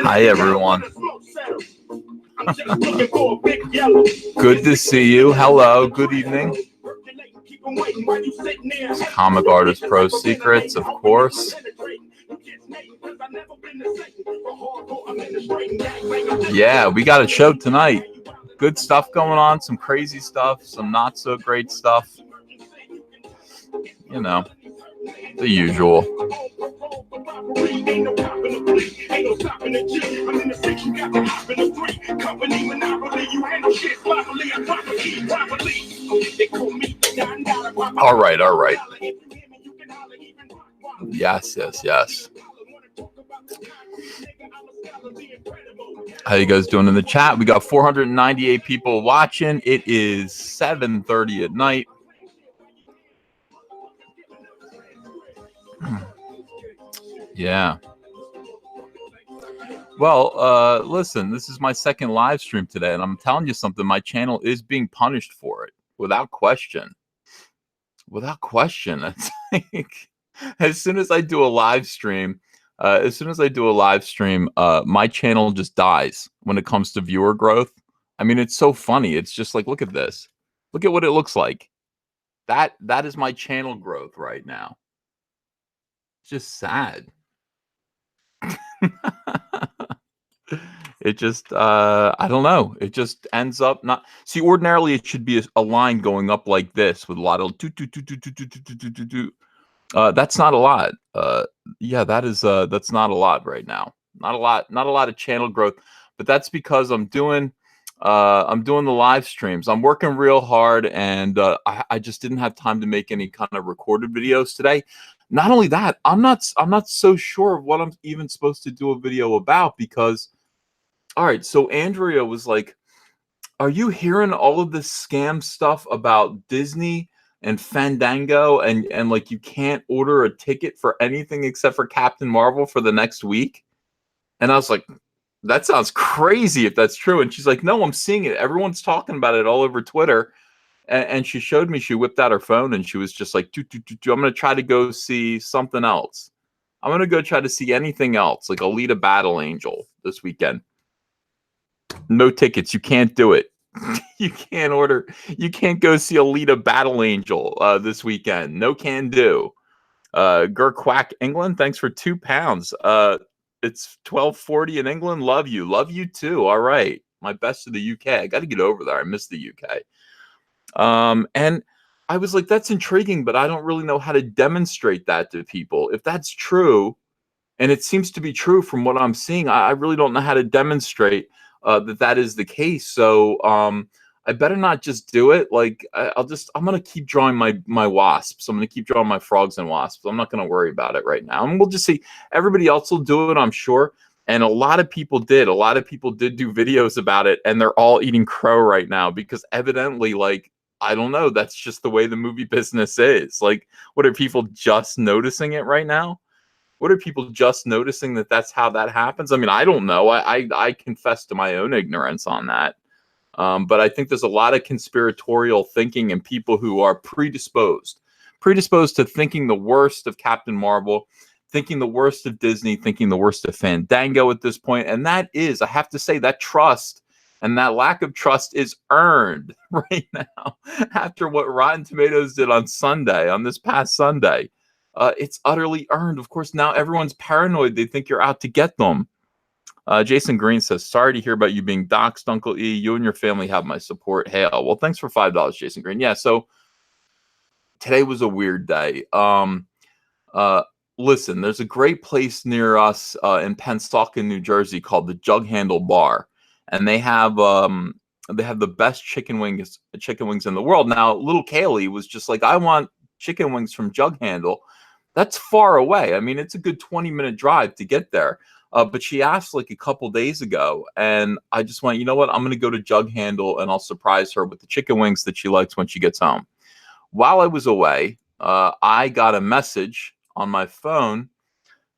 Hi, everyone. Good to see you. Hello. Good evening. It's Comic Artist Pro Secrets, of course. Yeah, we got a show tonight. Good stuff going on. Some crazy stuff. Some not so great stuff. You know, the usual. All right. Yes. How you guys doing in the chat? We got 498 people watching. It is 7:30 at night. Yeah. Well, listen, this is my second live stream today, and I'm telling you something. My channel is being punished for it, without question. Without question. It's like, as soon as I do a live stream, my channel just dies when it comes to viewer growth. I mean, it's so funny. It's just like, look at this. Look at what it looks like. That is my channel growth right now. It's just sad. It just, I don't know. It just ends up not. See, ordinarily it should be a line going up like this with a lot of that's not a lot. Yeah, that's not a lot right now. Not a lot of channel growth, but that's because I'm doing the live streams. I'm working real hard, and I just didn't have time to make any kind of recorded videos today. Not only that, I'm not so sure of what I'm even supposed to do a video about, because all right, so Andrea was like, are you hearing all of this scam stuff about Disney and Fandango and like you can't order a ticket for anything except for Captain Marvel for the next week? And I was like, that sounds crazy if that's true. And she's like, no, I'm seeing it. Everyone's talking about it all over Twitter. And she showed me, she whipped out her phone and she was just like, I'm going to try to go see something else. I'm going to go try to see anything else, like Alita Battle Angel this weekend. No tickets. You can't do it. You can't go see Alita Battle Angel this weekend. No can do. Gurquack England, thanks for £2. It's 12:40 in England. Love you too. All right, my best to the UK. I got to get over there. I miss the UK. And I was like, that's intriguing, but I don't really know how to demonstrate that to people. If that's true, and it seems to be true from what I'm seeing, I really don't know how to demonstrate that is the case. So I better not just do it. Like I'm going to keep drawing my wasps. I'm going to keep drawing my frogs and wasps. I'm not going to worry about it right now. And we'll just see. Everybody else will do it, I'm sure. And a lot of people did. A lot of people did do videos about it, and they're all eating crow right now because evidently, like, I don't know, that's just the way the movie business is. Like, what are people just noticing it right now? What are people just noticing that that's how that happens? I mean, I don't know. I confess to my own ignorance on that. But I think there's a lot of conspiratorial thinking and people who are predisposed to thinking the worst of Captain Marvel, thinking the worst of Disney, thinking the worst of Fandango at this point. And that is, I have to say, that trust and that lack of trust is earned right now after what Rotten Tomatoes did on this past Sunday. It's utterly earned. Of course, now everyone's paranoid. They think you're out to get them. Jason Green says, sorry to hear about you being doxxed, Uncle E. You and your family have my support. Hail. Well, thanks for $5, Jason Green. Yeah, so Today was a weird day. Uh, Listen, there's a great place near us in Pennsauken, New Jersey called the Jug Handle Bar, and they have the best chicken wings in the world. Now, little Kaylee was just like, I want chicken wings from Jug Handle. That's far away. I mean, it's a good 20-minute drive to get there. But she asked like a couple days ago, and I just went, you know what? I'm going to go to Jug Handle and I'll surprise her with the chicken wings that she likes when she gets home. While I was away, I got a message on my phone.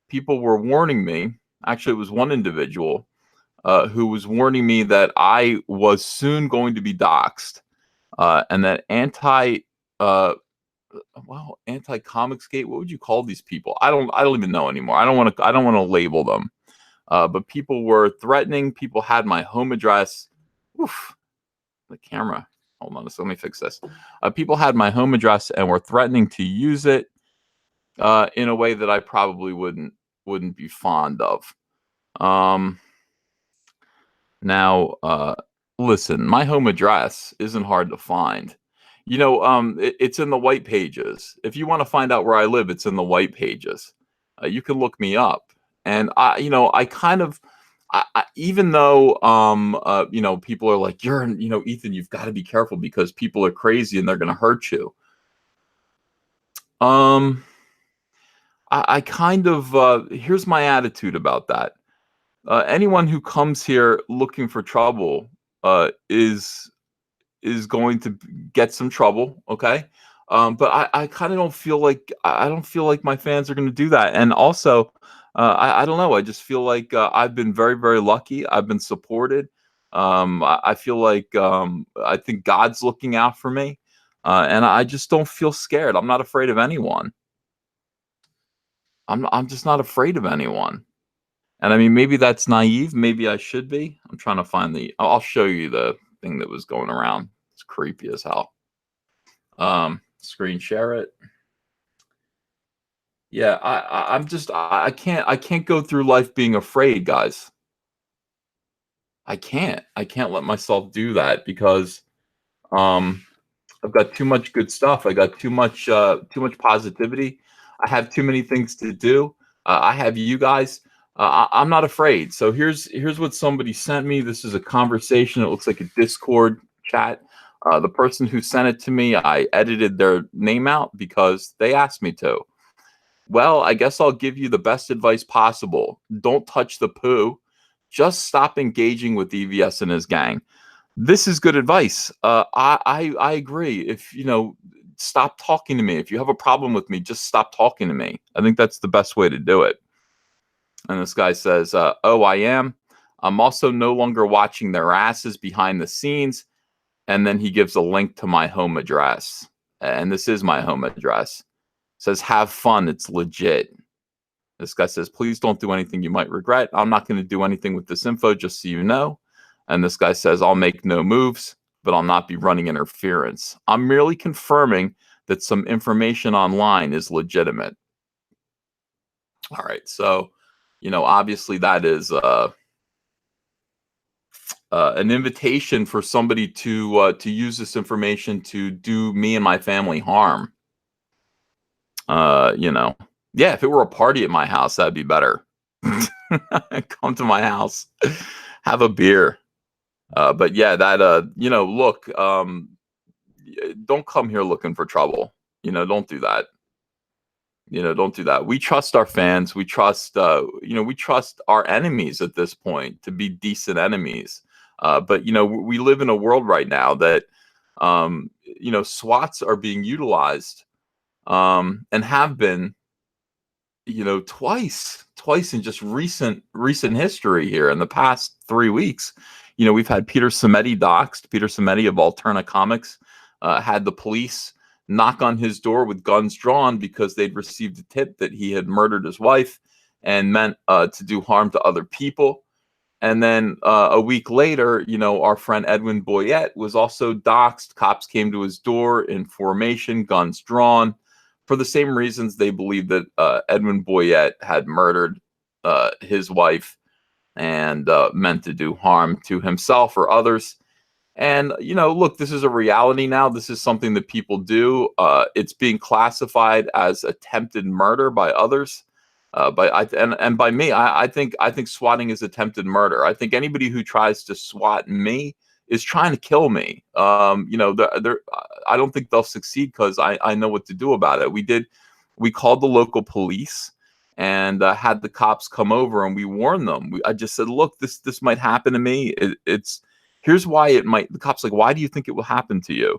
People were warning me. Actually, it was one individual who was warning me that I was soon going to be doxxed, and that uh, anti comics gate. What would you call these people? I don't even know anymore. I don't want to label them. But people were threatening. People had my home address. Oof, the camera. Hold on, let me fix this. People had my home address and were threatening to use it in a way that I probably wouldn't be fond of. Um, Now, listen, my home address isn't hard to find. It's in the white pages. If you want to find out where I live, it's in the white pages. You can look me up. And I kind of, even though, people are like, Ethan, you've got to be careful because people are crazy and they're going to hurt you. Um, I kind of, here's my attitude about that. Anyone who comes here looking for trouble is going to get some trouble. Okay. But I kind of don't feel like I don't feel like my fans are going to do that. And also, I don't know. I just feel like I've been very, very lucky. I've been supported. I feel like I think God's looking out for me, and I just don't feel scared. I'm not afraid of anyone. I'm just not afraid of anyone. And I mean, maybe that's naive. Maybe I should be. I'm trying to find I'll show you the thing that was going around. It's creepy as hell. Screen share it. Yeah, I'm just I can't go through life being afraid, guys. I can't let myself do that because um I've got too much good stuff. I got too much positivity. I have too many things to do. I have you guys. I'm not afraid. So here's what somebody sent me. This is a conversation. It looks like a Discord chat. The person who sent it to me, I edited their name out because they asked me to. Well, I guess I'll give you the best advice possible. Don't touch the poo. Just stop engaging with EVS and his gang. This is good advice. I agree. If stop talking to me. If you have a problem with me, just stop talking to me. I think that's the best way to do it. And this guy says, "Oh, I am. I'm also no longer watching their asses behind the scenes." And then he gives a link to my home address, and this is my home address. Says, "Have fun. It's legit." This guy says, "Please don't do anything you might regret. I'm not going to do anything with this info, just so you know." And this guy says, "I'll make no moves, but I'll not be running interference. I'm merely confirming that some information online is legitimate." All right. So, obviously that is an invitation for somebody to use this information to do me and my family harm. Uh, you know, yeah, if it were a party at my house, that'd be better. Come to my house, have a beer. But yeah, look, don't come here looking for trouble. Don't do that. Don't do that. We trust our fans. We trust our enemies at this point to be decent enemies. But we live in a world right now that, SWATs are being utilized, and have been, twice in just recent history here in the past 3 weeks. We've had Peter Simone doxxed. Peter Simone of Alterna Comics had the police knock on his door with guns drawn because they'd received a tip that he had murdered his wife and meant to do harm to other people. And then a week later, our friend Edwin Boyette was also doxxed. Cops came to his door in formation, guns drawn, for the same reasons they believed that Edwin Boyette had murdered his wife and meant to do harm to himself or others. And, look, this is a reality now. This is something that people do. It's being classified as attempted murder by others. And by me, I think swatting is attempted murder. I think anybody who tries to swat me is trying to kill me. I don't think they'll succeed because I know what to do about it. We called the local police and had the cops come over, and we warned them. I just said, look, this might happen to me. It's Here's why it might. The cops like, why do you think it will happen to you?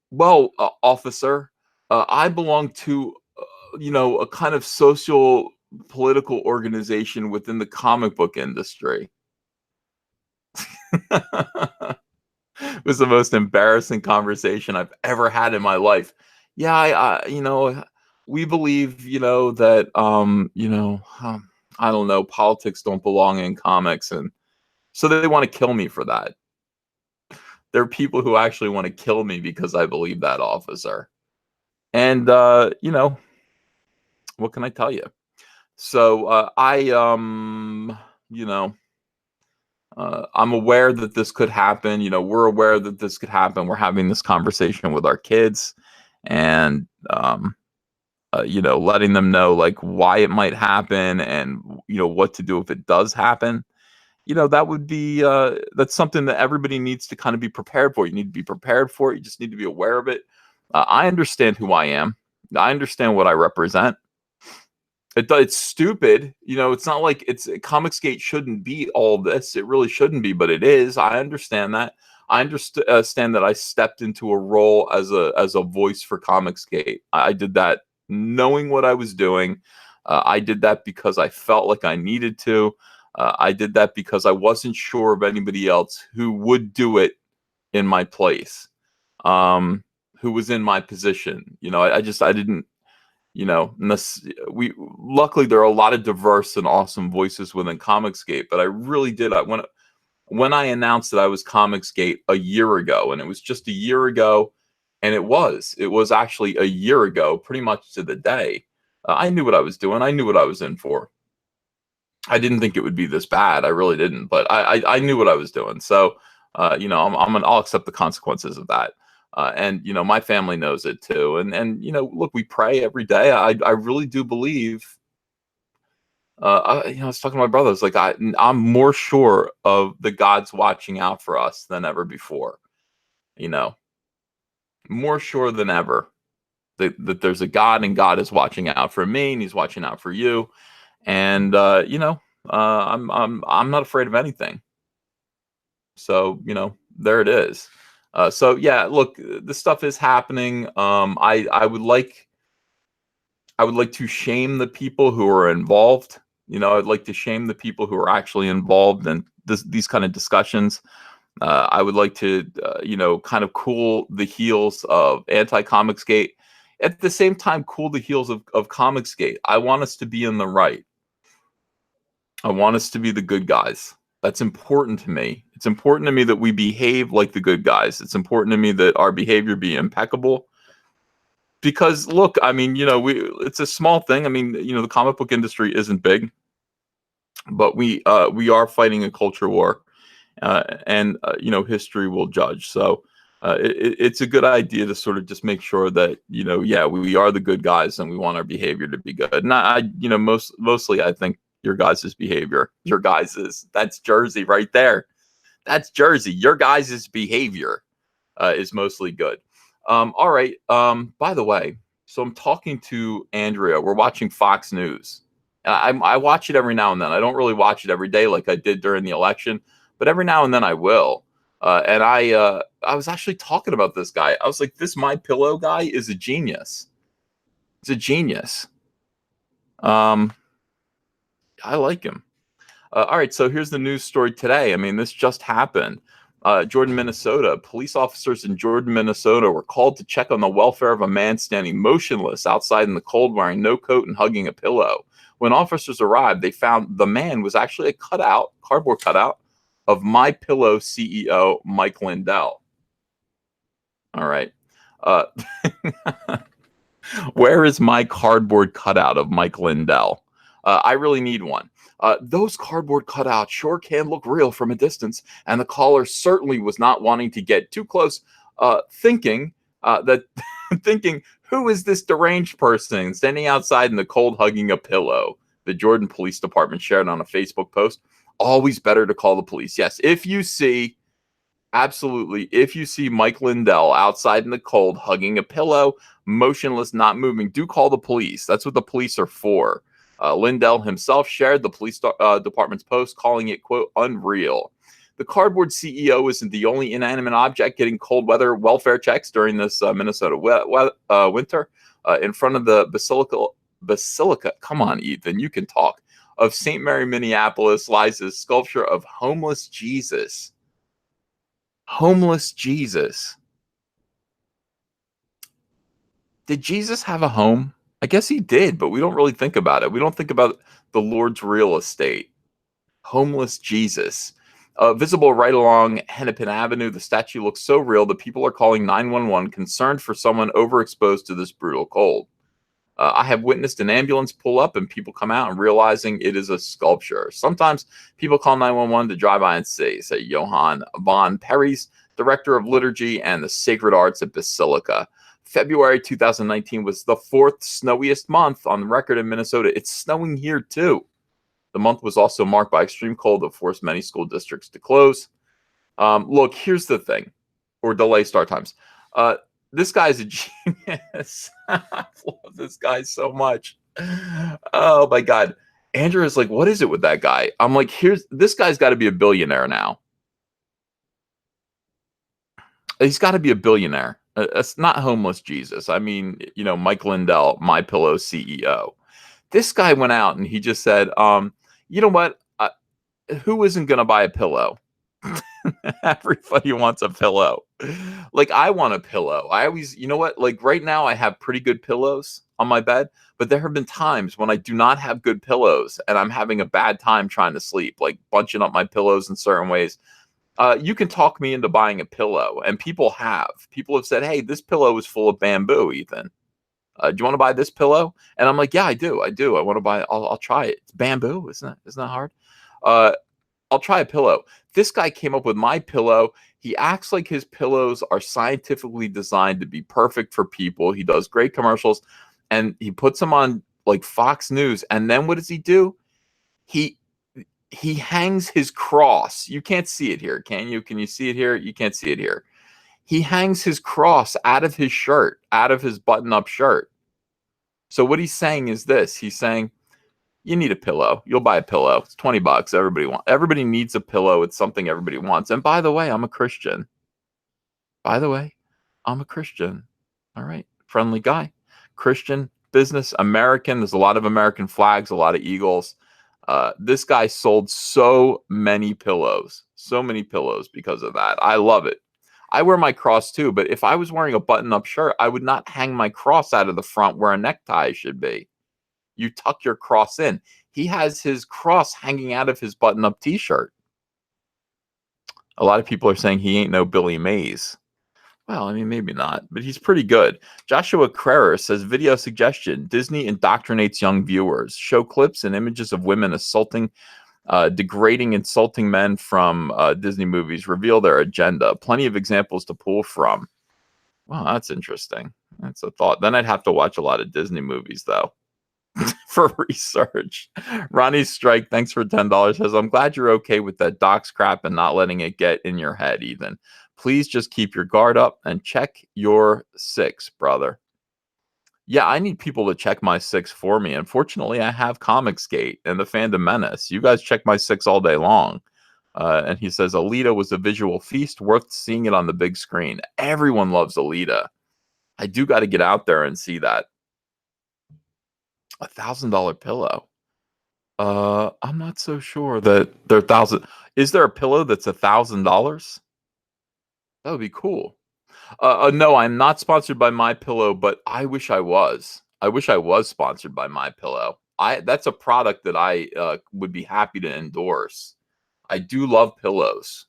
Well, officer, I belong to a kind of social political organization within the comic book industry. It was the most embarrassing conversation I've ever had in my life. Yeah, we believe, that, I don't know, politics don't belong in comics. And so they want to kill me for that. There are people who actually want to kill me because I believe that, officer. And, what can I tell you? So, you know, I'm aware that this could happen. We're aware that this could happen. We're having this conversation with our kids, and letting them know like why it might happen, and what to do if it does happen. That would be that's something that everybody needs to kind of be prepared for. You need to be prepared for it. You just need to be aware of it. I understand who I am. I understand what I represent. It's stupid. It's not like Comicsgate shouldn't be all this. It really shouldn't be, but it is. I understand that. I understand that I stepped into a role as a voice for Comicsgate. I did that knowing what I was doing. I did that because I felt like I needed to. I did that because I wasn't sure of anybody else who would do it in my place, who was in my position. I didn't we luckily there are a lot of diverse and awesome voices within Comicsgate, but I really did. When I announced that I was Comicsgate a year ago, and it was just a year ago, and it was actually a year ago, pretty much to the day. I knew what I was doing. I knew what I was in for. I didn't think it would be this bad. I really didn't, but I knew what I was doing. So, I'll accept the consequences of that. And my family knows it too. And look, we pray every day. I really do believe. I was talking to my brother. It's like I'm more sure of the God's watching out for us than ever before. You know, more sure than ever that there's a God, and God is watching out for me, and He's watching out for you. And I'm not afraid of anything. So there it is. So yeah, look, this stuff is happening. I would like to shame the people who are involved. I'd like to shame the people who are actually involved in these kind of discussions. I would like to, kind of cool the heels of anti-Comicsgate. At the same time, cool the heels of Comicsgate. I want us to be in the right. I want us to be the good guys. That's important to me. It's important to me that we behave like the good guys. It's important to me that our behavior be impeccable. Because look, I mean, it's a small thing. I mean, the comic book industry isn't big, but we are fighting a culture war, and history will judge. So it's a good idea to sort of just make sure that yeah, we are the good guys, and we want our behavior to be good. And mostly I think your guys's, that's Jersey right there. That's Jersey. Your guys's behavior is mostly good. All right. By the way, so I'm talking to Andrea. We're watching Fox News. And I watch it every now and then. I don't really watch it every day like I did during the election, but every now and then I will. And I was actually talking about this guy. I was like, this My Pillow guy is a genius. He's a genius. I like him. All right, so here's the news story today. I mean, this just happened. Jordan, Minnesota. Police officers in Jordan, Minnesota were called to check on the welfare of a man standing motionless outside in the cold wearing no coat and hugging a pillow. When officers arrived, they found the man was actually a cardboard cutout of My Pillow CEO Mike Lindell. All right. Uh, where is my cardboard cutout of Mike Lindell? I really need one. Those cardboard cutouts sure can look real from a distance, and the caller certainly was not wanting to get too close, thinking that thinking, who is this deranged person standing outside in the cold hugging a pillow? The Jordan Police Department shared on a Facebook post. Always better to call the police. Yes, if you see, absolutely, if you see Mike Lindell outside in the cold hugging a pillow, motionless, not moving, do call the police. That's what the police are for. Lindell himself shared the police department's post, calling it, quote, unreal. The cardboard CEO isn't the only inanimate object getting cold weather welfare checks during this Minnesota winter. In front of the Basilica, come on, Ethan, you can talk, of St. Mary, Minneapolis, lies a sculpture of homeless Jesus. Homeless Jesus. Did Jesus have a home? I guess he did, but we don't really think about it. We don't think about the Lord's real estate. Homeless Jesus. Visible right along Hennepin Avenue, the statue looks so real that people are calling 911 concerned for someone overexposed to this brutal cold. I have witnessed an ambulance pull up and people come out and realizing it is a sculpture. Sometimes people call 911 to drive by and see, say Johann von Perry's director of liturgy and the sacred arts at Basilica. February 2019 was the 4th snowiest month on record in Minnesota. It's snowing here too. The month was also marked by extreme cold that forced many school districts to close. Look, here's the thing, or delay start times. This guy's a genius. I love this guy so much. Oh my God. Andrew is like, what is it with that guy? I'm like, this guy's got to be a billionaire now. He's got to be a billionaire. It's not homeless Jesus. I mean, Mike Lindell, My Pillow CEO. This guy went out and he just said, you know what? Who isn't going to buy a pillow? Everybody wants a pillow. Like, I want a pillow. I always, you know what? Like right now I have pretty good pillows on my bed, but there have been times when I do not have good pillows and I'm having a bad time trying to sleep, like bunching up my pillows in certain ways. You can talk me into buying a pillow, and people have. People have said, hey, this pillow is full of bamboo, Ethan. Do you want to buy this pillow? And I'm like, yeah, I do. I want to buy it. I'll try it. It's bamboo. Isn't that hard? I'll try a pillow. This guy came up with My Pillow. He acts like his pillows are scientifically designed to be perfect for people. He does great commercials, and he puts them on like Fox News. And then what does he do? He hangs his cross. You can't see it here, can you? Can you see it here? You can't see it here. He hangs his cross out of his shirt, out of his button-up shirt. So what he's saying is this. He's saying, you need a pillow. You'll buy a pillow. It's $20. Everybody needs a pillow. It's something everybody wants. And by the way, I'm a Christian. All right. Friendly guy. Christian, business, American. There's a lot of American flags, a lot of eagles. This guy sold so many pillows because of that. I love it. I wear my cross too, but if I was wearing a button-up shirt, I would not hang my cross out of the front where a necktie should be. You tuck your cross in. He has his cross hanging out of his button-up t-shirt. A lot of people are saying he ain't no Billy Mays. Well, I mean, maybe not, but he's pretty good. Joshua Crerer says, video suggestion, Disney indoctrinates young viewers. Show clips and images of women assaulting, degrading, insulting men from Disney movies. Reveal their agenda. Plenty of examples to pull from. Wow, that's interesting. That's a thought. Then I'd have to watch a lot of Disney movies, though. For research. Ronnie Strike, thanks for $10, says, I'm glad you're okay with that docs crap and not letting it get in your head, Ethan. Please just keep your guard up and check your 6, brother. Yeah, I need people to check my 6 for me. Unfortunately, I have Comicsgate and the Fandom Menace. You guys check my 6 all day long. And he says, Alita was a visual feast, worth seeing it on the big screen. Everyone loves Alita. I do got to get out there and see that. $1,000 pillow. I'm not so sure that they're 1,000. Is there a pillow that's $1,000? That would be cool. No, I'm not sponsored by My Pillow, but I wish I was. I wish I was sponsored by My Pillow. That's a product that I would be happy to endorse. I do love pillows.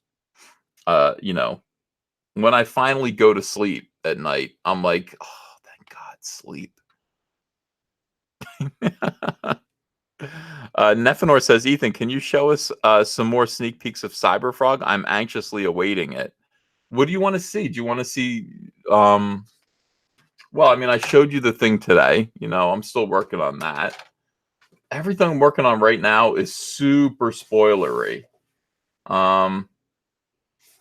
When I finally go to sleep at night, I'm like, oh, thank God, sleep. Nephenor says, Ethan, can you show us some more sneak peeks of Cyberfrog? I'm anxiously awaiting it. What do you want to see? Do you want to see? Well, I mean, I showed you the thing today. You know, I'm still working on that. Everything I'm working on right now is super spoilery.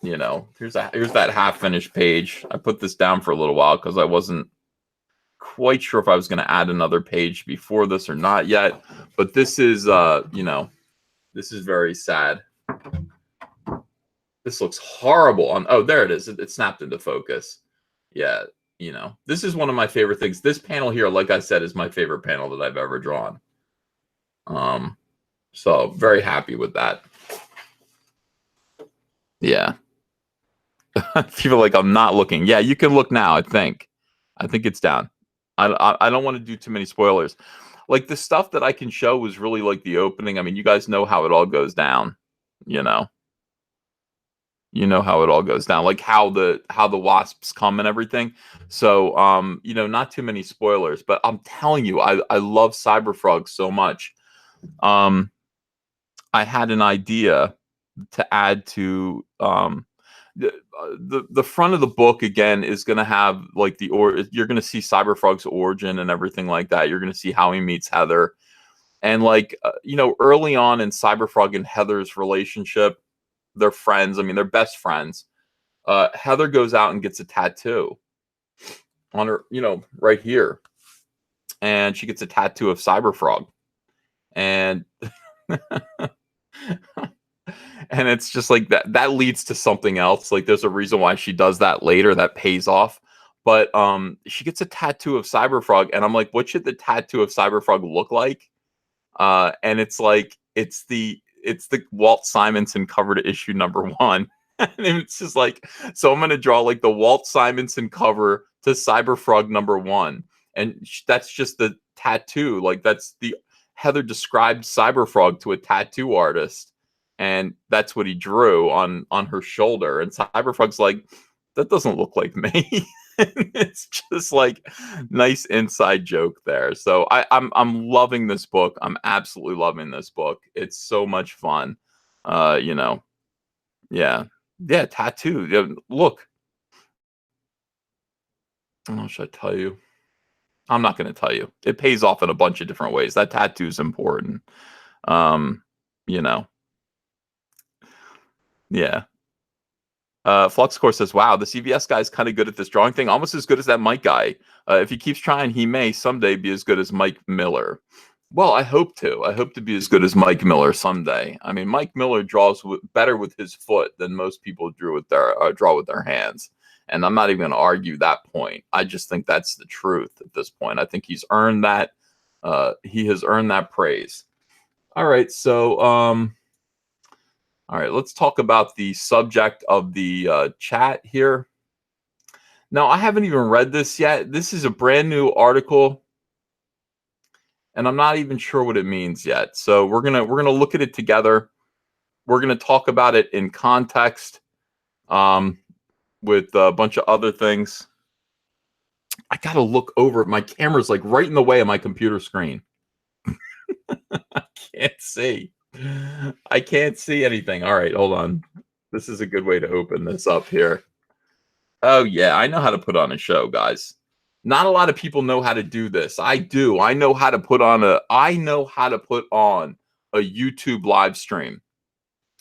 You know, here's that half finished page. I put this down for a little while because I wasn't quite sure if I was going to add another page before this or not yet. But this is, you know, this is very sad. This looks horrible on. Oh, there it is. It snapped into focus. Yeah, you know, this is one of my favorite things. This panel here, like I said, is my favorite panel that I've ever drawn. So very happy with that. Yeah. People like, I'm not looking. Yeah, you can look now. I think it's down. I don't want to do too many spoilers. Like the stuff that I can show was really like the opening. I mean, you guys know how it all goes down. You know how it all goes down, like how the wasps come and everything. So you know, not too many spoilers, but I'm telling you, I love Cyberfrog so much. I had an idea to add to the front of the book. Again, is going to have like you're going to see Cyberfrog's origin and everything like that. You're going to see how he meets Heather, and like you know, early on in Cyberfrog and Heather's relationship, they're friends. I mean, they're best friends. Heather goes out and gets a tattoo on her, you know, right here, and she gets a tattoo of Cyberfrog, and and it's just like that leads to something else. Like there's a reason why she does that later that pays off. But she gets a tattoo of Cyberfrog, and I'm like, what should the tattoo of Cyberfrog look like? And it's like it's the Walt Simonson cover to issue #1. And it's just like, so I'm gonna draw like the Walt Simonson cover to Cyberfrog #1, and that's just the tattoo. Like that's the Heather described Cyberfrog to a tattoo artist, and that's what he drew on her shoulder. And Cyberfrog's like, that doesn't look like me. It's just like nice inside joke there. So I'm loving this book. I'm absolutely loving this book. It's so much fun. You know, yeah, tattoo. Yeah, look, I don't know, should I tell you? I'm not going to tell you. It pays off in a bunch of different ways. That tattoo is important. You know, yeah. Fluxcore says, wow, the CVS guy is kind of good at this drawing thing, almost as good as that Mike guy. If he keeps trying, he may someday be as good as Mike Miller. Well, I hope to. I hope to be as good as Mike Miller someday. I mean, Mike Miller draws better with his foot than most people draw with their hands. And I'm not even going to argue that point. I just think that's the truth at this point. I think he's earned that. He has earned that praise. All right, so all right, let's talk about the subject of the chat here. Now, I haven't even read this yet. This is a brand new article, and I'm not even sure what it means yet. So we're gonna look at it together. We're gonna talk about it in context, with a bunch of other things. I gotta look over. My camera's like right in the way of my computer screen. I can't see. I can't see anything. All right, hold on. This is a good way to open this up here. Oh yeah, I know how to put on a show, guys. Not a lot of people know how to do this. I do. I know how to put on a YouTube live stream.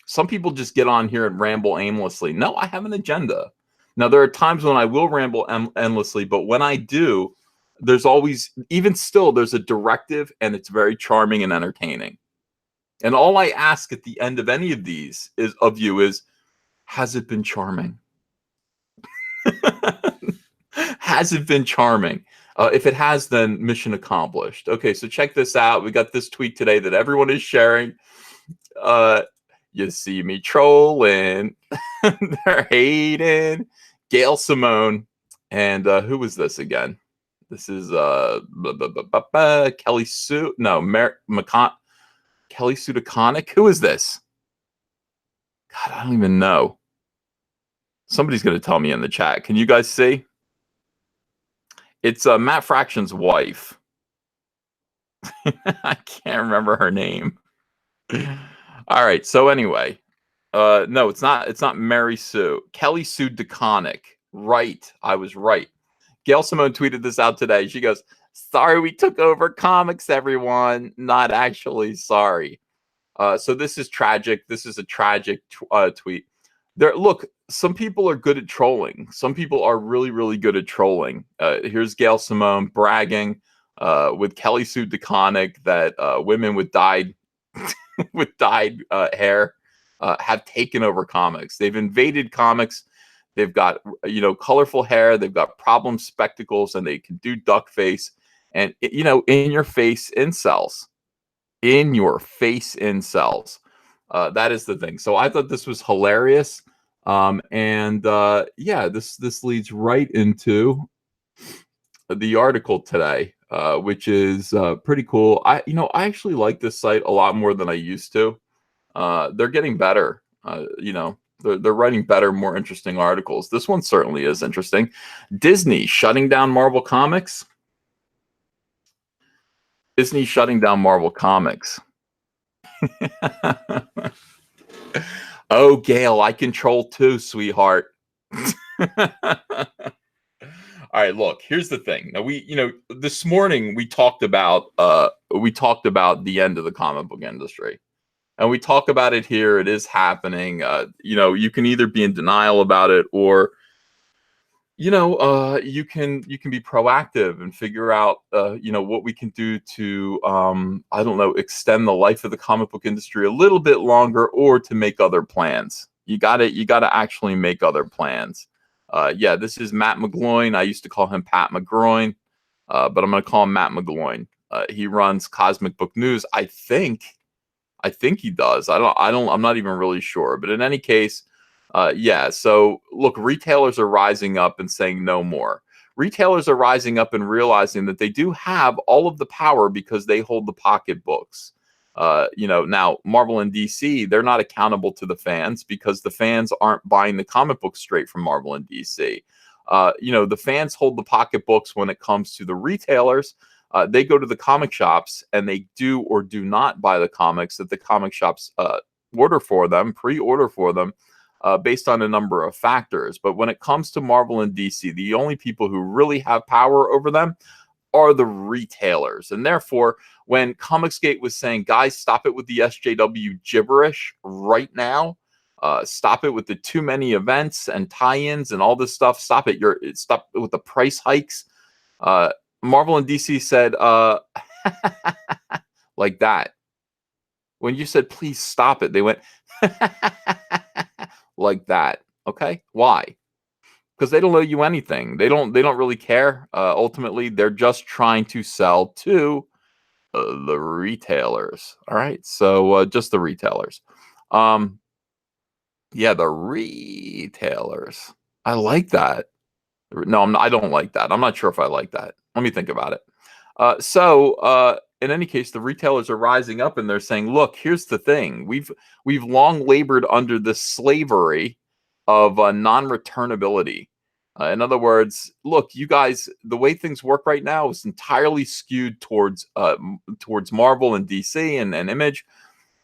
Some people just get on here and ramble aimlessly. No, I have an agenda. Now there are times when I will ramble endlessly, but when I do, there's always, even still, there's a directive, and it's very charming and entertaining. And all I ask at the end of any of these is, has it been charming? Has it been charming? If it has, then mission accomplished. Okay, so check this out. We got this tweet today that everyone is sharing. You see me trolling. They're hating. Gail Simone. And who was this again? This is Kelly Sue. No, Kelly Sudaconic. Who is this? God, I don't even know. Somebody's going to tell me in the chat. Can you guys see? It's Matt Fraction's wife. I can't remember her name. All right. So anyway, no, it's not. It's not Mary Sue. Kelly Sue DeConnick. Right. I was right. Gail Simone tweeted this out today. She goes, "Sorry, we took over comics, everyone. Not actually sorry." So this is tragic. This is a tragic tweet. Look, some people are good at trolling. Some people are really, really good at trolling. Here's Gail Simone bragging with Kelly Sue DeConnick that women with dyed with dyed hair have taken over comics. They've invaded comics. They've got colorful hair. They've got problem spectacles, and they can do duck face. And in your face incels, in your face incels. That is the thing. So I thought this was hilarious. And yeah, this leads right into the article today, which is pretty cool. I actually like this site a lot more than I used to. They're getting better. They're writing better, more interesting articles. This one certainly is interesting. Disney shutting down Marvel Comics. Disney shutting down Marvel Comics. Oh, Gail, I control too, sweetheart. All right, look, here's the thing. Now this morning we talked about the end of the comic book industry. And we talk about it here. It is happening. You can either be in denial about it, or you can be proactive and figure out what we can do to I don't know, extend the life of the comic book industry a little bit longer, or to make other plans. You gotta actually make other plans. Yeah, this is Matt McGloin. I used to call him Pat McGroin, but I'm gonna call him Matt McGloin. He runs Cosmic Book News. I think he does. I'm not even really sure. But in any case, yeah. So look, retailers are rising up and saying no more. Retailers are rising up and realizing that they do have all of the power because they hold the pocketbooks. Now Marvel and DC, they're not accountable to the fans because the fans aren't buying the comic books straight from Marvel and DC. The fans hold the pocketbooks when it comes to the retailers. They go to the comic shops and they do or do not buy the comics that the comic shops pre-order for them, based on a number of factors. But when it comes to Marvel and DC, the only people who really have power over them are the retailers. And therefore, when Comicsgate was saying, guys, stop it with the SJW gibberish right now, stop it with the too many events and tie-ins and all this stuff, stop with the price hikes, Marvel and DC said, like that. When you said, please stop it, they went like that. Okay. Why? Because they don't owe you anything. They don't really care. Ultimately, they're just trying to sell to the retailers. All right. So just the retailers. Yeah, the retailers. I like that. No, I don't like that. I'm not sure if I like that. Let me think about it. In any case, the retailers are rising up and they're saying, look, here's the thing. We've long labored under the slavery of non-returnability. In other words, look, you guys, the way things work right now is entirely skewed towards Marvel and DC and Image.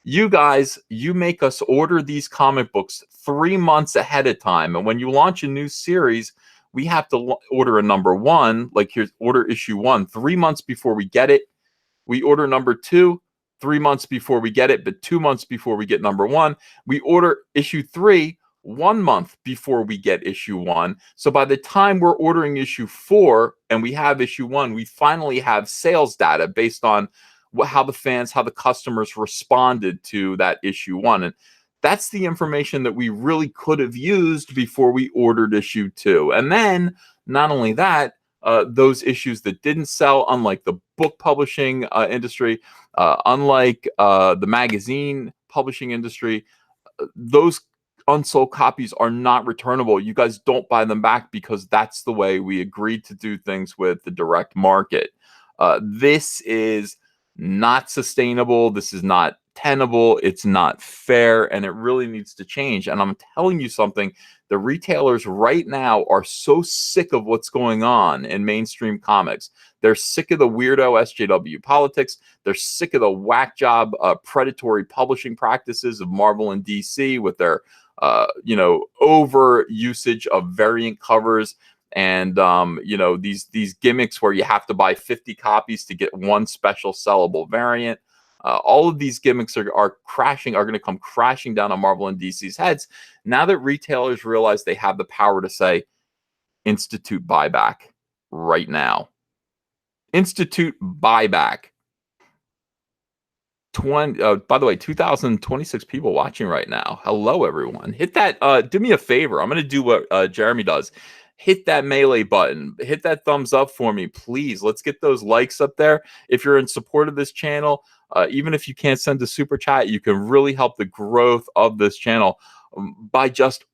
You guys, you make us order these comic books 3 months ahead of time. And when you launch a new series, we have to order a number one, like here's order issue 1 3 months before we get it. We order number 2 3 months before we get it, but 2 months before we get number 1. We order issue 3 1 month before we get issue 1. So by the time we're ordering issue 4 and we have issue 1, we finally have sales data based on how the customers responded to that issue 1. And that's the information that we really could have used before we ordered issue 2. And then, not only that, those issues that didn't sell, unlike the book publishing industry, unlike the magazine publishing industry, those unsold copies are not returnable. You guys don't buy them back because that's the way we agreed to do things with the direct market. This is not sustainable. This is not tenable, it's not fair, and it really needs to change. And I'm telling you something, the retailers right now are so sick of what's going on in mainstream comics. They're sick of the weirdo SJW politics. They're sick of the whack job, predatory publishing practices of Marvel and DC with their, over usage of variant covers and these gimmicks where you have to buy 50 copies to get one special sellable variant. All of these gimmicks are going to come crashing down on Marvel and DC's heads now that retailers realize they have the power to say, institute buyback right now. Institute buyback. By the way, 2,026 people watching right now. Hello, everyone. Hit that. Do me a favor. I'm going to do what Jeremy does. Hit that melee button. Hit that thumbs up for me, please. Let's get those likes up there. If you're in support of this channel, even if you can't send a super chat, you can really help the growth of this channel by just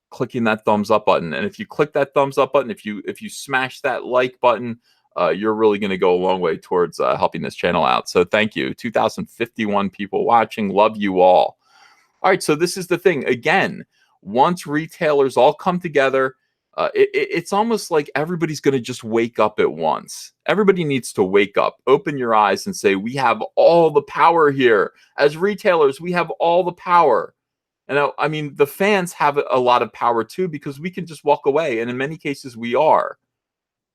clicking that thumbs up button. And if you click that thumbs up button, if you smash that like button, you're really going to go a long way towards helping this channel out. So thank you. 2,051 people watching. Love you all. All right. So this is the thing. Again, once retailers all come together, it's almost like everybody's going to just wake up at once. Everybody needs to wake up, open your eyes and say, we have all the power here. As retailers, we have all the power. And I mean, the fans have a lot of power too, because we can just walk away. And in many cases, we are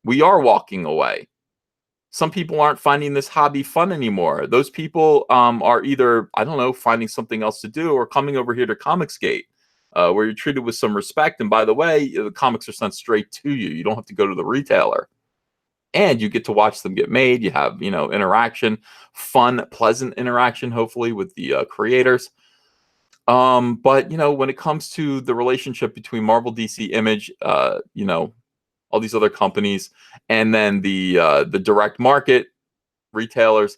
walking away. Some people aren't finding this hobby fun anymore. Those people are either, I don't know, finding something else to do or coming over here to Comicsgate, where you're treated with some respect. And by the way, the comics are sent straight to you. You don't have to go to the retailer. And you get to watch them get made. You have, interaction, fun, pleasant interaction, hopefully, with the creators. But, when it comes to the relationship between Marvel, DC, Image, all these other companies, and then the direct market retailers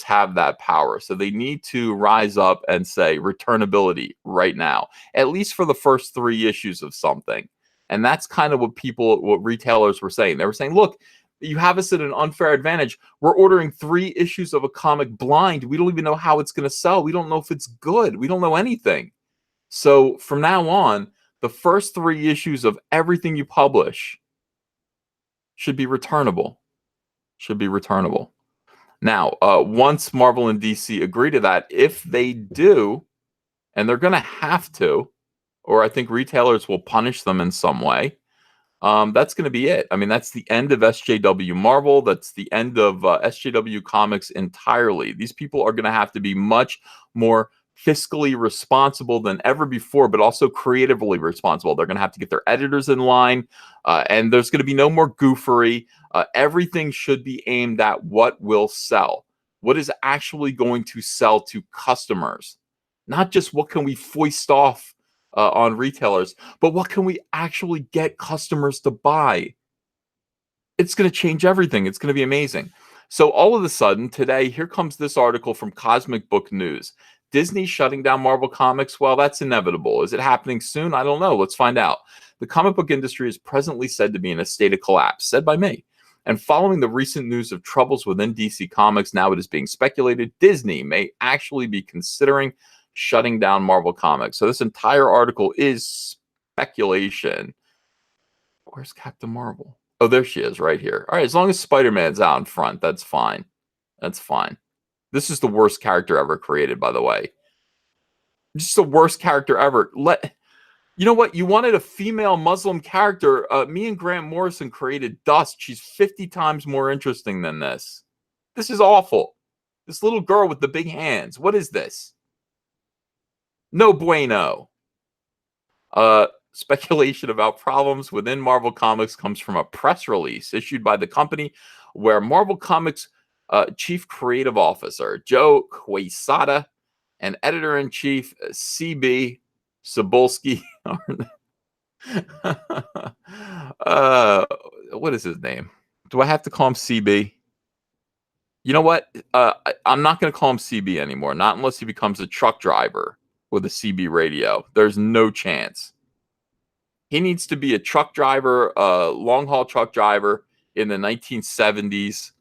have that power. So they need to rise up and say returnability right now, at least for the first 3 issues of something. And that's kind of what retailers were saying. They were saying, look, you have us at an unfair advantage. We're ordering 3 issues of a comic blind. We don't even know how it's going to sell. We don't know if it's good. We don't know anything. So from now on, the first 3 issues of everything you publish should be returnable. Now, once Marvel and DC agree to that, if they do, and they're going to have to, or I think retailers will punish them in some way, that's going to be it. I mean, that's the end of SJW Marvel. That's the end of SJW Comics entirely. These people are going to have to be much more fiscally responsible than ever before, but also creatively responsible. They're going to have to get their editors in line, and there's going to be no more goofery. Everything should be aimed at what will sell, what is actually going to sell to customers, not just what can we foist off on retailers, but what can we actually get customers to buy. It's going to change everything. It's going to be amazing. So all of a sudden today, here comes this article from Cosmic Book News. Disney shutting down Marvel Comics? Well, that's inevitable. Is it happening soon? I don't know. Let's find out. The comic book industry is presently said to be in a state of collapse, said by me. And following the recent news of troubles within DC Comics, now it is being speculated Disney may actually be considering shutting down Marvel Comics. So this entire article is speculation. Where's Captain Marvel? Oh, there she is right here. All right, as long as Spider-Man's out in front, that's fine. That's fine. This is the worst character ever created, by the way. Just the worst character ever. You know what? You wanted a female Muslim character. Me and Grant Morrison created Dust. She's 50 times more interesting than this. This is awful. This little girl with the big hands. What is this? No bueno. Speculation about problems within Marvel Comics comes from a press release issued by the company where Marvel Comics Chief Creative Officer Joe Quesada and Editor-in-Chief CB Cebulski what is his name? Do I have to call him CB? You know what? I'm not going to call him CB anymore, not unless he becomes a truck driver with a CB radio. There's no chance. He needs to be a truck driver, a long-haul truck driver in the 1970s.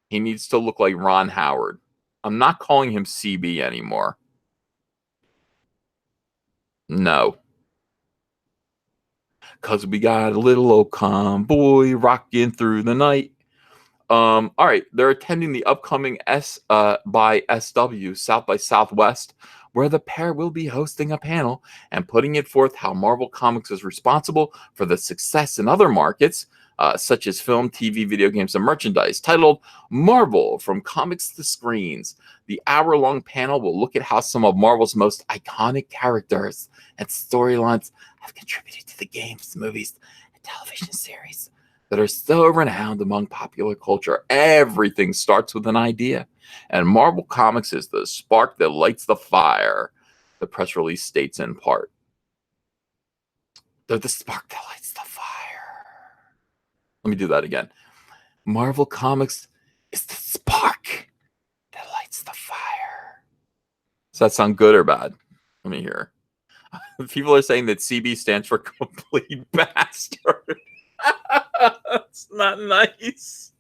He needs to look like Ron Howard. I'm not calling him CB anymore. No. Because we got a little old convoy rocking through the night. All right, they're attending the upcoming S by SW South by Southwest, where the pair will be hosting a panel and putting it forth how Marvel Comics is responsible for the success in other markets, such as film, TV, video games, and merchandise, titled Marvel From Comics to Screens. The hour-long panel will look at how some of Marvel's most iconic characters and storylines have contributed to the games, movies, and television series that are so renowned among popular culture. Everything starts with an idea, and Marvel Comics is the spark that lights the fire, the press release states in part. They're the spark that lights the fire. Let me do that again. Marvel Comics is the spark that lights the fire. Does that sound good or bad? Let me hear. People are saying that CB stands for complete bastard. That's not nice.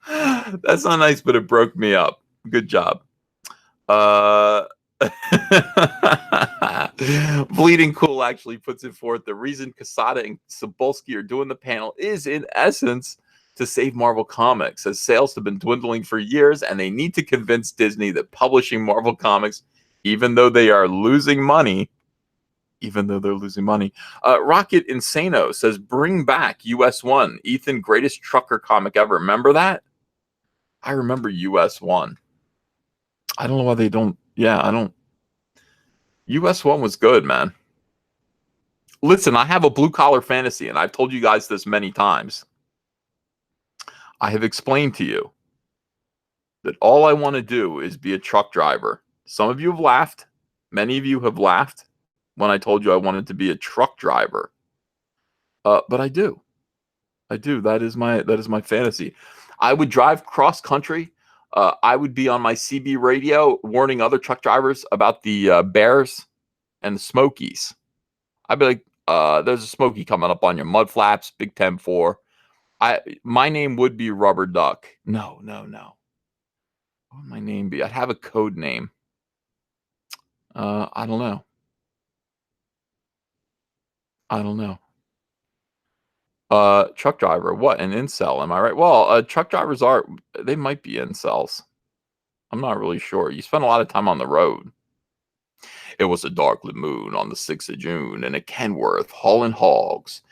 That's not nice, but it broke me up. Good job. Bleeding Cool actually puts it forth. The reason Quesada and Cebulski are doing the panel is, in essence, to save Marvel Comics, as sales have been dwindling for years, and they need to convince Disney that publishing Marvel Comics, even though they are losing money, Rocket Insano says, bring back US 1. Ethan, greatest trucker comic ever. Remember that? I remember US 1. I don't know why they don't. Yeah, I don't. US 1 was good, man. Listen, I have a blue collar fantasy, and I've told you guys this many times. I have explained to you that all I want to do is be a truck driver. Some of you have laughed. Many of you have laughed when I told you I wanted to be a truck driver. But I do. That is my fantasy. I would drive cross country. I would be on my CB radio warning other truck drivers about the bears and the smokies. I'd be like, there's a smoky coming up on your mud flaps, Big 10-4. My name would be Rubber Duck. No. What would my name be? I'd have a code name. I don't know. Truck driver. What? An incel, am I right? Well, truck drivers they might be incels. I'm not really sure. You spend a lot of time on the road. It was a darkly moon on the 6th of June, and a Kenworth hauling hogs.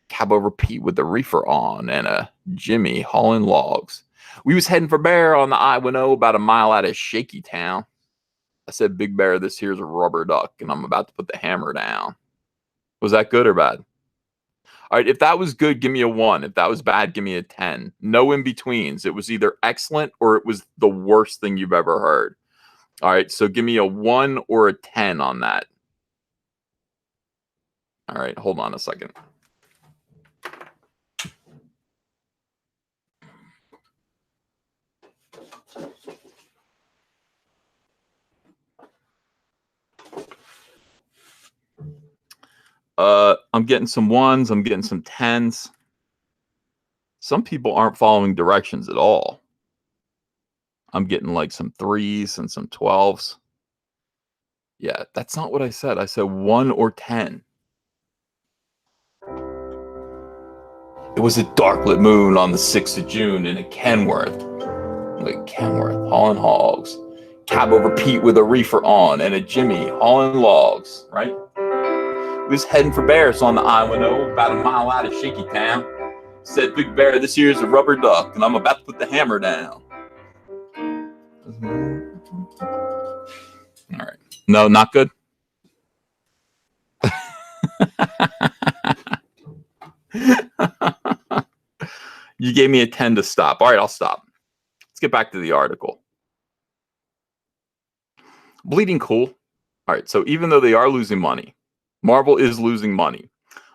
Cab over Pete with the reefer on, and a Jimmy hauling logs. We was heading for Bear on the I-10 about a mile out of Shaky Town. I said, Big Bear, this here's a Rubber Duck, and I'm about to put the hammer down. Was that good or bad? All right, if that was good, give me a 1. If that was bad, give me a 10. No in-betweens. It was either excellent or it was the worst thing you've ever heard. All right, so give me a 1 or a 10 on that. All right, hold on a second. I'm getting some 1s. I'm getting some 10s. Some people aren't following directions at all. I'm getting like some 3s and some 12s. Yeah, that's not what I said. I said 1 or 10. It was a darklit moon on the 6th of June in a Kenworth. Hauling hogs. Cab over Pete with a reefer on, and a Jimmy hauling logs, right? We was heading for Bears on the I-10 about a mile out of Shaky Town. Said, Big Bear, this here's a Rubber Duck, and I'm about to put the hammer down. All right. No, not good. You gave me a 10 to stop. All right, I'll stop. Let's get back to the article. Bleeding Cool. All right, so even though they are losing money, Marvel is losing money.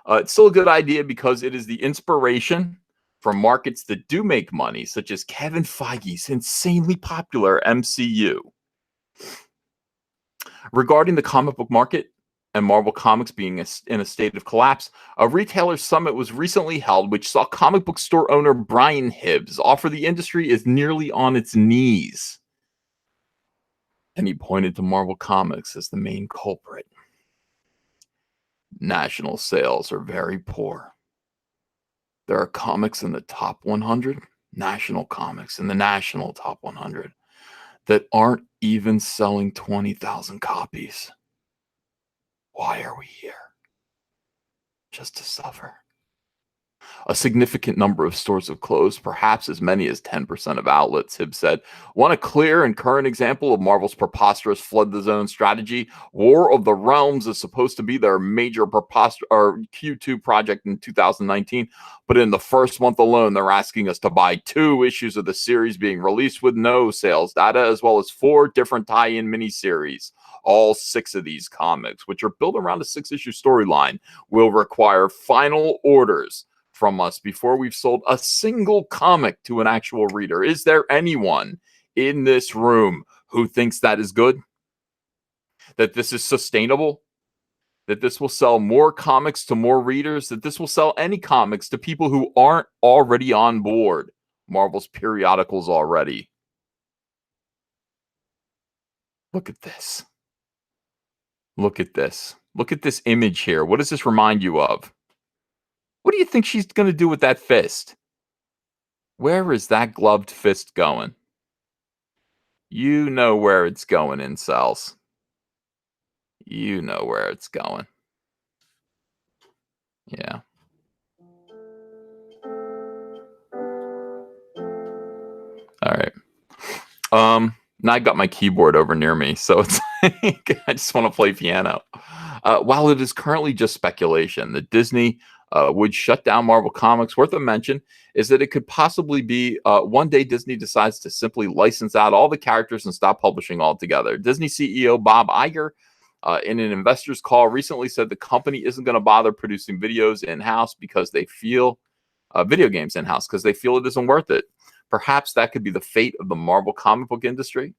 It's still a good idea because it is the inspiration for markets that do make money, such as Kevin Feige's insanely popular MCU. Regarding the comic book market and Marvel Comics being in a state of collapse, a retailer summit was recently held, which saw comic book store owner Brian Hibbs offer the industry is nearly on its knees. And he pointed to Marvel Comics as the main culprit. National sales are very poor. There are comics in the top 100, national comics in the national top 100, that aren't even selling 20,000 copies. Why are we here? Just to suffer. A significant number of stores have closed, perhaps as many as 10% of outlets, Hibbs said. Want a clear and current example of Marvel's preposterous flood the zone strategy? War of the Realms is supposed to be their major Q2 project in 2019, but in the first month alone, they're asking us to buy 2 issues of the series being released with no sales data, as well as 4 different tie-in miniseries. All 6 of these comics, which are built around a 6-issue storyline, will require final orders from us before we've sold a single comic to an actual reader. Is there anyone in this room who thinks that is good? That this is sustainable? That this will sell more comics to more readers? That this will sell any comics to people who aren't already on board Marvel's periodicals already? Look at this. Look at this. Look at this image here. What does this remind you of? What do you think she's going to do with that fist? Where is that gloved fist going? You know where it's going, incels. You know where it's going. Yeah. All right. Now I got my keyboard over near me, so it's like I just want to play piano. While it is currently just speculation that Disney would shut down Marvel Comics, worth a mention is that it could possibly be one day Disney decides to simply license out all the characters and stop publishing altogether. Disney CEO Bob Iger, in an investors call recently, said the company isn't going to bother producing videos in-house because they feel video games in-house because they feel it isn't worth it. Perhaps that could be the fate of the Marvel comic book industry.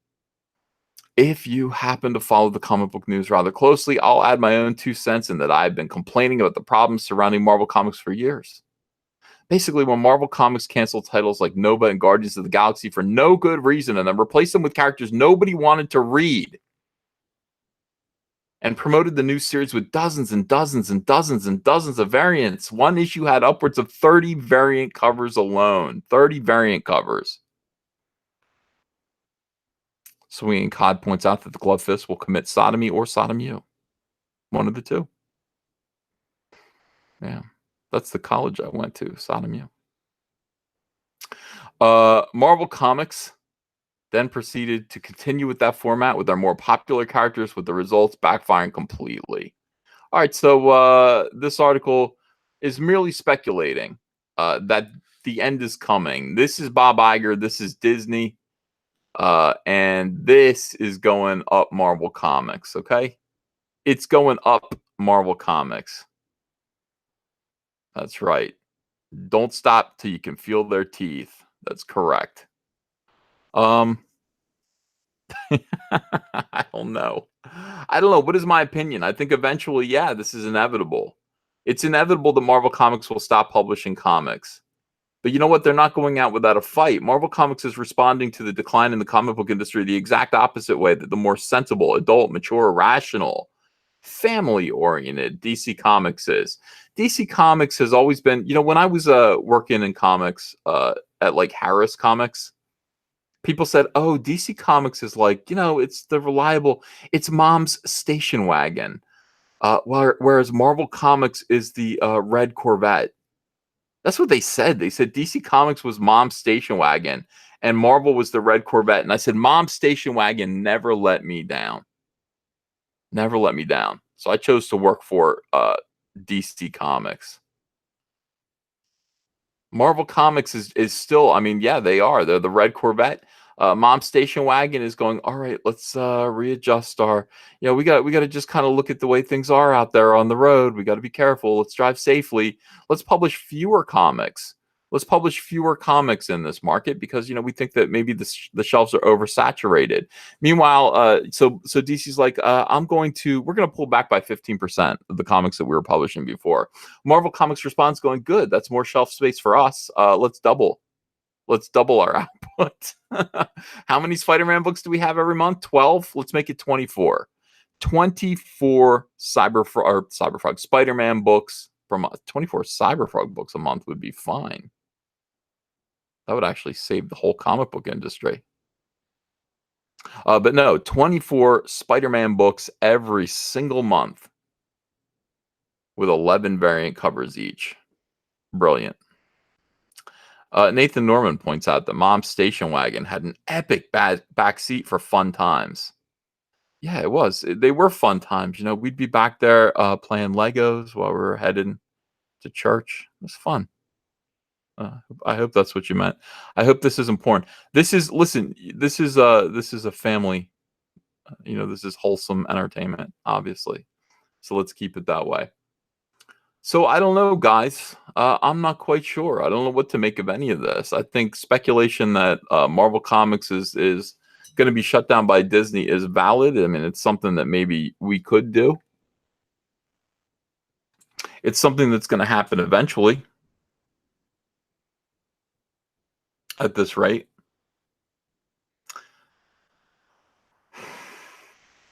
If you happen to follow the comic book news rather closely, I'll add my own 2 cents in that I've been complaining about the problems surrounding Marvel Comics for years. Basically, when Marvel Comics canceled titles like Nova and Guardians of the Galaxy for no good reason and then replaced them with characters nobody wanted to read, and promoted the new series with dozens and dozens and dozens and dozens of variants. One issue had upwards of 30 variant covers alone. 30 variant covers. Swinging Cod points out that the glove fist will commit sodomy or sodom you. One of the two. Yeah. That's the college I went to, sodom you. Marvel Comics then proceeded to continue with that format with their more popular characters, with the results backfiring completely. All right, so this article is merely speculating that the end is coming. This is Bob Iger. This is Disney. And this is going up Marvel Comics, okay? It's going up Marvel Comics. That's right. Don't stop till you can feel their teeth. That's correct. I don't know. I don't know. What is my opinion? I think eventually, yeah, this is inevitable. It's inevitable that Marvel Comics will stop publishing comics. But you know what? They're not going out without a fight. Marvel Comics is responding to the decline in the comic book industry the exact opposite way that the more sensible, adult, mature, rational, family-oriented DC Comics is. DC Comics has always been, you know, when I was working in comics at like Harris Comics, people said, oh, DC Comics is like, you know, it's the reliable, it's mom's station wagon. Whereas Marvel Comics is the red Corvette. That's what they said. They said DC Comics was mom's station wagon and Marvel was the red Corvette. And I said, mom's station wagon never let me down. Never let me down. So I chose to work for DC Comics. Marvel Comics is still, I mean, yeah, they are. They're the red Corvette. Mom's station wagon is going, all right, let's readjust our, you know, we got to just kind of look at the way things are out there on the road. We got to be careful. Let's drive safely. Let's publish fewer comics. Let's publish fewer comics in this market because, you know, we think that maybe the shelves are oversaturated. Meanwhile, so DC's like, we're going to pull back by 15% of the comics that we were publishing before. Marvel Comics responds going, good. That's more shelf space for us. Let's double. Let's double our output. How many Spider-Man books do we have every month? 12. Let's make it 24. 24 Cyberfrog Spider-Man books per month. 24 Cyberfrog books a month would be fine. That would actually save the whole comic book industry. But no, 24 Spider-Man books every single month with 11 variant covers each. Brilliant. Nathan Norman points out that Mom's station wagon had an epic back seat for fun times. Yeah, it was. They were fun times. You know, we'd be back there playing Legos while we were heading to church. It was fun. I hope that's what you meant. I hope this isn't porn. This is a family. You know, this is wholesome entertainment, obviously. So let's keep it that way. So I don't know, guys. I'm not quite sure. I don't know what to make of any of this. I think speculation that Marvel Comics is going to be shut down by Disney is valid. I mean, it's something that maybe we could do. It's something that's going to happen eventually. At this rate.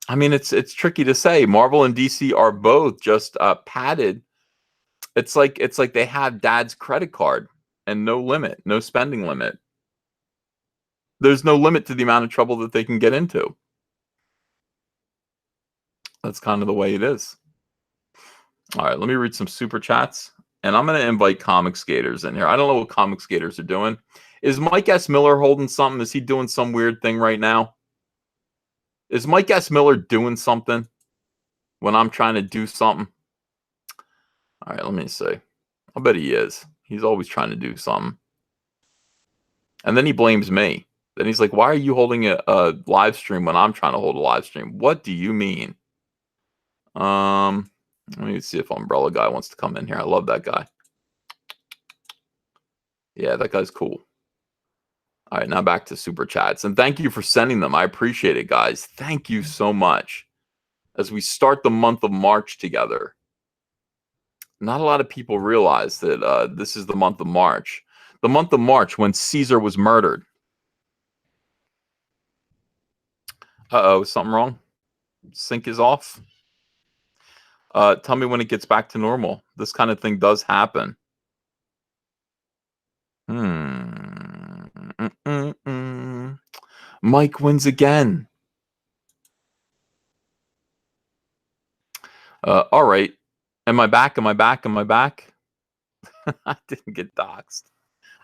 I mean, it's tricky to say. Marvel and DC are both just padded. It's like they have Dad's credit card and no limit, no spending limit. There's no limit to the amount of trouble that they can get into. That's kind of the way it is. All right, let me read some super chats. And I'm going to invite Comic Skaters in here. I don't know what Comic Skaters are doing. Is Mike S. Miller holding something? Is he doing some weird thing right now? Is Mike S. Miller doing something when I'm trying to do something? All right, let me see. I bet he is. He's always trying to do something. And then he blames me. Then he's like, why are you holding a live stream when I'm trying to hold a live stream? What do you mean? Let me see if Umbrella Guy wants to come in here. I love that guy. Yeah, that guy's cool. All right, now back to super chats. And thank you for sending them. I appreciate it, guys. Thank you so much. As we start the month of March together. Not a lot of people realize that this is the month of March. The month of March when Caesar was murdered. Uh-oh, something wrong? Sync is off? Tell me when it gets back to normal. This kind of thing does happen. Mike wins again. All right. Am I back? Am I back? Am I back? I didn't get doxxed.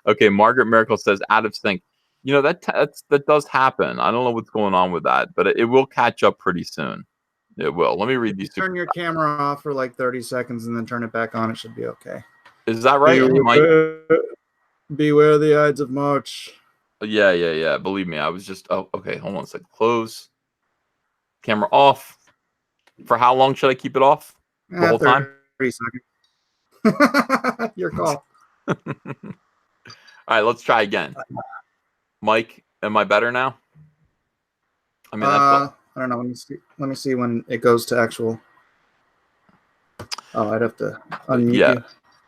Okay, Margaret Miracle says out of sync. You know, that does happen. I don't know what's going on with that, but it will catch up pretty soon. It will. Let me read these. Turn your camera off for like 30 seconds and then turn it back on. It should be okay. Is that right? Beware the Ides of March. Yeah. Believe me, I was just... Oh, okay. Hold on a second. Close. Camera off. For how long should I keep it off? The whole time? 30 seconds. Your call. All right, let's try again. Mike, am I better now? I mean, I don't know. Let me see when it goes to actual. Oh, I'd have to unmute you. All right,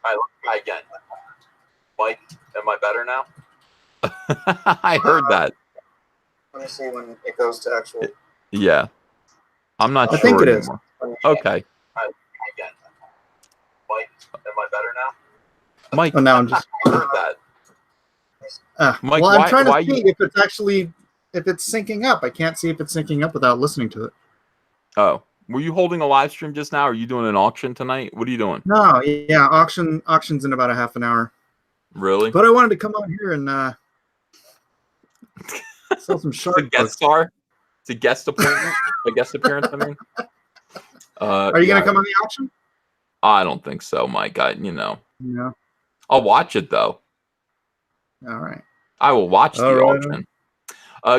let's try again. Mike, am I better now? I heard that. Let me see when it goes to actual. Yeah. I'm not sure. I think it anymore. Is. Okay. All right, again. Mike, am I better now? Mike, oh, now I'm just. I heard that. Mike, well, I'm trying to see if it's actually syncing up. I can't see if it's syncing up without listening to it. Oh, were you holding a live stream just now? Or are you doing an auction tonight? What are you doing? No, yeah, auction's in about a half an hour. Really? But I wanted to come on here and sell some shark. It's a guest star. It's a guest appointment. A guest appearance. I mean. Are you gonna come on the auction? I don't think so, Mike. Yeah. I'll watch it though. All right. I will watch the auction.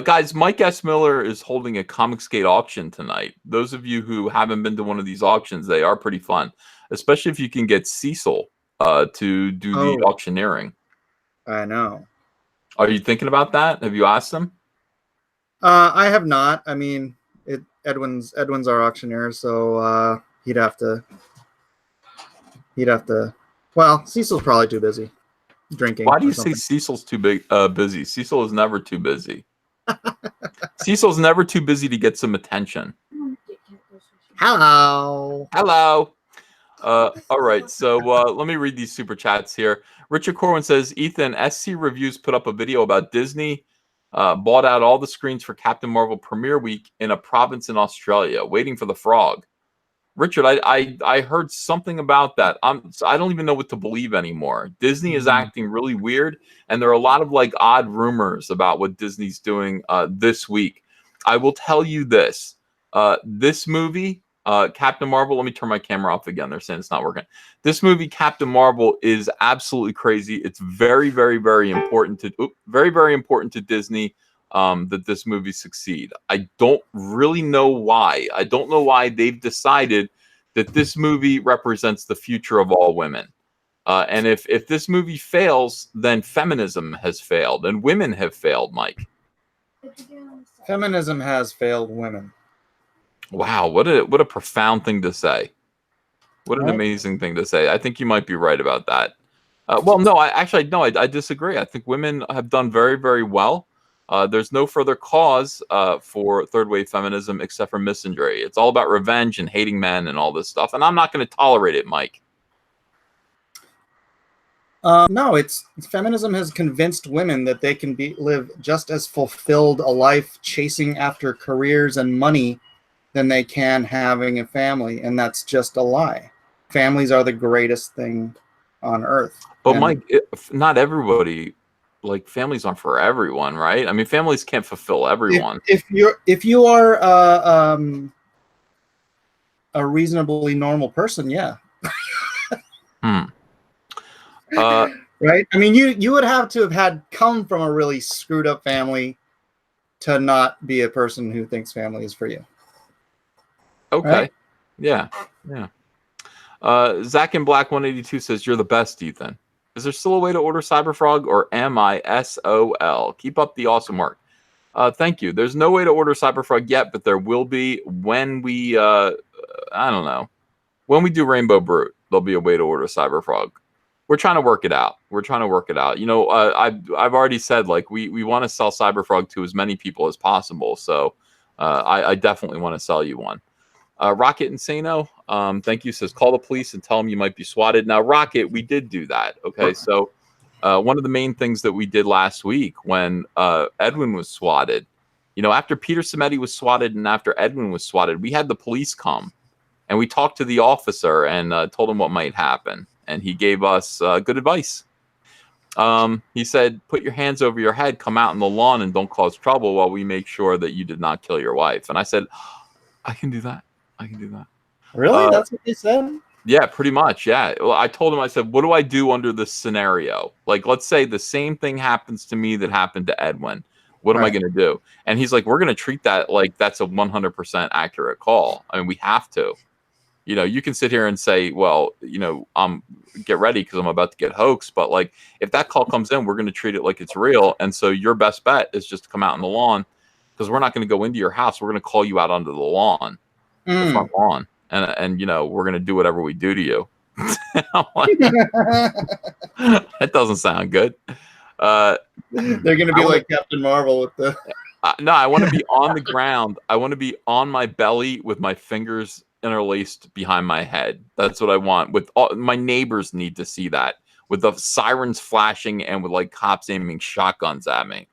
Guys, Mike S. Miller is holding a Comic Skate auction tonight. Those of you who haven't been to one of these auctions, they are pretty fun, especially if you can get Cecil to do the auctioneering. I know. Are you thinking about that? Have you asked him? I have not. I mean, Edwin's our auctioneer, so he'd have to. Well, Cecil's probably too busy. drinking. Why do or you say something. Cecil's too busy? Cecil is never too busy. Cecil's never too busy to get some attention. Hello. Hello. All right, so let me read these super chats here. Richard Corwin says, Ethan, SC Reviews put up a video about Disney bought out all the screens for Captain Marvel premiere week in a province in Australia, waiting for the frog. Richard, I heard something about that. I don't even know what to believe anymore. Disney is acting really weird, and there are a lot of like odd rumors about what Disney's doing this week. I will tell you this: this movie, Captain Marvel. Let me turn my camera off again. They're saying it's not working. This movie, Captain Marvel, is absolutely crazy. It's very, very, very important to Disney. That this movie succeed. I don't really know why. I don't know why they've decided that this movie represents the future of all women. And if this movie fails, then feminism has failed and women have failed, Mike. Feminism has failed women. Wow, what a profound thing to say. What an Right. amazing thing to say. I think you might be right about that. Well, no, I disagree. I think women have done very, very well. There's no further cause for third wave feminism except for misandry. It's all about revenge and hating men and all this stuff. And I'm not going to tolerate it, Mike. No, it's feminism has convinced women that they can live just as fulfilled a life chasing after careers and money than they can having a family, and that's just a lie. Families are the greatest thing on earth. But And Mike, not everybody, like families aren't for everyone, right? I mean, families can't fulfill everyone. if you are a reasonably normal person, yeah. Right? I mean, you would have to have had come from a really screwed up family to not be a person who thinks family is for you. Okay. Right? Yeah. Zach in Black 182 says, you're the best, Ethan. Is there still a way to order Cyberfrog or MISOL? Keep up the awesome work. Thank you. There's no way to order Cyberfrog yet, but there will be when we, I don't know, when we do Rainbow Brute, there'll be a way to order Cyberfrog. We're trying to work it out. You know, I've already said, like, we want to sell Cyberfrog to as many people as possible. So I definitely want to sell you one. Rocket Insano, thank you, says, call the police and tell them you might be swatted. Now, Rocket, we did do that. Okay, so one of the main things that we did last week when Edwin was swatted, you know, after Peter Cimetti was swatted and after Edwin was swatted, we had the police come and we talked to the officer and told him what might happen. And he gave us good advice. He said, put your hands over your head, come out in the lawn and don't cause trouble while we make sure that you did not kill your wife. And I said, I can do that. Really? That's what they said? Yeah, pretty much. Yeah. Well, I told him, I said, what do I do under this scenario? Like, let's say the same thing happens to me that happened to Edwin. What am I going to do? And he's like, we're going to treat that like that's a 100% accurate call. I mean, we have to. You know, you can sit here and say, well, you know, get ready because I'm about to get hoaxed. But like, if that call comes in, we're going to treat it like it's real. And so your best bet is just to come out in the lawn because we're not going to go into your house. We're going to call you out onto the lawn, the front lawn. And you know, we're going to do whatever we do to you. I'm like, that doesn't sound good. They're going to be like Captain Marvel with the... No, I want to be on the ground. I want to be on my belly with my fingers interlaced behind my head. That's what I want. With my neighbors need to see that with the sirens flashing and with like cops aiming shotguns at me.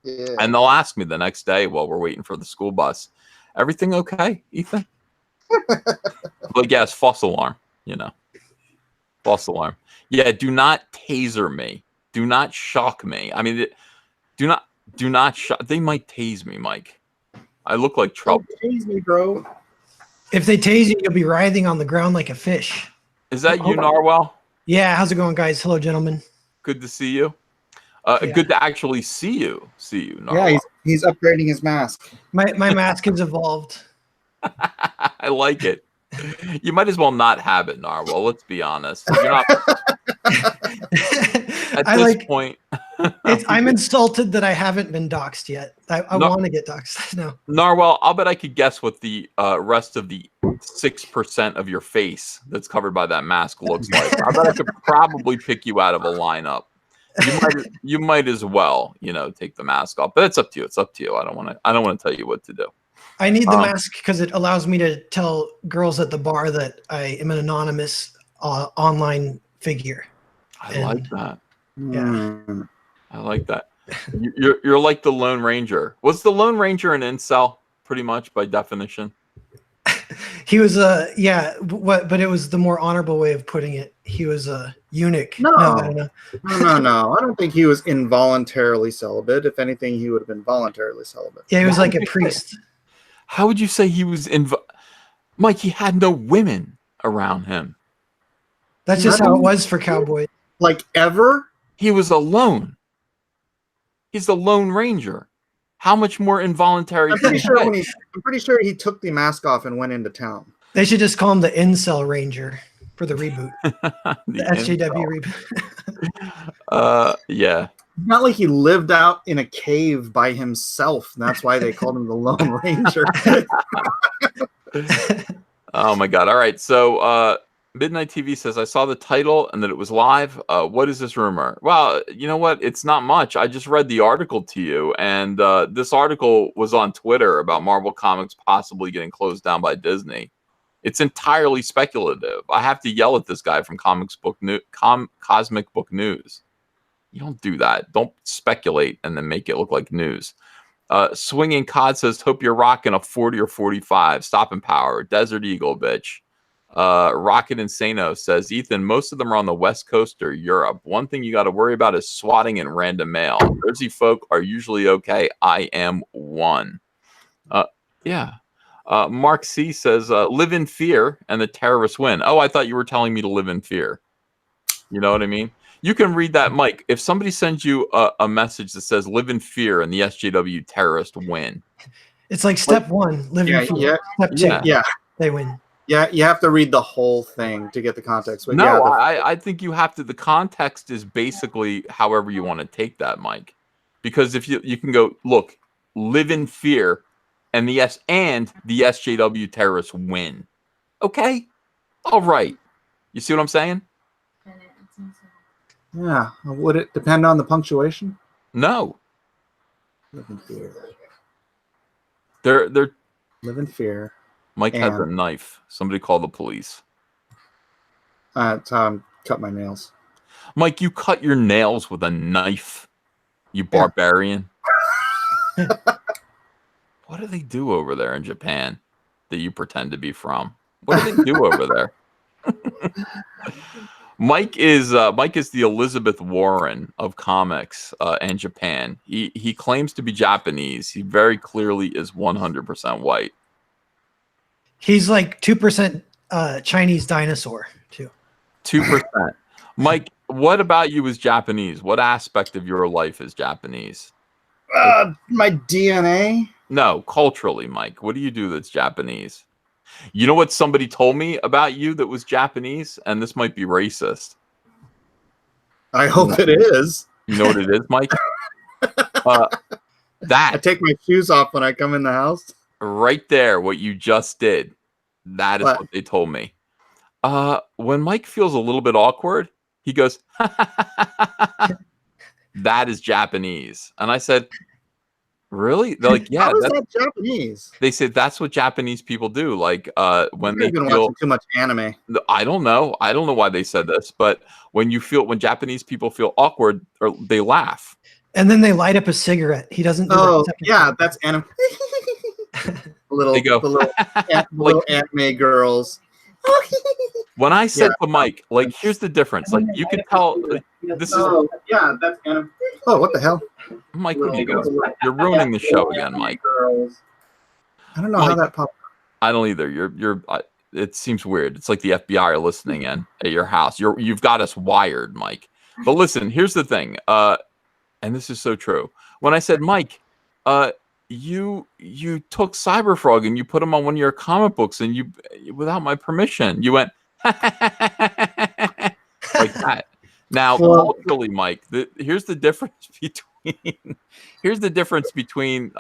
Yeah. And they'll ask me the next day while we're waiting for the school bus, everything okay, Ethan? Like, yes, false alarm, you know. False alarm. Yeah, do not taser me. Do not shock me. I mean, do not shock. They might tase me, Mike. I look like trouble. Don't tase me, bro. If they tase you, you'll be writhing on the ground like a fish. Is that you, Narwhal? Yeah, how's it going, guys? Hello, gentlemen. Good to see you. Good to actually see you. Narwhal. Yeah, he's upgrading his mask. My mask has evolved. I like it. You might as well not have it, Narwhal. Let's be honest. You're not. At this point, I'm insulted that I haven't been doxxed yet. I want to get doxxed. No, Narwhal, I'll bet I could guess what the rest of the 6% of your face that's covered by that mask looks like. I bet I could probably pick you out of a lineup. you might as well, take the mask off. But it's up to you. It's up to you. I don't want to tell you what to do. I need the mask because it allows me to tell girls at the bar that I am an anonymous online figure. I like that. Yeah. I like that. You're like the Lone Ranger. Was the Lone Ranger an incel, pretty much by definition? He was but it was the more honorable way of putting it. He was a eunuch. No, I don't know. No. I don't think he was involuntarily celibate. If anything, he would have been voluntarily celibate. Yeah, he was like a priest. How would you say he was Mike, he had no women around him. That's just how it was for cowboys. Like ever? He was alone. He's the Lone Ranger. How much more involuntary? I'm pretty sure he took the mask off and went into town. They should just call him the Incel Ranger for the reboot. the SJW reboot. Yeah. It's not like he lived out in a cave by himself. That's why they called him the Lone Ranger. Oh my God. All right. So Midnight TV says, I saw the title and that it was live. What is this rumor? Well, you know what? It's not much. I just read the article to you. And this article was on Twitter about Marvel Comics possibly getting closed down by Disney. It's entirely speculative. I have to yell at this guy from Cosmic Book News. You don't do that. Don't speculate and then make it look like news. Swinging Cod says, hope you're rocking a 40 or 45. Stop and power. Desert Eagle, bitch. Rocket Insano says, Ethan, most of them are on the West Coast or Europe. One thing you got to worry about is swatting and random mail. Jersey folk are usually okay. I am one. Yeah. Mark C says, live in fear and the terrorists win. Oh, I thought you were telling me to live in fear. You know what I mean? You can read that, Mike. If somebody sends you a message that says live in fear and the SJW terrorists win. It's like step one, live in fear. Step two, they win. Yeah, you have to read the whole thing to get the context. But no, I think you have to. The context is basically however you want to take that, Mike. Because if you can go, look, live in fear and the SJW terrorists win. Okay? All right. You see what I'm saying? Yeah. Would it depend on the punctuation? No. Live in fear. They're live in fear. Mike has a knife. Somebody call the police. That's how I cut my nails. Mike, you cut your nails with a knife, you barbarian. What do they do over there in Japan that you pretend to be from? What do they do over there? Mike is the Elizabeth Warren of comics and Japan. He claims to be Japanese. He very clearly is 100% white. He's like 2% Chinese dinosaur too. 2%. Mike, what about you is Japanese? What aspect of your life is Japanese? My DNA? No, culturally, Mike. What do you do that's Japanese? You know what somebody told me about you that was Japanese? And this might be racist. I hope it is. You know what it is, Mike? I take my shoes off when I come in the house. Right there, what you just did. That is what they told me. When Mike feels a little bit awkward, he goes, that is Japanese. And I said, really? They're like, yeah. How is that Japanese? They said that's what Japanese people do. Like when they been feel watching too much anime. I don't know. I don't know why they said this, but when Japanese people feel awkward, or they laugh. And then they light up a cigarette. He doesn't do that. Yeah, that's anime. The little anime girls. When I said to Mike, like, here's the difference. Like, you can tell this is. That's anime. Oh, what the hell? Mike, what are you doing? You're ruining the show again, Mike. I don't know how that popped. I don't either. It seems weird. It's like the FBI are listening in at your house. You've got us wired, Mike. But listen, here's the thing. And this is so true. When I said, Mike, you took Cyberfrog and you put him on one of your comic books and you, without my permission, you went like that. Now, culturally, Mike, here's the difference between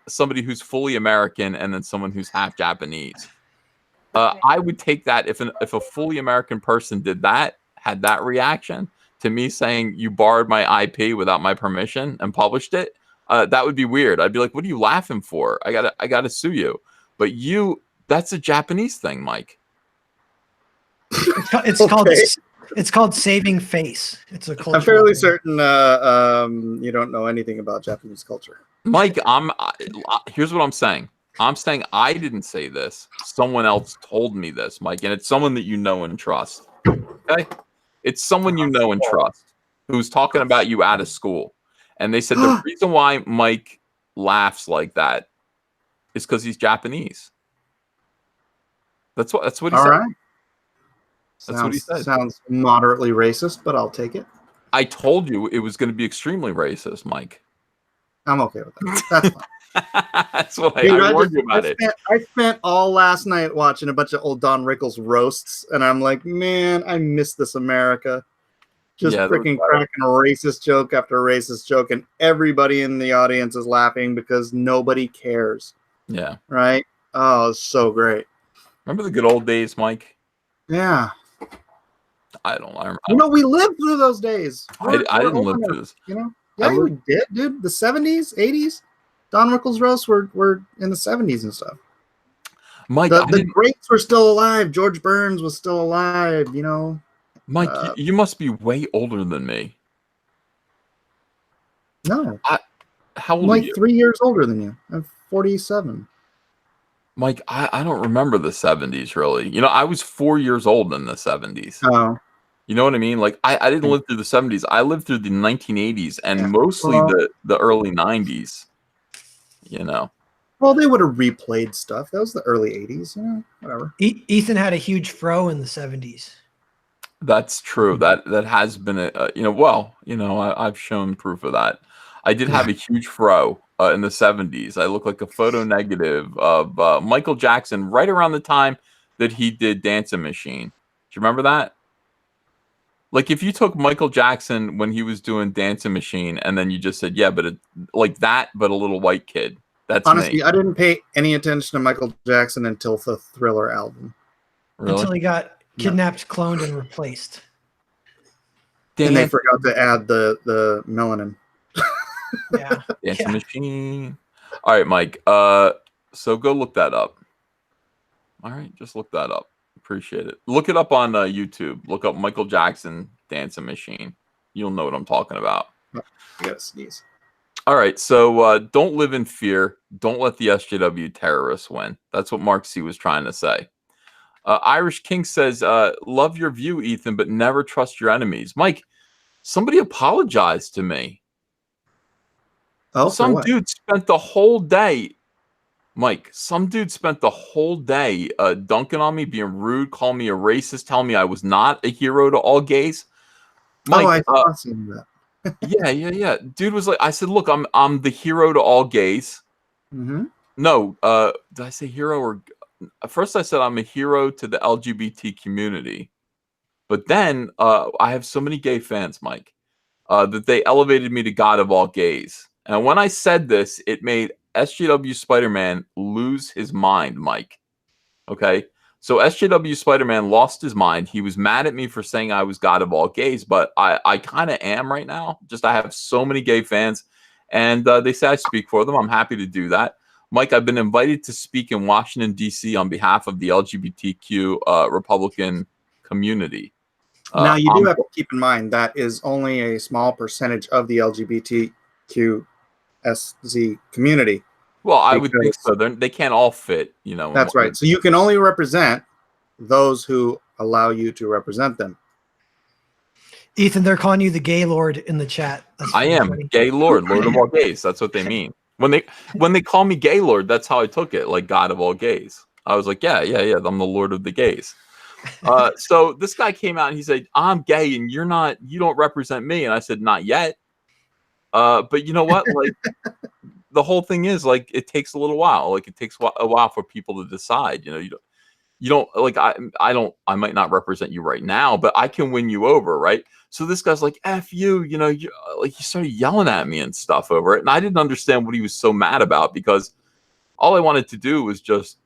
somebody who's fully American and then someone who's half Japanese. I would take that if a fully American person had that reaction, to me saying you borrowed my IP without my permission and published it, that would be weird. I'd be like, what are you laughing for? I gotta sue you. But that's a Japanese thing, Mike. It's called saving face. It's a culture. I'm fairly certain you don't know anything about Japanese culture. Mike, here's what I'm saying. I'm saying I didn't say this. Someone else told me this, Mike, and it's someone that you know and trust. Okay? It's someone you know and trust who's talking about you out of school. And they said the reason why Mike laughs like that is because he's Japanese. That's what he said. All right. That's what he said. Sounds moderately racist, but I'll take it. I told you it was going to be extremely racist, Mike. I'm okay with that. That's fine. That's what I warned you about it. I spent all last night watching a bunch of old Don Rickles roasts, and I'm like, man, I miss this America. Just freaking cracking a racist joke after racist joke, and everybody in the audience is laughing because nobody cares. Yeah. Right? Oh, it's so great. Remember the good old days, Mike? Yeah. I don't know. We lived through those days. I didn't live through this. Yeah, we did, dude. The 70s, 80s. Don Rickles roasts were in the 70s and stuff. Mike, the greats were still alive. George Burns was still alive, Mike, you must be way older than me. No. How old I'm are you? 3 years older than you. I'm 47. Mike, I don't remember the 70s, really. I was 4 years old in the 70s. Oh. You know what I mean? Like, I didn't live through the 70s. I lived through the 1980s and mostly the early 90s. Well, they would have replayed stuff. That was the early 80s, whatever. Ethan had a huge fro in the 70s. That's true. That has been I've shown proof of that. I did have a huge fro in the 70s. I look like a photo negative of Michael Jackson right around the time that he did Dancing Machine. Do you remember that? Like, if you took Michael Jackson when he was doing Dancing Machine and then you just said, yeah, but like that, but a little white kid. That's honestly, me. I didn't pay any attention to Michael Jackson until the Thriller album. Really? Until he got kidnapped, cloned, and replaced. And they forgot to add the melanin. Yeah. Dancing Machine. All right, Mike. So go look that up. All right, just look that up. Appreciate it. Look it up on YouTube. Look up Michael Jackson Dancing Machine. You'll know what I'm talking about. I gotta sneeze. All right, so don't live in fear. Don't let the SJW terrorists win. That's what Mark C was trying to say. Irish King says, love your view, Ethan, but never trust your enemies. Mike, somebody apologized to me. Oh, some dude spent the whole day, Mike, some dude spent the whole day dunking on me, being rude, calling me a racist, telling me I was not a hero to all gays. Mike, I saw some of that. Yeah. Dude was like, I said, look, I'm the hero to all gays. Mm-hmm. No, did I say hero or first I said I'm a hero to the LGBT community. But then I have so many gay fans, Mike, that they elevated me to God of all gays. And when I said this, it made SJW Spider-Man lose his mind, Mike. Okay? So SJW Spider-Man lost his mind. He was mad at me for saying I was God of all gays, but I kind of am right now. Just I have so many gay fans, and they say I speak for them. I'm happy to do that. Mike, I've been invited to speak in Washington, D.C. on behalf of the LGBTQ Republican community. Now, you do have to keep in mind that is only a small percentage of the LGBTQSZ community. Well, I would think so. They can't all fit, That's right. So you can only represent those who allow you to represent them. Ethan, they're calling you the gay lord in the chat. I am funny. Gay lord of all gays. That's what they mean. When they call me gay lord, that's how I took it, like God of all gays. I was like, yeah. I'm the lord of the gays. So this guy came out and he said, I'm gay and you don't represent me. And I said, not yet. But you know what? Like, the whole thing is, like, it takes a little while. Like, it takes a while for people to decide. You don't like, I might not represent you right now, but I can win you over, right? So this guy's like, F you, like, he started yelling at me and stuff over it. And I didn't understand what he was so mad about, because all I wanted to do was just,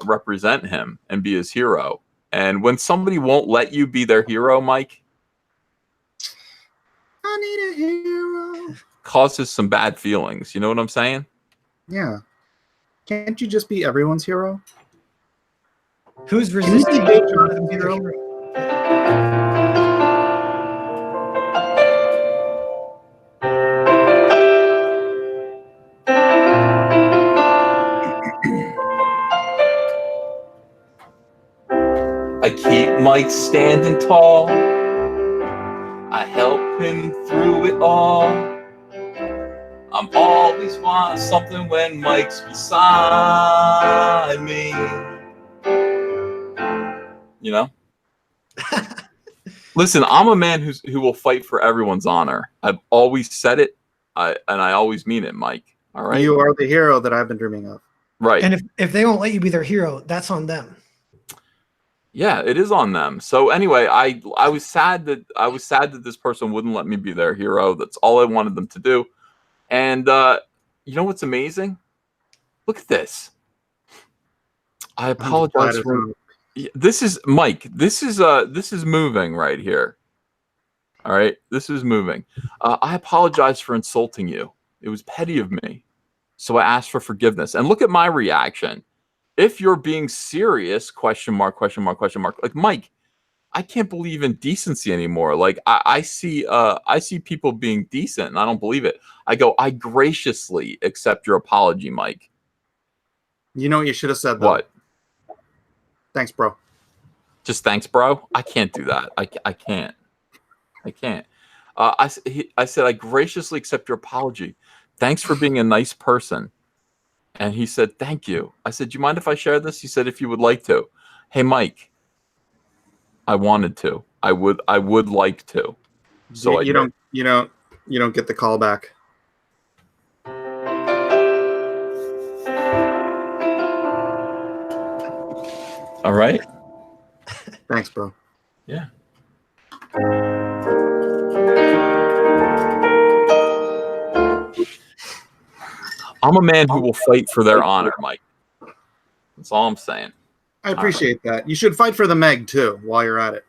represent him and be his hero. And when somebody won't let you be their hero, Mike, I need a hero. causes some bad feelings. You know what I'm saying? Yeah. Can't you just be everyone's hero? Who's Can you resisting be you Jonathan's trying to be their hero? hero? I keep Mike standing tall. I help him through it all. I'm always want something when Mike's beside me. You know? Listen, I'm a man who will fight for everyone's honor. I've always said it, and I always mean it, Mike. All right? You are the hero that I've been dreaming of. Right. And if they won't let you be their hero, that's on them. Yeah, it is on them. So anyway, I was sad that this person wouldn't let me be their hero. That's all I wanted them to do. And you know what's amazing? Look at this. I apologize for this is Mike. This is moving right here. All right, this is moving. I apologize for insulting you. It was petty of me. So I asked for forgiveness. And look at my reaction. If you're being serious, question mark, question mark, question mark. Like Mike, I can't believe in decency anymore. Like I see people being decent and I don't believe it. I go, I graciously accept your apology, Mike. You know what you should have said, though? What? Thanks, bro. Just thanks, bro? I can't do that. I can't. I can't. I said, I graciously accept your apology. Thanks for being a nice person. And he said, thank you. I said, do you mind if I share this? He said, if you would like to. Hey, Mike, I wanted to. I would like to. So you don't get the call back. All right. Thanks, bro. Yeah. I'm a man who will fight for their honor, Mike. That's all I'm saying. I appreciate that. You should fight for the Meg too while you're at it.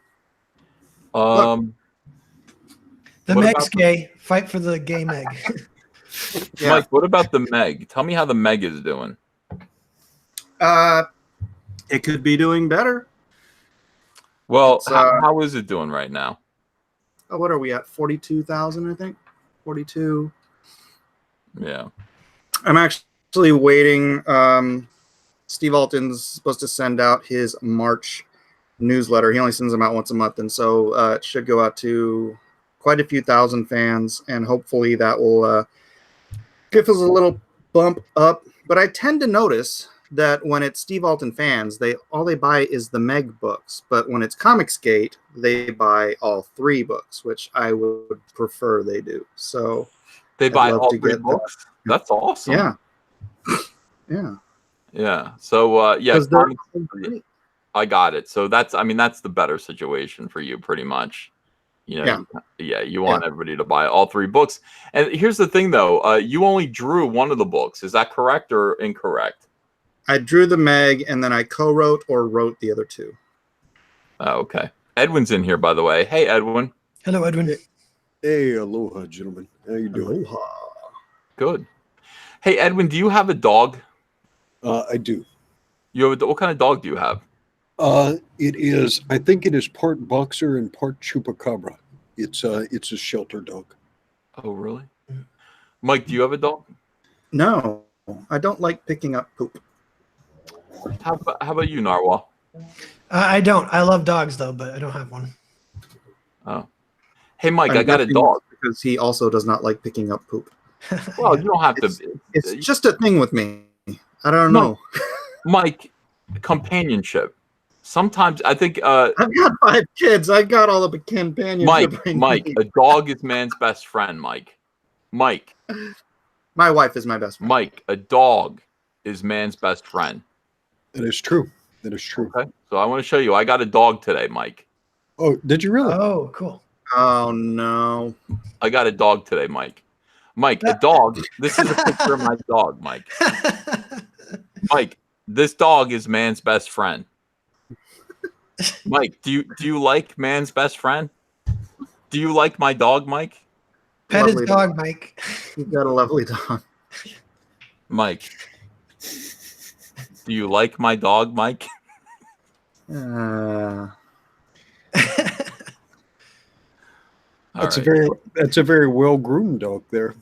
The Meg's gay. Fight for the gay Meg. Yeah. Mike, what about the Meg? Tell me how the Meg is doing. It could be doing better. Well, how is it doing right now? What are we at? 42,000, I think. 42. Yeah. I'm actually waiting. Steve Alton's supposed to send out his March newsletter. He only sends them out once a month, and so it should go out to quite a few thousand fans, and hopefully that will give us a little bump up. But I tend to notice that when it's Steve Alton fans, all they buy is the Meg books. But when it's Comicsgate, they buy all 3 books, which I would prefer they do. So they buy all 3 books. That's awesome. Yeah. Yeah. Yeah. So yeah, they're I got it. So that's the better situation for you, pretty much. You know, you want everybody to buy all 3 books. And here's the thing, though. You only drew one of the books. Is that correct or incorrect? I drew the Meg, and then I co-wrote or wrote the other 2. Oh, okay. Edwin's in here, by the way. Hey, Edwin. Hello, Edwin. Hey, aloha, gentlemen. How you doing? Aloha. Good. Hey, Edwin, do you have a dog? I do. You have what kind of dog do you have? I think it is part boxer and part chupacabra. It's a shelter dog. Oh, really? Mike, do you have a dog? No, I don't like picking up poop. How about you, Narwhal? I don't. I love dogs, though, but I don't have one. Oh. Hey, Mike, I got a dog. Because he also does not like picking up poop. Well, you don't have to. It's just a thing with me. I don't know. Mike, companionship. Sometimes I think I've got 5 kids. I got all the companionship. Mike, a dog is man's best friend, Mike. My wife is my best friend. Mike, a dog is man's best friend. That is true. That is true. Okay. So I want to show you. I got a dog today, Mike. Oh, did you really? Oh, cool. Oh no. I got a dog today, Mike. Mike, a dog. This is a picture of my dog, Mike. Mike, this dog is man's best friend. Mike, do you like man's best friend? Do you like my dog, Mike? Pet his Lovely dog, Mike. You've got a lovely dog. Mike, do you like my dog, Mike? Uh, That's All a right. very well groomed dog there.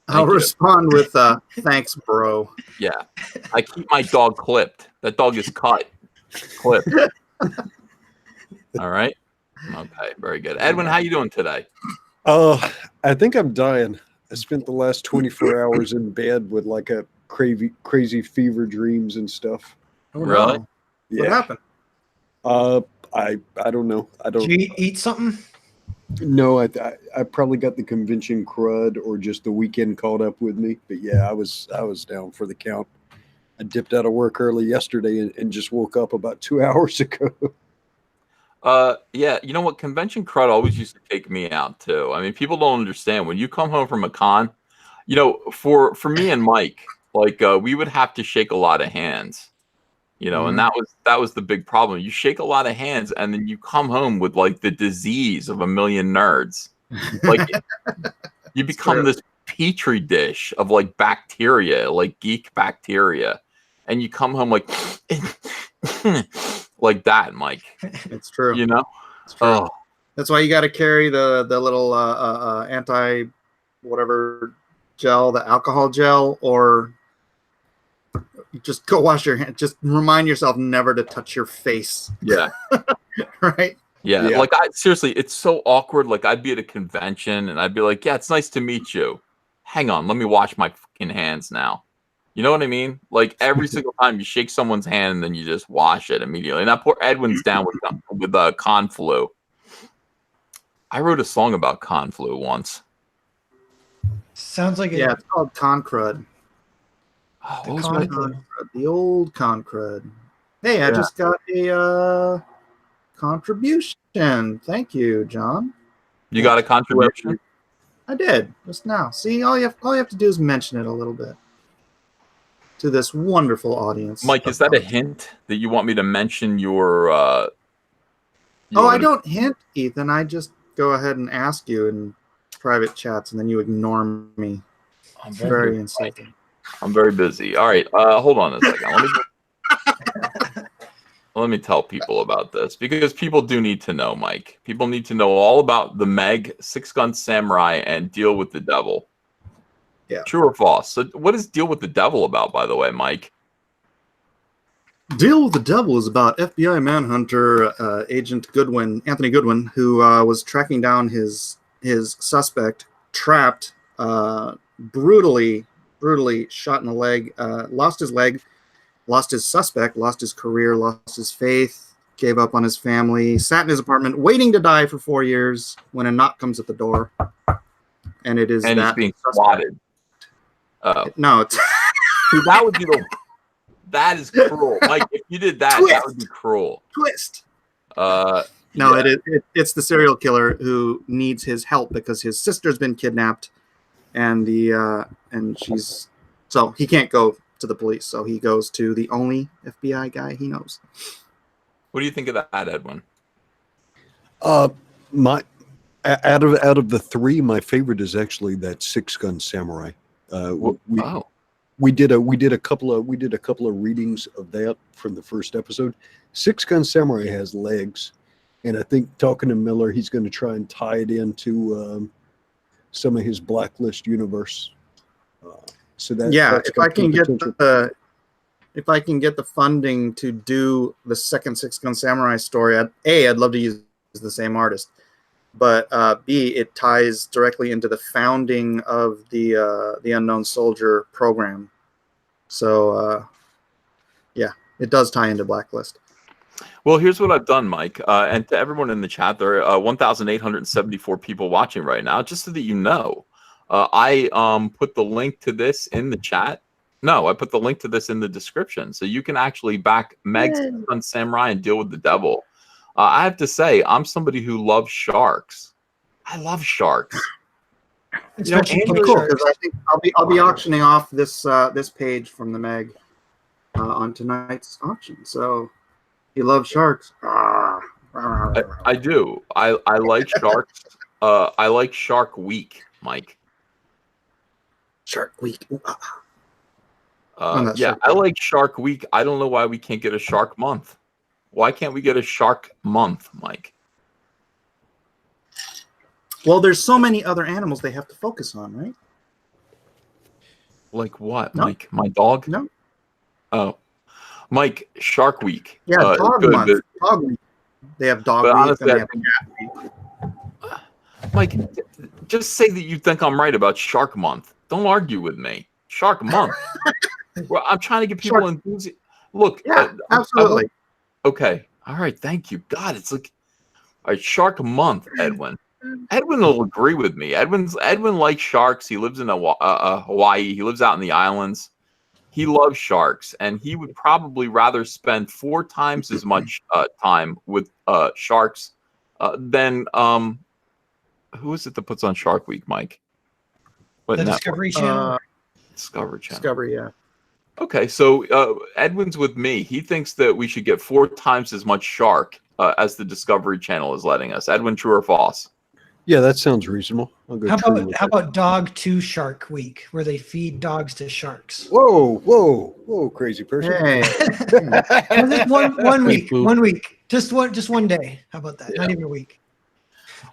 I'll Thank you. respond with thanks, bro. Yeah, I keep my dog clipped. That dog is cut, clipped. All right. Okay, very good. Edwin, how you doing today? I think I'm dying. I spent the last 24 hours in bed with like a crazy fever dreams and stuff. Oh, Really? no. Yeah. What happened? I don't know. I don't. Did you eat something? No, I probably got the convention crud or just the weekend caught up with me. But yeah, I was down for the count. I dipped out of work early yesterday and just woke up about 2 hours ago. Yeah, you know what? Convention crud always used to take me out too. I mean, people don't understand when you come home from a con, you know, for me and Mike, like we would have to shake a lot of hands, you know, and that was the big problem. You shake a lot of hands and then you come home with like the disease of a million nerds. Like you become this petri dish of like bacteria, like geek bacteria, and you come home like like that, Mike. It's true. You know? It's true. Oh, That's why you got to carry the little anti whatever gel, the alcohol gel, or just go wash your hands. Just remind yourself never to touch your face. yeah. Right? Yeah. Yeah. Like seriously, it's so awkward. Like I'd be at a convention and I'd be like, yeah, it's nice to meet you. Hang on, let me wash my fucking hands now. You know what I mean? Like every single time you shake someone's hand and then you just wash it immediately. And that poor Edwin's down with con flu. I wrote a song about con flu once. Sounds like Yeah, it's called con crud. Oh, The what was con my- flu. The old con crud. Hey, I Yeah. just got a contribution. Thank you, John. You got a contribution? I did just now. See, all you have to do is mention it a little bit to this wonderful audience. Mike, is that a hint that you want me to mention your Oh, I don't hint, Ethan. I just go ahead and ask you in private chats, and then you ignore me. I'm Very busy. insulting. I'm very busy. All right, hold on a second. Let me tell people about this because people do need to know, Mike. People need to know all about the Meg, Six Gun Samurai, and Deal with the Devil. Yeah. True or false? So what is Deal with the Devil about, by the way, Mike? Deal with the Devil is about FBI manhunter agent Anthony Goodwin, who was tracking down his suspect, trapped, brutally shot in the leg, lost his leg, lost his suspect, lost his career, lost his faith, gave up on his family, sat in his apartment waiting to die for 4 years when a knock comes at the door, and it is And he's that being suspect. swatted. Oh, No, it's see, that would be that is cruel, Mike. If you did that, that would be cruel. twist. No, No, it's the serial killer who needs his help because his sister's been kidnapped, and she's so he can't go to the police, so he goes to the only FBI guy he knows. What do you think of that, Edwin? My out of the three, my favorite is actually that Six Gun Samurai. We did a couple of readings of that from the first episode. Six Gun Samurai has legs, and I think talking to Miller, he's going to try and tie it into some of his Blacklist universe. So that that's if I got can get potential. if I can get the funding to do the second Six Gun Samurai story, I'd love to use the same artist, but B, it ties directly into the founding of the Unknown Soldier program. So it does tie into Blacklist. Well, here's what I've done, Mike, and to everyone in the chat, there are 1,874 people watching right now. Just so that you know, I put the link to this in the chat. No, I put the link to this in the description, so you can actually back Meg's on Samurai and Deal with the Devil. I have to say, I'm somebody who loves sharks. I love sharks. Especially Cool, because I think I'll be auctioning off this page from the Meg on tonight's auction. So you love sharks. I do. I like sharks. I like Shark Week, Mike. Shark Week. Yeah, I like Shark Week. I don't know why we can't get a Shark Month. Why can't we get a Shark Month, Mike? Well, there's so many other animals they have to focus on, right? Like what, No. Mike? My dog? No. Oh, Mike, Shark Week. Yeah, Dog Month. Dog Week. They have Dog Week. Honestly, and they have Cat Week. Mike, just say that you think I'm right about Shark Month. Don't argue with me. Shark Month. Well, I'm trying to get people enthusiastic. Look, yeah, absolutely. Okay, all right, thank you. God, it's like a Shark Month, Edwin. Edwin will agree with me. Edwin likes sharks. He lives in Hawaii. He lives out in the islands. He loves sharks, and he would probably rather spend 4 times as much time with sharks than who is it that puts on Shark Week, Mike? What the network? Discovery Channel. Discovery Channel. Discovery, yeah. Okay, so Edwin's with me. He thinks that we should get 4 times as much shark as the Discovery Channel is letting us. Edwin, true or false? Yeah, that sounds reasonable. I'll go How about Dog to Shark Week, where they feed dogs to sharks? Whoa, crazy person. Hey. Just one week, just one day. How about that? Yeah. Not even a week.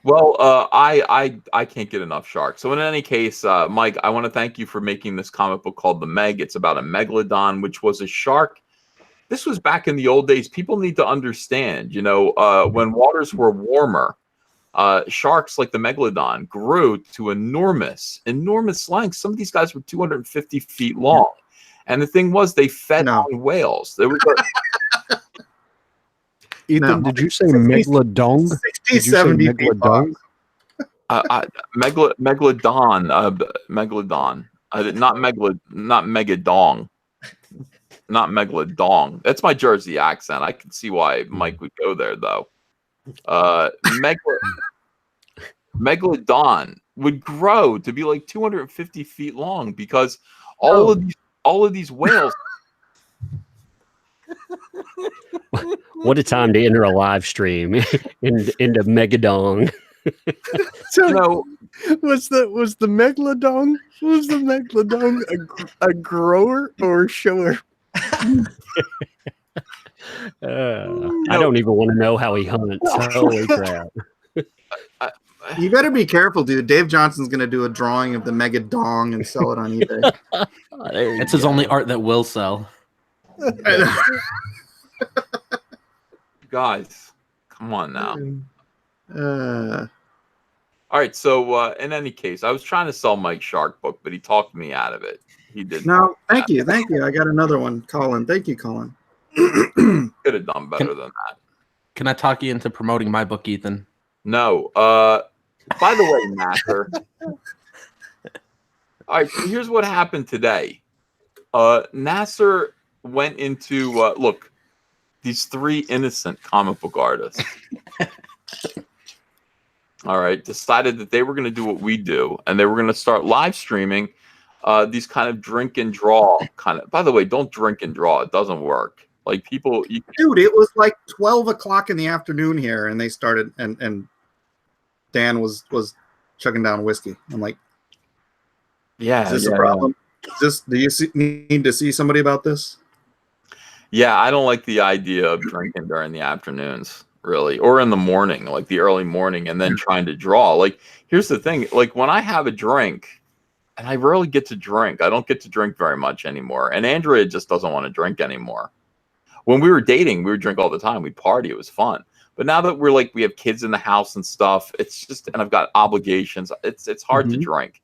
Well, I can't get enough sharks. So in any case, Mike, I want to thank you for making this comic book called The Meg. It's about a megalodon, which was a shark. This was back in the old days. People need to understand, when waters were warmer, sharks like the megalodon grew to enormous lengths. Some of these guys were 250 feet long. And the thing was, they fed on whales. There was Ethan, did you say megalodon? 60, 70 feet long. Megalodon. Not megadong. Not megalodon. That's my Jersey accent. I can see why Mike would go there, though. Megalodon would grow to be like 250 feet long because all of these whales. What a time to enter a live stream into Megadong. So, was the megalodon a grower or a shower? I don't even want to know how he hunts. Holy crap. You better be careful, dude. Dave Johnson's going to do a drawing of the megadong and sell it on eBay. It's his only art that will sell. Guys, come on now. All right, so in any case, I was trying to sell Mike's shark book, but he talked me out of it. He did. No, thank you. I got another one, Colin. Thank you, Colin. Could have done better than that. Can I talk you into promoting my book, Ethan? No. By the way, Nasser. All right, so here's what happened today. Nasser went into look, these 3 innocent comic book artists. All right, decided that they were going to do what we do, and they were going to start live streaming these kind of drink and draw kind of. By the way, don't drink and draw; it doesn't work. Like people, dude, it was like 12 o'clock in the afternoon here, and they started, and Dan was chugging down whiskey. I'm like, yeah, is this a problem? Do you need to see somebody about this? Yeah, I don't like the idea of drinking during the afternoons, really, or in the morning, like the early morning, and then trying to draw. Like, here's the thing: like when I have a drink, and I rarely get to drink, I don't get to drink very much anymore. And Andrea just doesn't want to drink anymore. When we were dating, we would drink all the time. We'd party. It was fun. But now that we have kids in the house and stuff, it's just, and I've got obligations. It's hard to drink.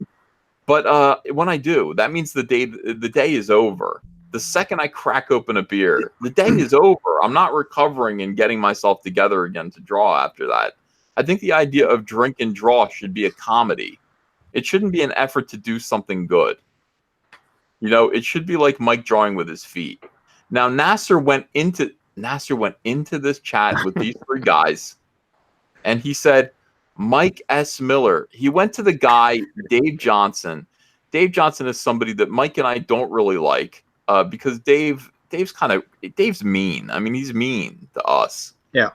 But when I do, that means the day is over. The second I crack open a beer, the day is over. I'm not recovering and getting myself together again to draw after that. I think the idea of drink and draw should be a comedy. It shouldn't be an effort to do something good. It should be like Mike drawing with his feet. Now, Nasser went into this chat with these 3 guys, and he said, Mike S. Miller. He went to the guy, Dave Johnson. Dave Johnson is somebody that Mike and I don't really like because Dave's mean. I mean, he's mean to us. Yeah.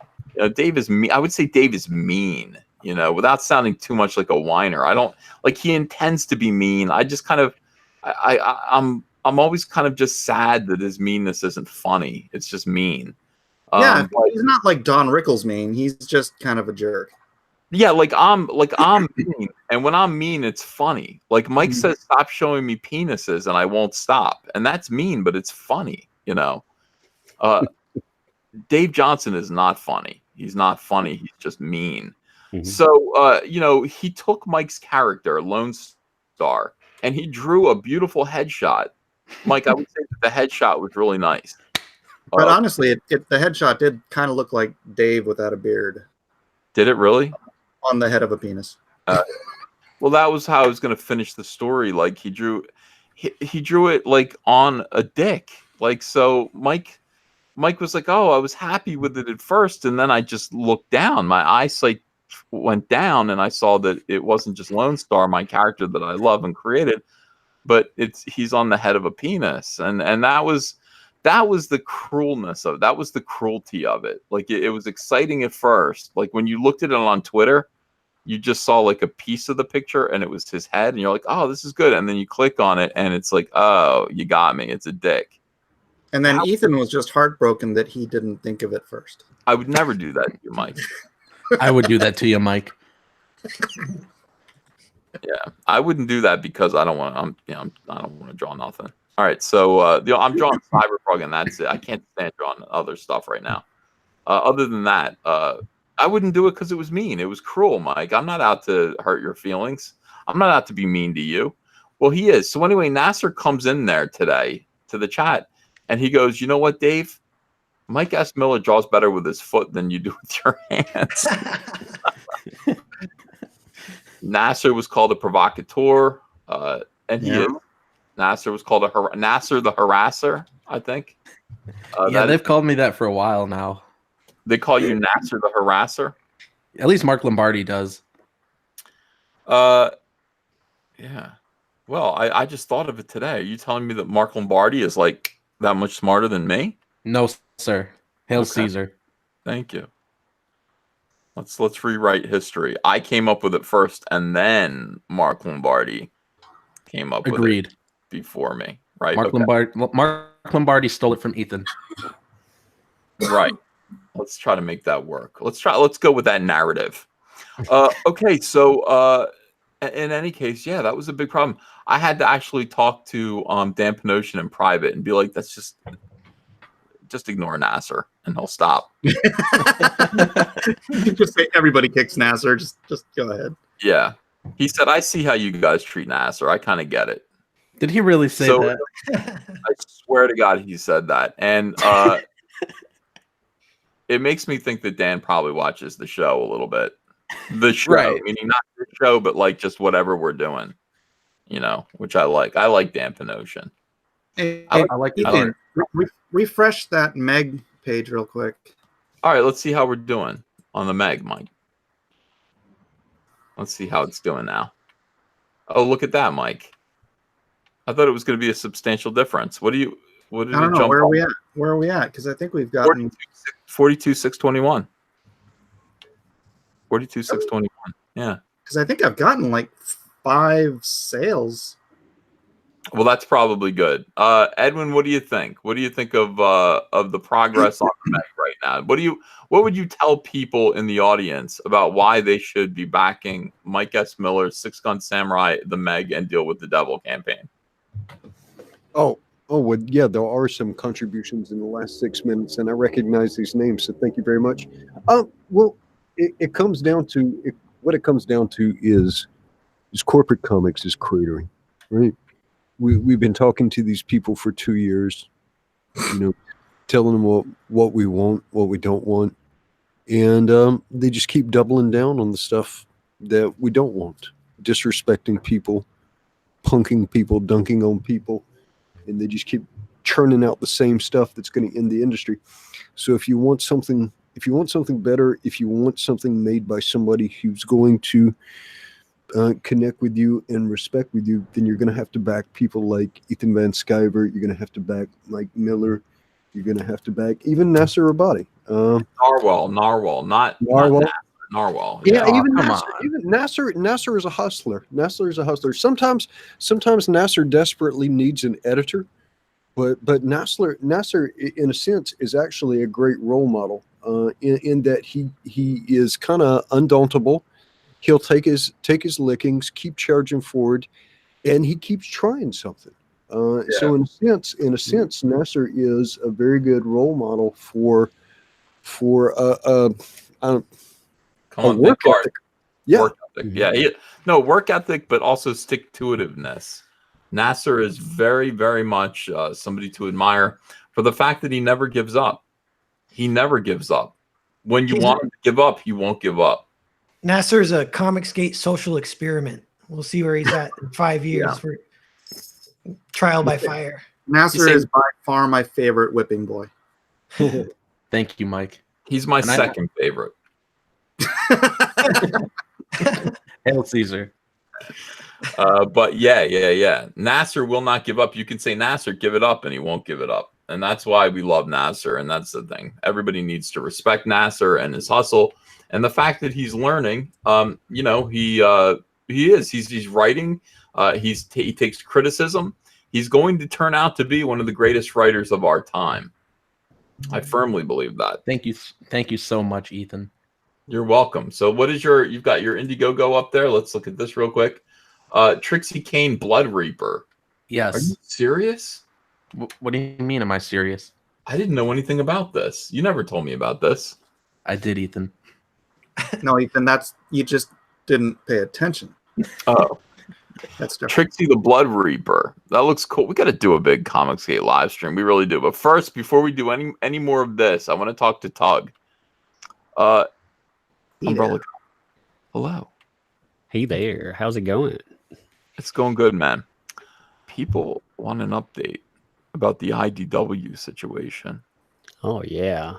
Dave is mean. I would say Dave is mean, without sounding too much like a whiner. I don't like he intends to be mean. I just kind of I'm always kind of just sad that his meanness isn't funny. It's just mean. Yeah, But he's not like Don Rickles mean. He's just kind of a jerk. yeah, I'm mean, and when I'm mean, it's funny. Like Mike says, stop showing me penises, and I won't stop, and that's mean, but it's funny, you know. Dave Johnson is not funny. He's not funny. He's just mean. Mhm. So, you know, he took Mike's character, Lone Star, and he drew a beautiful headshot. Mike, I would say that the headshot was really nice. But honestly, the headshot did kind of look like Dave without a beard. Did it really? On the head of a penis. Well, that was how I was going to finish the story. Like he drew it like on a dick. Like, so Mike was like, oh, I was happy with it at first. And then I just looked down. My eyesight went down and I saw that it wasn't just Lone Star, my character that I love and created, but he's on the head of a penis. And that was the cruelness of it. That was the cruelty of it. Like it was exciting at first. Like when you looked at it on Twitter, you just saw like a piece of the picture and it was his head and you're like, oh, this is good. And then you click on it and it's like, oh, you got me. It's a dick. And then Ethan was just heartbroken that he didn't think of it first. I would never do that to you, Mike. I would do that to you, Mike. Yeah, I wouldn't do that because I don't want to. I don't want to draw nothing. All right, so I'm drawing Cyberpunk and that's it. I can't stand drawing other stuff right now. Other than that, I wouldn't do it because it was mean. It was cruel, Mike. I'm not out to hurt your feelings. I'm not out to be mean to you. Well, he is. So anyway, Nasser comes in there today to the chat. And he goes, you know what, Dave? Mike S. Miller draws better with his foot than you do with your hands. Nasser was called a provocateur, and he is. Nasser was called Nasser the harasser, I think. Yeah, they've called me that for a while now. They call you Nasser the harasser? At least Mark Lombardi does. Yeah. Well, I just thought of it today. Are you telling me that Mark Lombardi is like that much smarter than me? No, sir. Hail Okay. Caesar. Thank you. Let's rewrite history. I came up with it first, and then Mark Lombardi came up with it before me. Right? Mark Lombardi stole it from Ethan. Right. Let's try to make that work. Let's go with that narrative. Okay, so in any case, yeah, that was a big problem. I had to actually talk to Dan Panosian in private and be like, that's just ignore Nasser and he'll stop. Just say everybody kicks Nasser. Just go ahead. Yeah. He said, I see how you guys treat Nasser. I kind of get it. Did he really say that? I swear to God he said that. And it makes me think that Dan probably watches the show a little bit. The show, right. Meaning not the show, but like just whatever we're doing, you know, which I like. I like Dan Panosian. I like Ethan, refresh that Meg page real quick. All right, let's see how we're doing on the Meg, Mike. Let's see how it's doing now. Oh, look at that, Mike. I thought it was going to be a substantial difference. What did it jump? Where are we at? Where are we at? Because I think we've gotten 42,621. 42,621. Yeah. Because I think I've gotten like 5 sales. Well, that's probably good. Edwin, what do you think? What do you think of the progress on the Meg right now? What would you tell people in the audience about why they should be backing Mike S. Miller's Six Gun Samurai, the Meg, and Deal with the Devil campaign? Well, yeah, there are some contributions in the last 6 minutes, and I recognize these names, so thank you very much. Well, it comes down to what it comes down to is corporate comics is cratering, right? We've been talking to these people for 2 years, telling them what we want, what we don't want, and they just keep doubling down on the stuff that we don't want, disrespecting people, punking people, dunking on people, and they just keep churning out the same stuff that's going to end the industry. So if you want something better, if you want something made by somebody who's going to connect with you and respect with you, then you're going to have to back people like Ethan Van Sciver. You're going to have to back Mike Miller. You're going to have to back even Nasser Abadi. Narwhal, not Narwhal. Yeah, Yeah. even come Nasser, on. even Nasser is a hustler. Nasser is a hustler. Sometimes Nasser desperately needs an editor, but Nasser, in a sense, is actually a great role model. In that he is kind of undauntable. He'll take his lickings, keep charging forward, and he keeps trying something. So in a sense, Nasser is a very good role model for Come on, work think hard. ethic. Yeah. Work ethic. Yeah. Work ethic, but also stick-to-itiveness. Nasser is very, very much somebody to admire for the fact that he never gives up. He never gives up. When you want him to give up, he won't give up. Nasser's a Comicsgate social experiment. We'll see where he's at in 5 years for trial by fire. Nasser is by far my favorite whipping boy. Thank you, Mike. He's my second favorite. Hail Caesar. But yeah. Nasser will not give up. You can say, Nasser, give it up, and he won't give it up. And that's why we love Nasser. And that's the thing. Everybody needs to respect Nasser and his hustle. And the fact that he's learning, he is. He's writing. He takes criticism. He's going to turn out to be one of the greatest writers of our time. I firmly believe that. Thank you so much, Ethan. You're welcome. So what is you've got your Indiegogo up there. Let's look at this real quick. Trixie Kane Blood Reaper. Yes. Are you serious? What do you mean? Am I serious? I didn't know anything about this. You never told me about this. I did, Ethan. No, Ethan, you just didn't pay attention. Oh. That's different. Trixie the Blood Reaper. That looks cool. We got to do a big Comicsgate live stream. We really do. But first, before we do any more of this, I want to talk to Tug. Umbrella. Hello. Hey there. How's it going? It's going good, man. People want an update about the IDW situation. Oh yeah,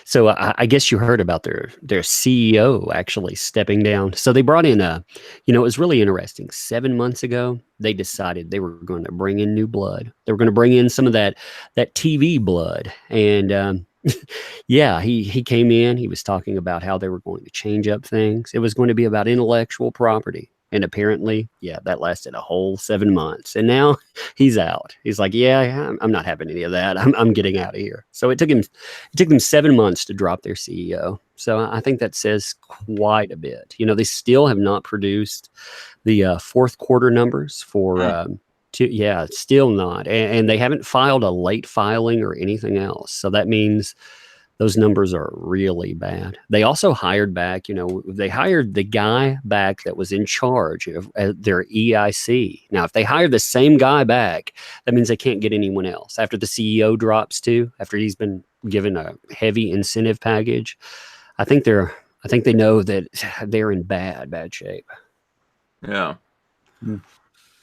so I guess you heard about their CEO actually stepping down. So they brought in it was really interesting. 7 months ago, they decided they were going to bring in new blood. They were going to bring in some of that TV blood, and yeah, he came in. He was talking about how they were going to change up things. It was going to be about intellectual property. And apparently, that lasted a whole 7 months. And now he's out. He's like, I'm not having any of that. I'm getting out of here. So it took them 7 months to drop their CEO. So I think that says quite a bit. They still have not produced the fourth quarter numbers for still not. And they haven't filed a late filing or anything else. So that means those numbers are really bad. They also hired back, they hired the guy back that was in charge of their EIC. Now, if they hire the same guy back, that means they can't get anyone else. After the CEO drops too, after he's been given a heavy incentive package, I think they know that they're in bad shape. Yeah.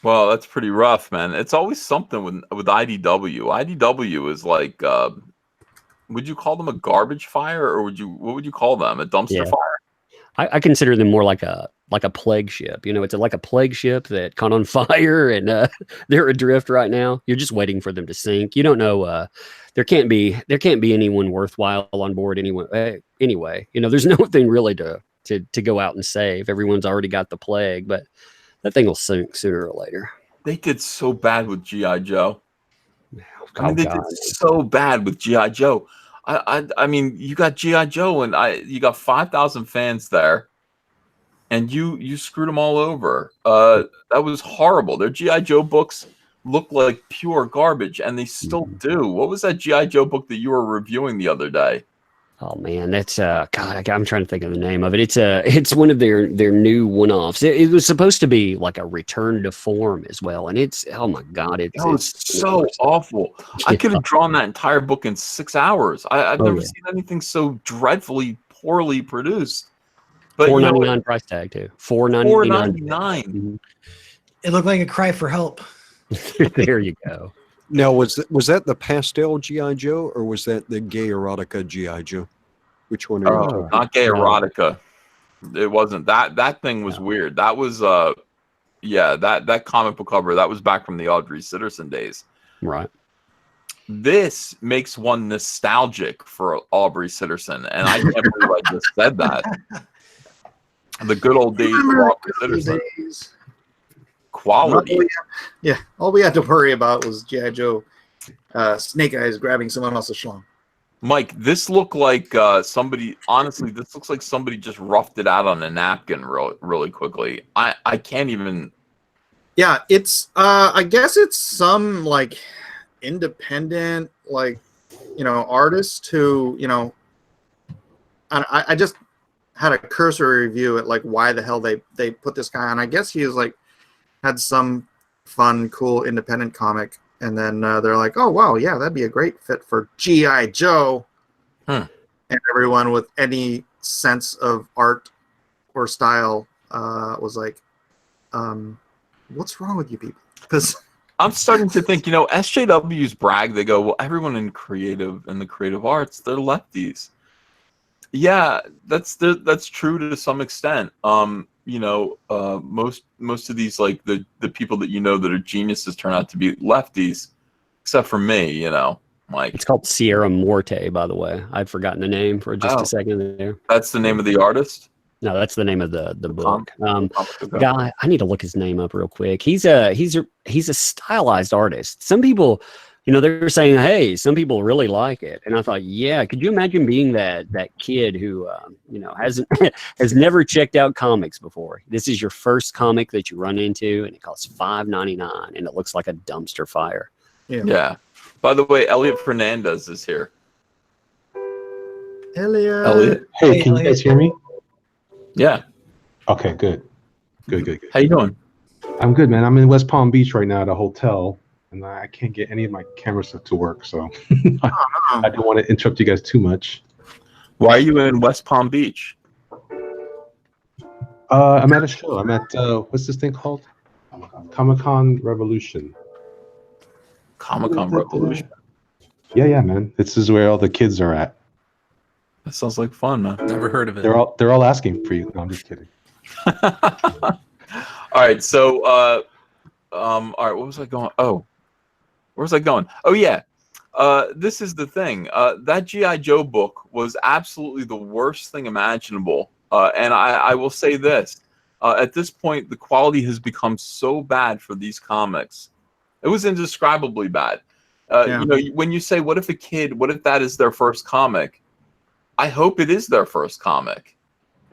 Well, that's pretty rough, man. It's always something with IDW. IDW is like, would you call them a garbage fire, or what would you call them? A dumpster fire? I consider them more like a plague ship. It's like a plague ship that caught on fire and they're adrift right now. You're just waiting for them to sink. You don't know. There can't be anyone worthwhile on board anyway. There's nothing really to go out and save. Everyone's already got the plague, but that thing will sink sooner or later. They did so bad with G.I. Joe. They did so bad with G.I. Joe. I mean, you got G.I. Joe, and you got 5,000 fans there, and you screwed them all over. That was horrible. Their G.I. Joe books look like pure garbage, and they still do. What was that G.I. Joe book that you were reviewing the other day? Oh man, that's God. I'm trying to think of the name of it. It's one of their new one-offs. It was supposed to be like a return to form as well, and it's oh my God, it's so awful. I could have drawn that entire book in 6 hours. I've never seen anything so dreadfully poorly produced. But $4.99 price tag too. $4.99. It looked like a cry for help. There you go. Now, was that the pastel G.I. Joe, or was that the gay erotica G.I. Joe? Which one are you talking? Not gay erotica. It wasn't. That thing was weird. That was that comic book cover, that was back from the Audrey Sitterson days. Right. this makes one nostalgic for Aubrey Sitterson, and I can't believe I just said that. The good old days of Aubrey Sitterson. Quality. All we had to worry about was G.I. Joe Snake Eyes grabbing someone else's schlong. Mike, this looked like somebody. Honestly, this looks like somebody just roughed it out on a napkin really quickly. I can't even. Yeah, it's. I guess it's some like independent, like, artist who, I just had a cursory review at like why the hell they put this guy on. I guess he was like had some fun, cool independent comic. And then they're like, oh, wow, yeah, that'd be a great fit for G.I. Joe. And everyone with any sense of art or style was like, what's wrong with you people? Because I'm starting to think, SJWs brag. They go, well, everyone in the creative arts, they're lefties. Yeah, that's true to some extent. Most of these, like the people that that are geniuses turn out to be lefties, except for me, Mike. It's called Sierra Morte, by the way. I'd forgotten the name for just a second there. That's the name of the artist? No, that's the name of the book. Guy, I need to look his name up real quick. He's a stylized artist. Some people, they're saying, hey, some people really like it. And I thought, yeah, could you imagine being that kid who, has never checked out comics before? This is your first comic that you run into, and it costs $5.99, and it looks like a dumpster fire. Yeah. By the way, Elliot Fernandez is here. Elliot. Hey, can you guys hear me? Yeah. Okay, good. How you doing? I'm good, man. I'm in West Palm Beach right now at a hotel, and I can't get any of my cameras to work, so I don't want to interrupt you guys too much. Why are you in West Palm Beach? I'm at a show. I'm at what's this thing called? Comic-Con Revolution. Comic-Con Revolution. Yeah, man. This is where all the kids are at. That sounds like fun, man. Never heard of it. They're all asking for you. No, I'm just kidding. All right, so all right, what was I going? Oh, where was I going? Oh yeah. This is the thing. That G.I. Joe book was absolutely the worst thing imaginable. And I will say this. At this point, the quality has become so bad for these comics. It was indescribably bad. When you say, what if that is their first comic? I hope it is their first comic.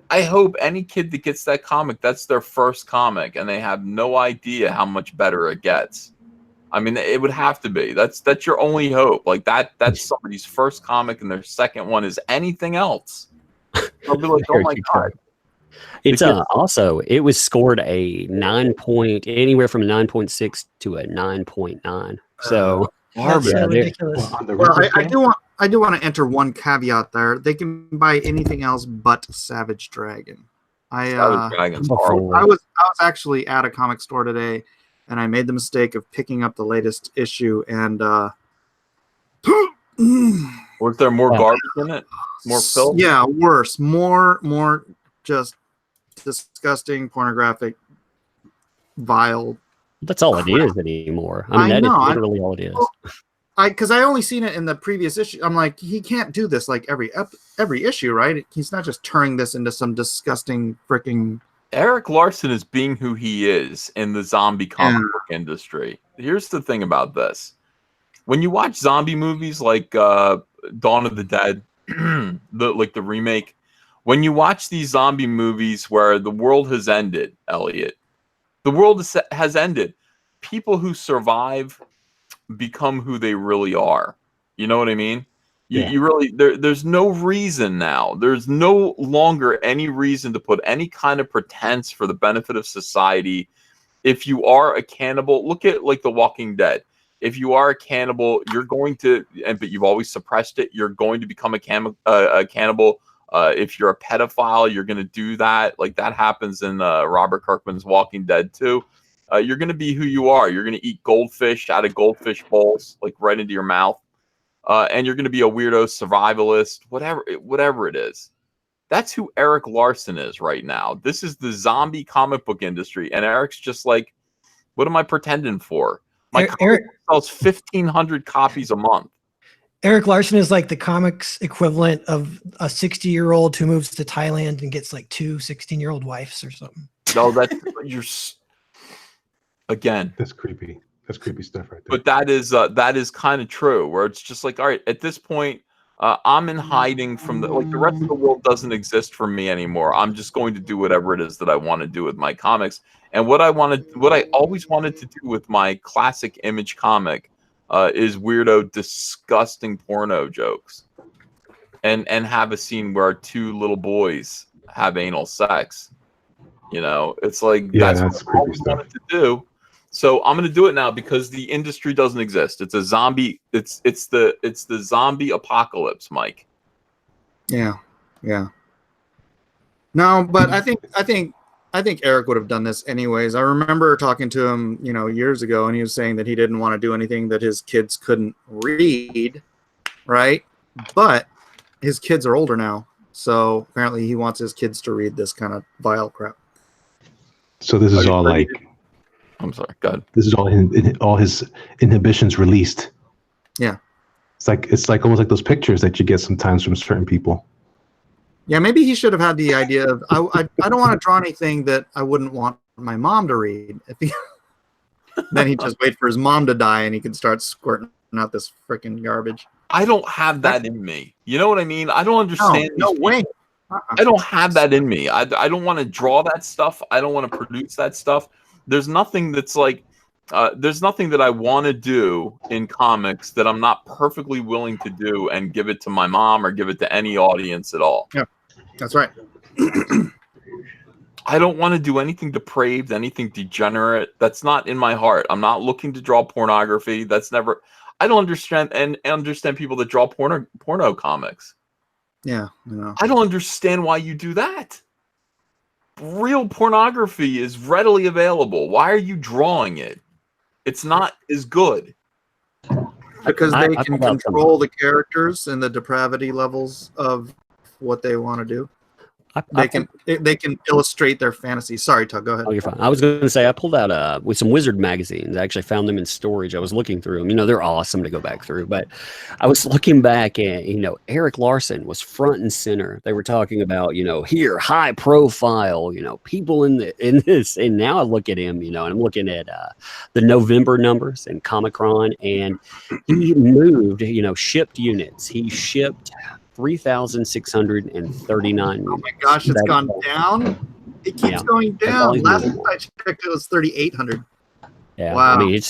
I hope any kid that gets that comic, that's their first comic, and they have no idea how much better it gets. I mean, it would have to be. That's your only hope. Like that's somebody's first comic, and their second one is anything else. They'll be like, oh my God. It's also, it was scored anywhere from a 9.6 to a 9.9. So that's so ridiculous. Well, I do want to enter one caveat there. They can buy anything else but Savage Dragon. Savage Dragon's horrible. I was actually at a comic store today, and I made the mistake of picking up the latest issue, and was there more garbage in it? More filth? Yeah, worse. More just disgusting, pornographic, vile. That's all it is anymore. I mean, that is literally all it is. Because I only seen it in the previous issue. I'm like, he can't do this like every issue, right? He's not just turning this into some disgusting freaking. Eric Larson is being who he is in the zombie comic book industry. Here's the thing about this: when you watch zombie movies like Dawn of the Dead, the remake, when you watch these zombie movies where the world has ended, Elliot, the world has ended. People who survive become who they really are. You know what I mean? You really there's no reason now. There's no longer any reason to put any kind of pretense for the benefit of society. If you are a cannibal, look at like The Walking Dead. If you are a cannibal, you're going to, but you've always suppressed it. You're going to become a cannibal. If you're a pedophile, you're going to do that. Like that happens in Robert Kirkman's Walking Dead too. You're going to be who you are. You're going to eat goldfish out of goldfish bowls, like right into your mouth. And you're going to be a weirdo survivalist, whatever it is. That's who Eric Larson is right now. This is the zombie comic book industry. And Eric's just like, what am I pretending for? My Eric, comic sells 1,500 copies a month. Eric Larson is like the comics equivalent of a 60-year-old who moves to Thailand and gets like 2 16-year-old wives or something. No, that's again. That's creepy. That's creepy stuff right there. But that is kind of true. Where it's just like, all right, at this point, I'm in hiding from the rest of the world doesn't exist for me anymore. I'm just going to do whatever it is that I want to do with my comics. And what I always wanted to do with my classic Image comic is weirdo, disgusting porno jokes, and have a scene where 2 little boys have anal sex. You know, it's like that's what I always wanted to do. So I'm going to do it now because the industry doesn't exist. It's a zombie. It's the zombie apocalypse, Mike. Yeah. No, but I think Eric would have done this anyways. I remember talking to him, years ago, and he was saying that he didn't want to do anything that his kids couldn't read, right? But his kids are older now, so apparently he wants his kids to read this kind of vile crap. So this is all like. I'm sorry. Go ahead. This is all his inhibitions released. Yeah. It's like almost like those pictures that you get sometimes from certain people. Yeah, maybe he should have had the idea of I don't want to draw anything that I wouldn't want my mom to read. Then he'd just wait for his mom to die and he could start squirting out this freaking garbage. I don't have that in me. You know what I mean? I don't understand. No way. I don't have that in me. I don't want to draw that stuff. I don't want to produce that stuff. There's nothing that's like, there's nothing that I want to do in comics that I'm not perfectly willing to do and give it to my mom or give it to any audience at all. Yeah, that's right. I don't want to do anything depraved, anything degenerate. That's not in my heart. I'm not looking to draw pornography. That's never. I don't understand people that draw porno comics. Yeah, I don't understand why you do that. Real pornography is readily available. Why are you drawing it? It's not as good. Because they can control the characters and the depravity levels of what they want to do. They can illustrate their fantasy. Sorry, Tug, go ahead. Oh, you're fine. I was going to say I pulled out with some Wizard magazines. I actually found them in storage. I was looking through them. They're awesome to go back through. But I was looking back and Eric Larson was front and center. They were talking about here high profile people in this. And now I look at him and I'm looking at the November numbers in Comic-Con, and he moved shipped units. He shipped 3,639. Oh my gosh, it's gone down. It keeps going down. Last time I checked, it was 3,800. Yeah, wow. I mean,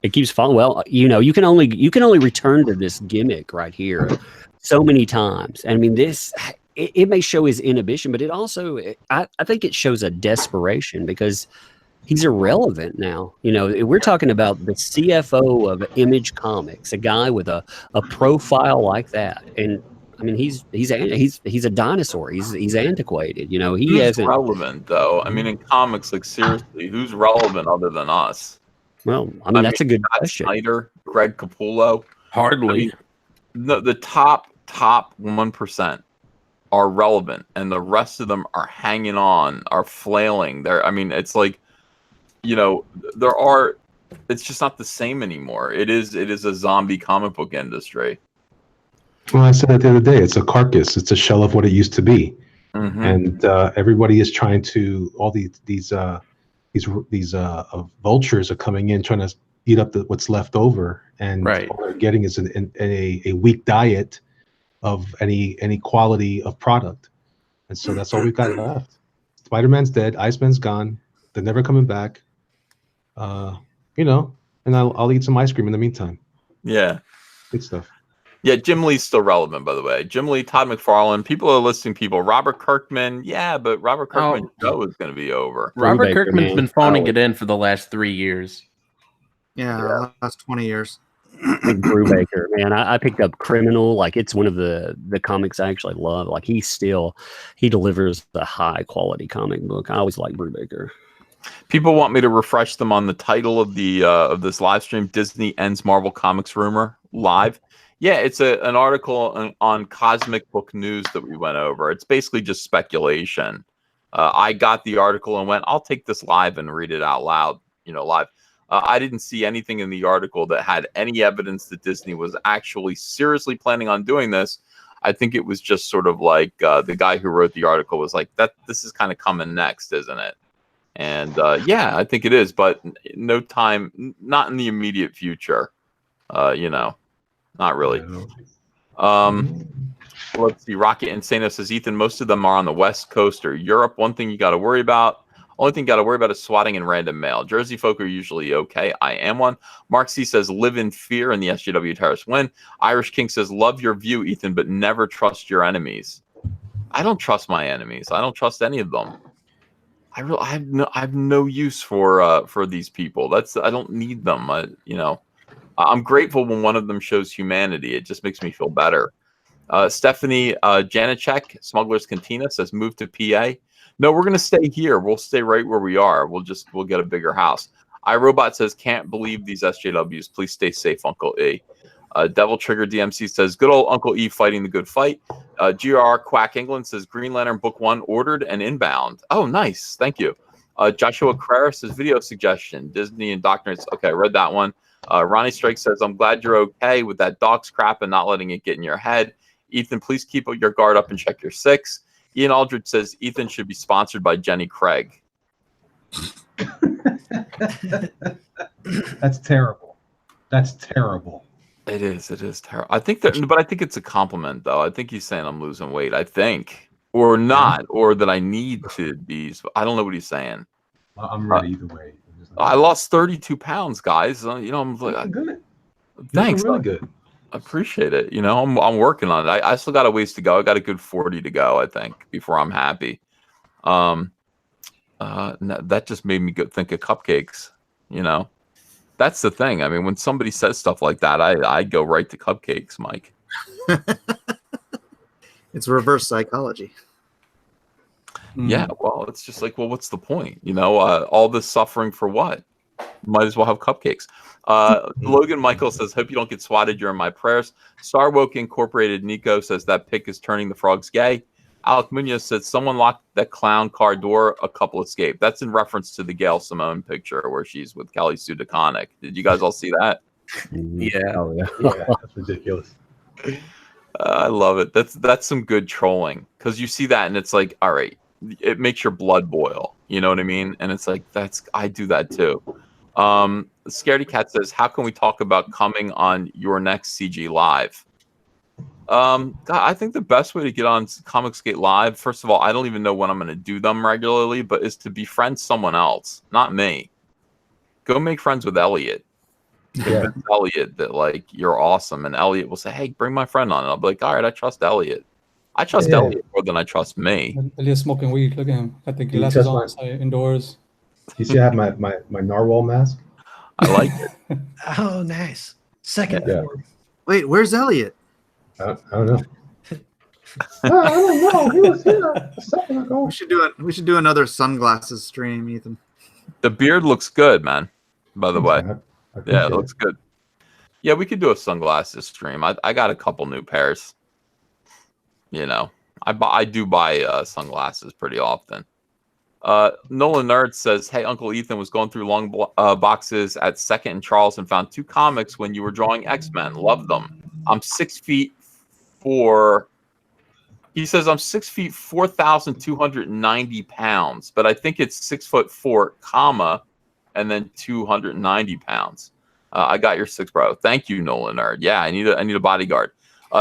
it keeps falling. Well, you can only return to this gimmick right here so many times. I mean, it may show his inhibition, but it also I think it shows a desperation because he's irrelevant now. We're talking about the CFO of Image Comics, a guy with a profile like that, and I mean, he's a dinosaur. He's antiquated. He hasn't relevant though. I mean, in comics, like seriously, who's relevant other than us? Well, I mean that's a good Scott question. Snyder, Greg Capullo, hardly. The top 1% are relevant, and the rest of them are hanging on, are flailing. I mean, it's like, there are. It's just not the same anymore. It is a zombie comic book industry. Well, I said that the other day. It's a carcass. It's a shell of what it used to be, and everybody is trying to. All these vultures are coming in, trying to eat up what's left over, and all they're getting is a weak diet of any quality of product, and so that's all we've got left. Spider-Man's dead. Iceman's gone. They're never coming back. And I'll eat some ice cream in the meantime. Yeah, good stuff. Yeah, Jim Lee's still relevant, by the way. Jim Lee, Todd McFarlane, people are listing people. Robert Kirkman, yeah, but Robert Kirkman's show is going to be over. Robert Kirkman's been phoning it in for the last 3 years. Yeah, last 20 years. Brubaker, man, I picked up Criminal. Like, it's one of the comics I actually love. Like, he delivers the high quality comic book. I always like Brubaker. People want me to refresh them on the title of of this live stream. Disney ends Marvel Comics rumor live. Yeah, it's an article on Cosmic Book News that we went over. It's basically just speculation. I got the article and went, I'll take this live and read it out loud, live. I didn't see anything in the article that had any evidence that Disney was actually seriously planning on doing this. I think it was just sort of like the guy who wrote the article was like, that this is kind of coming next, isn't it? And yeah, I think it is, but no time, not in the immediate future. You know, not really. Let's see. Rocket Insano says, Ethan, most of them are on the West Coast or Europe. One thing you got to worry about. Only thing you got to worry about is swatting and random mail. Jersey folk are usually okay. I am one. Mark C says, live in fear and the SJW terrorists win. Irish King says, love your view, Ethan, but never trust your enemies. I don't trust my enemies. I don't trust any of them. I have no use for these people. I don't need them. You know, I'm grateful when one of them shows humanity. It just makes me feel better. Stephanie Janacek, Smuggler's Cantina, says move to PA. No, we're gonna stay here. We'll stay right where we are. We'll get a bigger house. iRobot says can't believe these SJWs. Please stay safe, Uncle E. Devil Trigger DMC says good old Uncle E fighting the good fight. GR Quack England says Green Lantern Book 1 ordered and inbound. Oh, nice. Thank you. Joshua Carrera says video suggestion. Disney indoctrinates. Okay, I read that one. Ronnie Strike says I'm glad you're okay with that dog's crap and not letting it get in your head. Ethan, please keep your guard up and check your 6. Ian Aldridge says Ethan should be sponsored by Jenny Craig. That's terrible. That's terrible. It is terrible. I think that, but I think it's a compliment, though. I think he's saying I'm losing weight. I think, or not, or that I need to be. I don't know what he's saying. I'm ready either way. I lost 32 pounds, guys. You know, I'm like, good. Thanks, really good. I appreciate it. You know, I'm working on it. I still got a ways to go. I got a good 40 to go, I think, before I'm happy. That just made me think of cupcakes. You know, that's the thing. I mean, when somebody says stuff like that, I go right to cupcakes, Mike. It's reverse psychology. Yeah, well, it's just like, well, what's the point? You know, all this suffering for what? Might as well have cupcakes. Logan Michael says, hope you don't get swatted. You're in my prayers. Starwoke Incorporated Nico says that pick is turning the frogs gay. Alec Munoz said someone locked that clown car door, a couple escaped. That's in reference to the Gail Simone picture where she's with Kelly Sue DeConnick. Did you guys all see that? Yeah. Oh, yeah. That's ridiculous. I love it. That's some good trolling, because you see that and it's like, all right, it makes your blood boil. You know what I mean? And it's like, I do that too. Scaredy Cat says, how can we talk about coming on your next CG Live? God, I think the best way to get on Comicsgate Live, first of all, I don't even know when I'm going to do them regularly, but is to befriend someone else, not me. Go make friends with Elliot. Convince Elliot that, like, you're awesome, and Elliot will say, hey, bring my friend on, and I'll be like, all right, I trust Elliot. I trust Elliot more than I trust me. Elliot's smoking weed. Look at him. Got the glasses on indoors. You see I have my narwhal mask? I like it. Oh, nice. Second form. Wait, where's Elliot? I don't know. I don't know. He was here a second ago. We should do another sunglasses stream, Ethan. The beard looks good, man. By the way, yeah, it looks it. good. Yeah, we could do a sunglasses stream. I got a couple new pairs. You know, I do buy sunglasses pretty often. Nolan Nerd says, hey, Uncle Ethan was going through long boxes at 2nd and Charles and found 2 comics when you were drawing X-Men. Love them. I'm 6'4". He says I'm 6', 4,290 pounds, but I think it's 6'4", comma, and then 290 pounds. I got your 6, bro. Thank you, Nolan Nerd. Yeah, I need a bodyguard.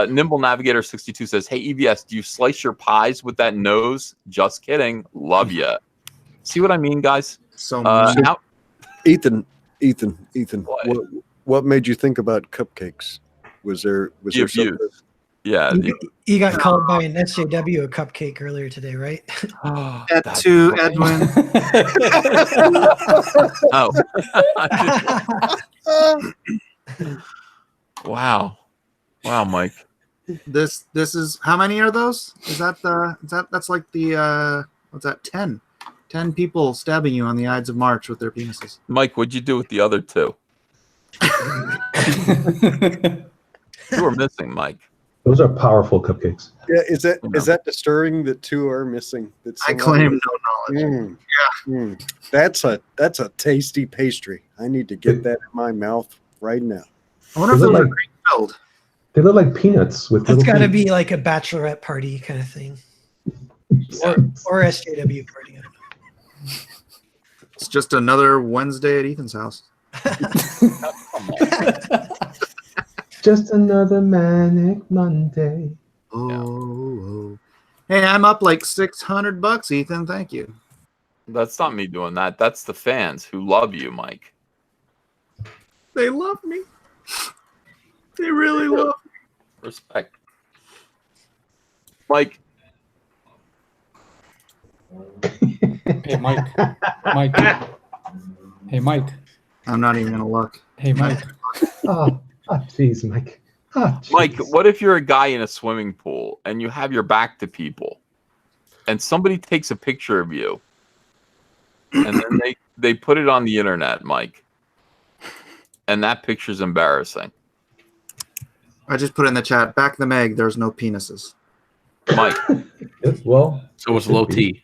Nimble Navigator 62 says, hey, EVS, do you slice your pies with that nose? Just kidding. Love ya. See what I mean, guys? So Ethan, what made you think about cupcakes? Was there something? Yeah. You got called by an SJW a cupcake earlier today, right? to Edwin. Wow, Mike. This is, how many are those? That's like the what's that? 10 people stabbing you on the Ides of March with their penises. Mike, what'd you do with the other 2? You were missing, Mike. Those are powerful cupcakes. Yeah, is that disturbing that two are missing? That I claim no knowledge. That's a tasty pastry. I need to get that in my mouth right now. I wonder if those are cream filled. They look like peanuts with. That's got to be like a bachelorette party kind of thing, or SJW party. I don't know. It's just another Wednesday at Ethan's house. Just another manic Monday. Oh. Hey, I'm up like $600, Ethan. Thank you. That's not me doing that. That's the fans who love you, Mike. They love me. They really love me. Respect. Mike. Hey, Mike. Mike. Hey, Mike. I'm not even gonna look. Hey, Mike. Oh, jeez, Mike. Oh, Mike, what if you're a guy in a swimming pool and you have your back to people and somebody takes a picture of you and then they put it on the internet, Mike, and that picture's embarrassing? I just put in the chat, back the Meg, there's no penises. Mike. Well, so it's low T.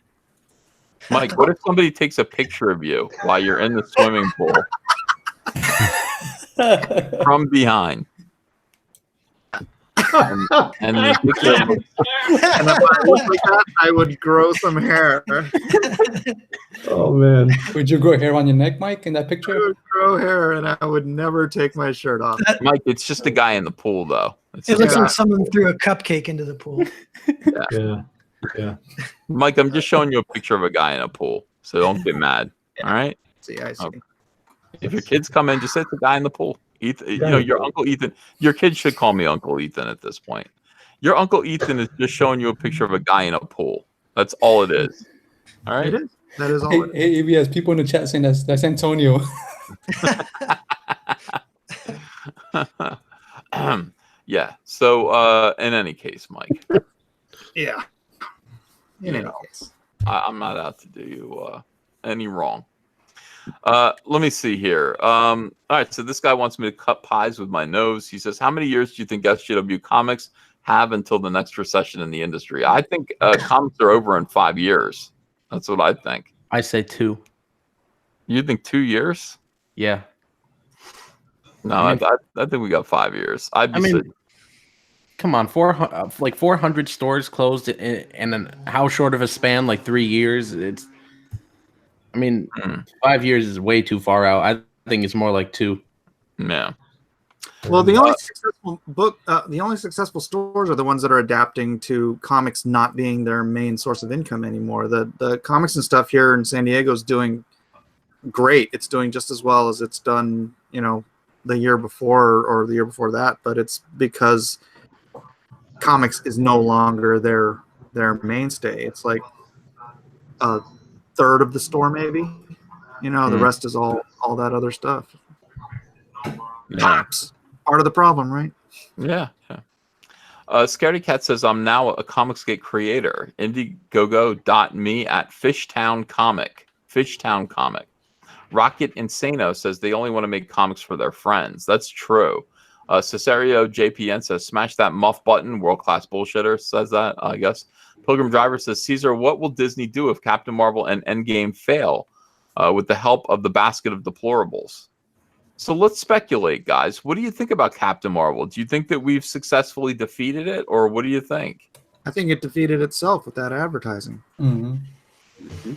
Mike, what if somebody takes a picture of you while you're in the swimming pool from behind? And the picture and if I looked like that, I would grow some hair. Oh man! Would you grow hair on your neck, Mike, in that I picture? would grow hair, and I would never take my shirt off. Mike, it's just a guy in the pool, though. It looks like someone threw a cupcake into the pool. Yeah. Mike, I'm just showing you a picture of a guy in a pool, so don't get mad. All right? See, I see. Okay. If your kids come in, just say it's a guy in the pool. Ethan, your Uncle Ethan. Your kids should call me Uncle Ethan at this point. Your Uncle Ethan is just showing you a picture of a guy in a pool. That's all it is. All right? It is. That is all. Hey, ABS, people in the chat saying that's Antonio. Yeah. So, in any case, Mike. Yeah. In any case, I'm not out to do you any wrong. Let me see here. All right, so this guy wants me to cut pies with my nose. He says, how many years do you think SJW comics have until the next recession in the industry? I think comics are over in 5 years. That's what I think. I say 2. You think 2 years? Yeah. No, I think we got 5 years. Come on, 400 stores closed in how short of a span? Like 3 years. 5 years is way too far out. I think it's more like 2. Yeah. Well, the only successful stores are the ones that are adapting to comics not being their main source of income anymore. The comics and stuff here in San Diego is doing great. It's doing just as well as it's done, the year before or the year before that. But it's because comics is no longer their mainstay. It's like a third of the store, maybe. The rest is all that other stuff. Perhaps part of the problem, right? Yeah. Scaredy Cat says, I'm now a Comicsgate creator. Indiegogo.me at Fishtown Comic. Rocket Insano says they only want to make comics for their friends. That's true. Cesario JPN says, smash that muff button. World-class bullshitter says that, I guess. Pilgrim Driver says, Caesar, what will Disney do if Captain Marvel and Endgame fail with the help of the basket of deplorables? So let's speculate, guys. What do you think about Captain Marvel? Do you think that we've successfully defeated it, or what do you think? I think it defeated itself with that advertising. Mm-hmm.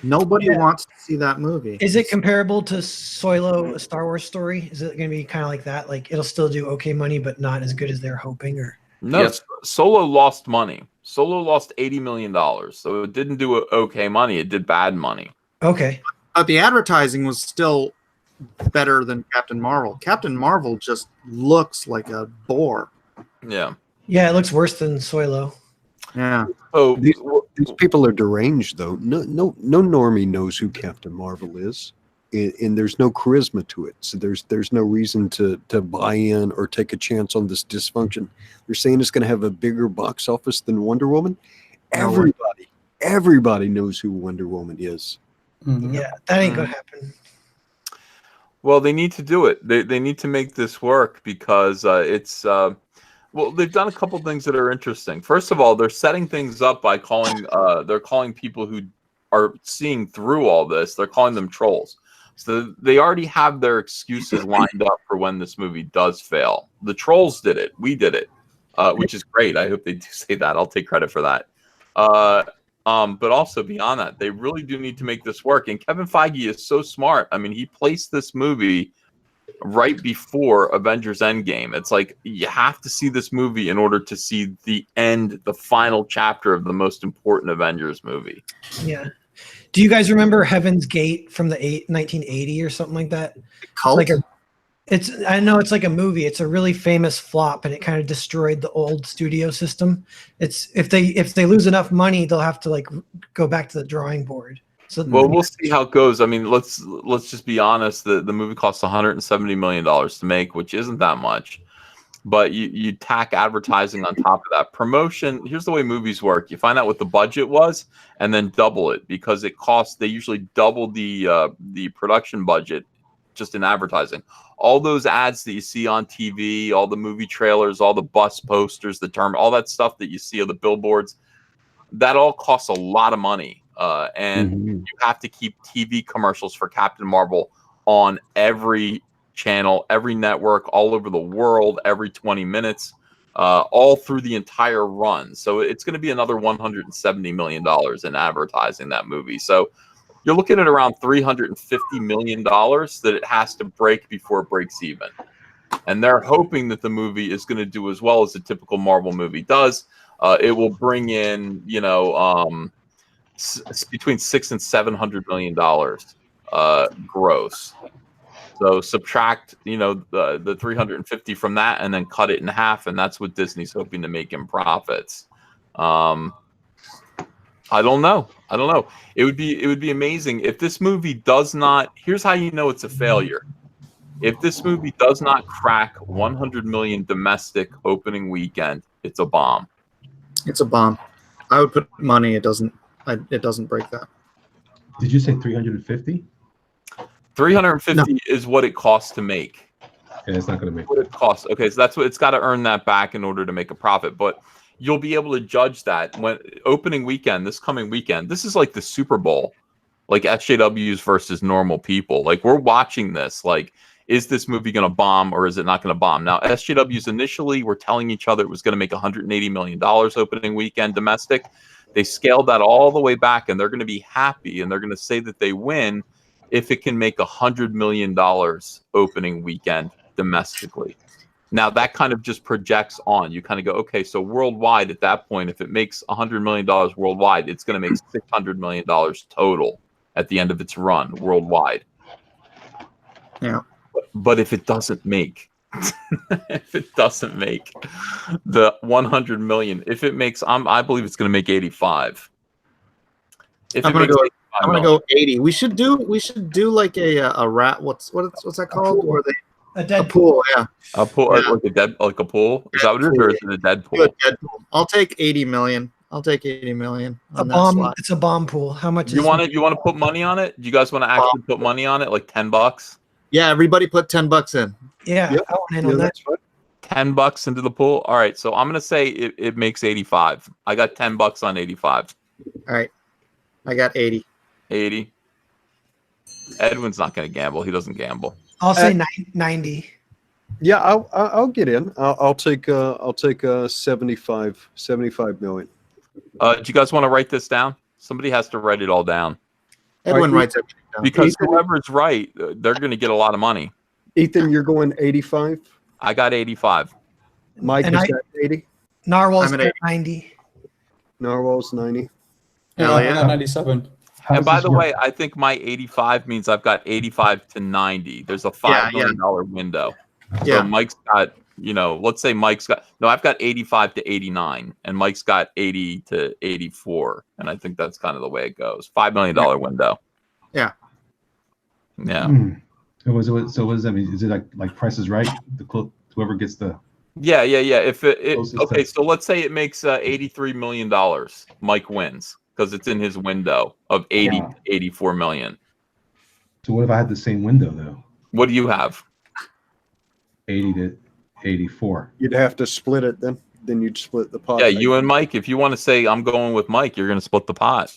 Nobody wants to see that movie. Is it comparable to Solo, a Star Wars story? Is it going to be kind of like that? Like it'll still do okay money, but not as good as they're hoping? Or no, yes. Solo lost money. Solo lost $80 million, so it didn't do okay money. It did bad money. Okay, but the advertising was still better than Captain Marvel. Captain Marvel just looks like a bore. Yeah, it looks worse than Solo. Yeah. Oh, these people are deranged, though. No normie knows who Captain Marvel is, and there's no charisma to it. So there's no reason to buy in or take a chance on this dysfunction. They're saying it's going to have a bigger box office than Wonder Woman. Everybody knows who Wonder Woman is. Mm-hmm. Yeah, that ain't gonna happen. Well, they need to do it. They need to make this work because it's Well, they've done a couple things that are interesting. First of all, they're setting things up by they're calling people who are seeing through all this, they're calling them trolls. So they already have their excuses lined up for when this movie does fail. The trolls did it. We did it, which is great. I hope they do say that. I'll take credit for that. But also beyond that, they really do need to make this work. And Kevin Feige is so smart. I mean, he placed this movie right before Avengers Endgame. It's like you have to see this movie in order to see the end, the final chapter of the most important Avengers movie. Yeah. Do you guys remember Heaven's Gate from the 1980 or something like that? Cult? I know it's like a movie. It's a really famous flop, and it kind of destroyed the old studio system. It's if they lose enough money, they'll have to like go back to the drawing board. So well, we'll see how it goes. I mean, let's just be honest. The movie costs $170 million to make, which isn't that much. But you tack advertising on top of that. Promotion, here's the way movies work. You find out what the budget was and then double it, because it costs, they usually double the production budget just in advertising. All those ads that you see on TV, all the movie trailers, all the bus posters, all that stuff that you see of the billboards, that all costs a lot of money. And you have to keep TV commercials for Captain Marvel on every channel, every network, all over the world, every 20 minutes, all through the entire run. So it's going to be another $170 million in advertising that movie. So you're looking at around $350 million that it has to break before it breaks even. And they're hoping that the movie is going to do as well as a typical Marvel movie does. It will bring in, between $600 and $700 million gross. So subtract, the 350 from that, and then cut it in half, and that's what Disney's hoping to make in profits. I don't know. It would be amazing if this movie does not. Here's how you know it's a failure. If this movie does not crack 100 million domestic opening weekend, it's a bomb. It's a bomb. I would put money. It doesn't break that. Did you say 350? 350 is what it costs to make. Yeah, it's not going to make what it costs. Okay, so that's what it's got to earn that back in order to make a profit. But you'll be able to judge that when opening weekend, this coming weekend. This is like the Super Bowl, like SJWs versus normal people. Like, we're watching this. Like, is this movie going to bomb or is it not going to bomb? Now, SJWs initially were telling each other it was going to make $180 million opening weekend domestic. They scaled that all the way back, and they're going to be happy, and they're going to say that they win if it can make $100 million opening weekend domestically. Now, that kind of just projects on. You kind of go, okay, so worldwide at that point, if it makes $100 million worldwide, it's going to make $600 million total at the end of its run worldwide. Yeah. But if it doesn't make, the 100 million, if it makes, I believe it's going to make 85. I'm going to go 80. We should do like a rat. What's that called? Or a pool? Yeah. A pool, yeah. like a pool. Is that what it is, or is it a dead pool? I'll take 80 million. I'll take 80 million. A bomb. It's a bomb pool. How much? You want to put money on it? Do you guys want to actually put money on it, like $10? Yeah, everybody put $10 in. Yeah, yep. I want in on that. $10 into the pool. All right, so I'm gonna say it makes 85. I got $10 on 85. All right, I got 80. 80. Edwin's not gonna gamble. He doesn't gamble. I'll say 90. Yeah, I'll get in. I'll take 75 million. Do you guys want to write this down? Somebody has to write it all down. Everyone writes everything down. Because whoever's right, they're going to get a lot of money. Ethan, you're going 85? I got 85. Mike is at 80? Narwhal's at 90. Narwhal's 90. Yeah, I got 97. And by the way, I think my 85 means I've got 85 to 90. There's a $5 million window. Yeah. So Mike's got, let's say I've got 85 to 89, and Mike's got 80 to 84. And I think that's kind of the way it goes. $5 million window. Yeah. Yeah. So what does that mean? Is it like Price is Right? Whoever gets the. Yeah. If okay, so let's say it makes $83 million. Mike wins because it's in his window of 80 to 84 million. So what if I had the same window though? What do you have? 80 to 84. You'd have to split it then. Then you'd split the pot. Yeah, you and Mike. If you want to say I'm going with Mike, you're going to split the pot.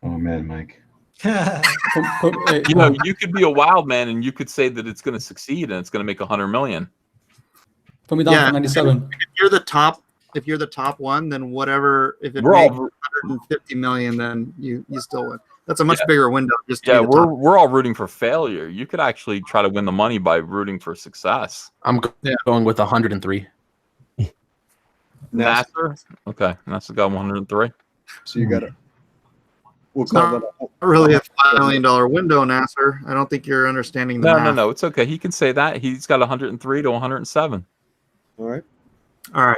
Oh man, Mike. You know, you could be a wild man and you could say that it's going to succeed and it's going to make 100 million. Put me down for 97. If you're the top one, then whatever. If it We're makes all- 150 million, then you still win. That's a much bigger window. Just to Yeah, be the top. we're all rooting for failure. You could actually try to win the money by rooting for success. I'm going with 103. Nasser? Okay, Nasser got 103. So you got it. We'll It's call not that really a $5 million window, Nasser. I don't think you're understanding the math. No. It's okay. He can say that. He's got 103 to 107. All right. All right.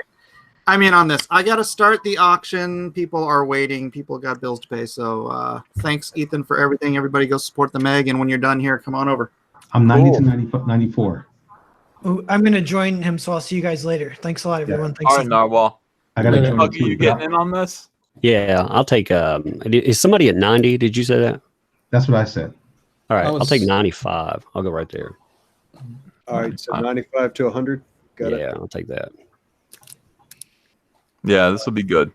I'm in on this. I got to start the auction. People are waiting. People got bills to pay. So thanks, Ethan, for everything. Everybody go support the Meg. And when you're done here, come on over. I'm 90 to 94. Ooh, I'm going to join him, so I'll see you guys later. Thanks a lot, everyone. Thanks. All right, Narwhal. I got to join Huggy, too. you getting in on this? Yeah, I'll take. Is somebody at 90? Did you say that? That's what I said. All right, I I'll was- take 95. I'll go right there. All right. So 95 to 100. Got it. Yeah, I'll take that. Yeah, this will be good.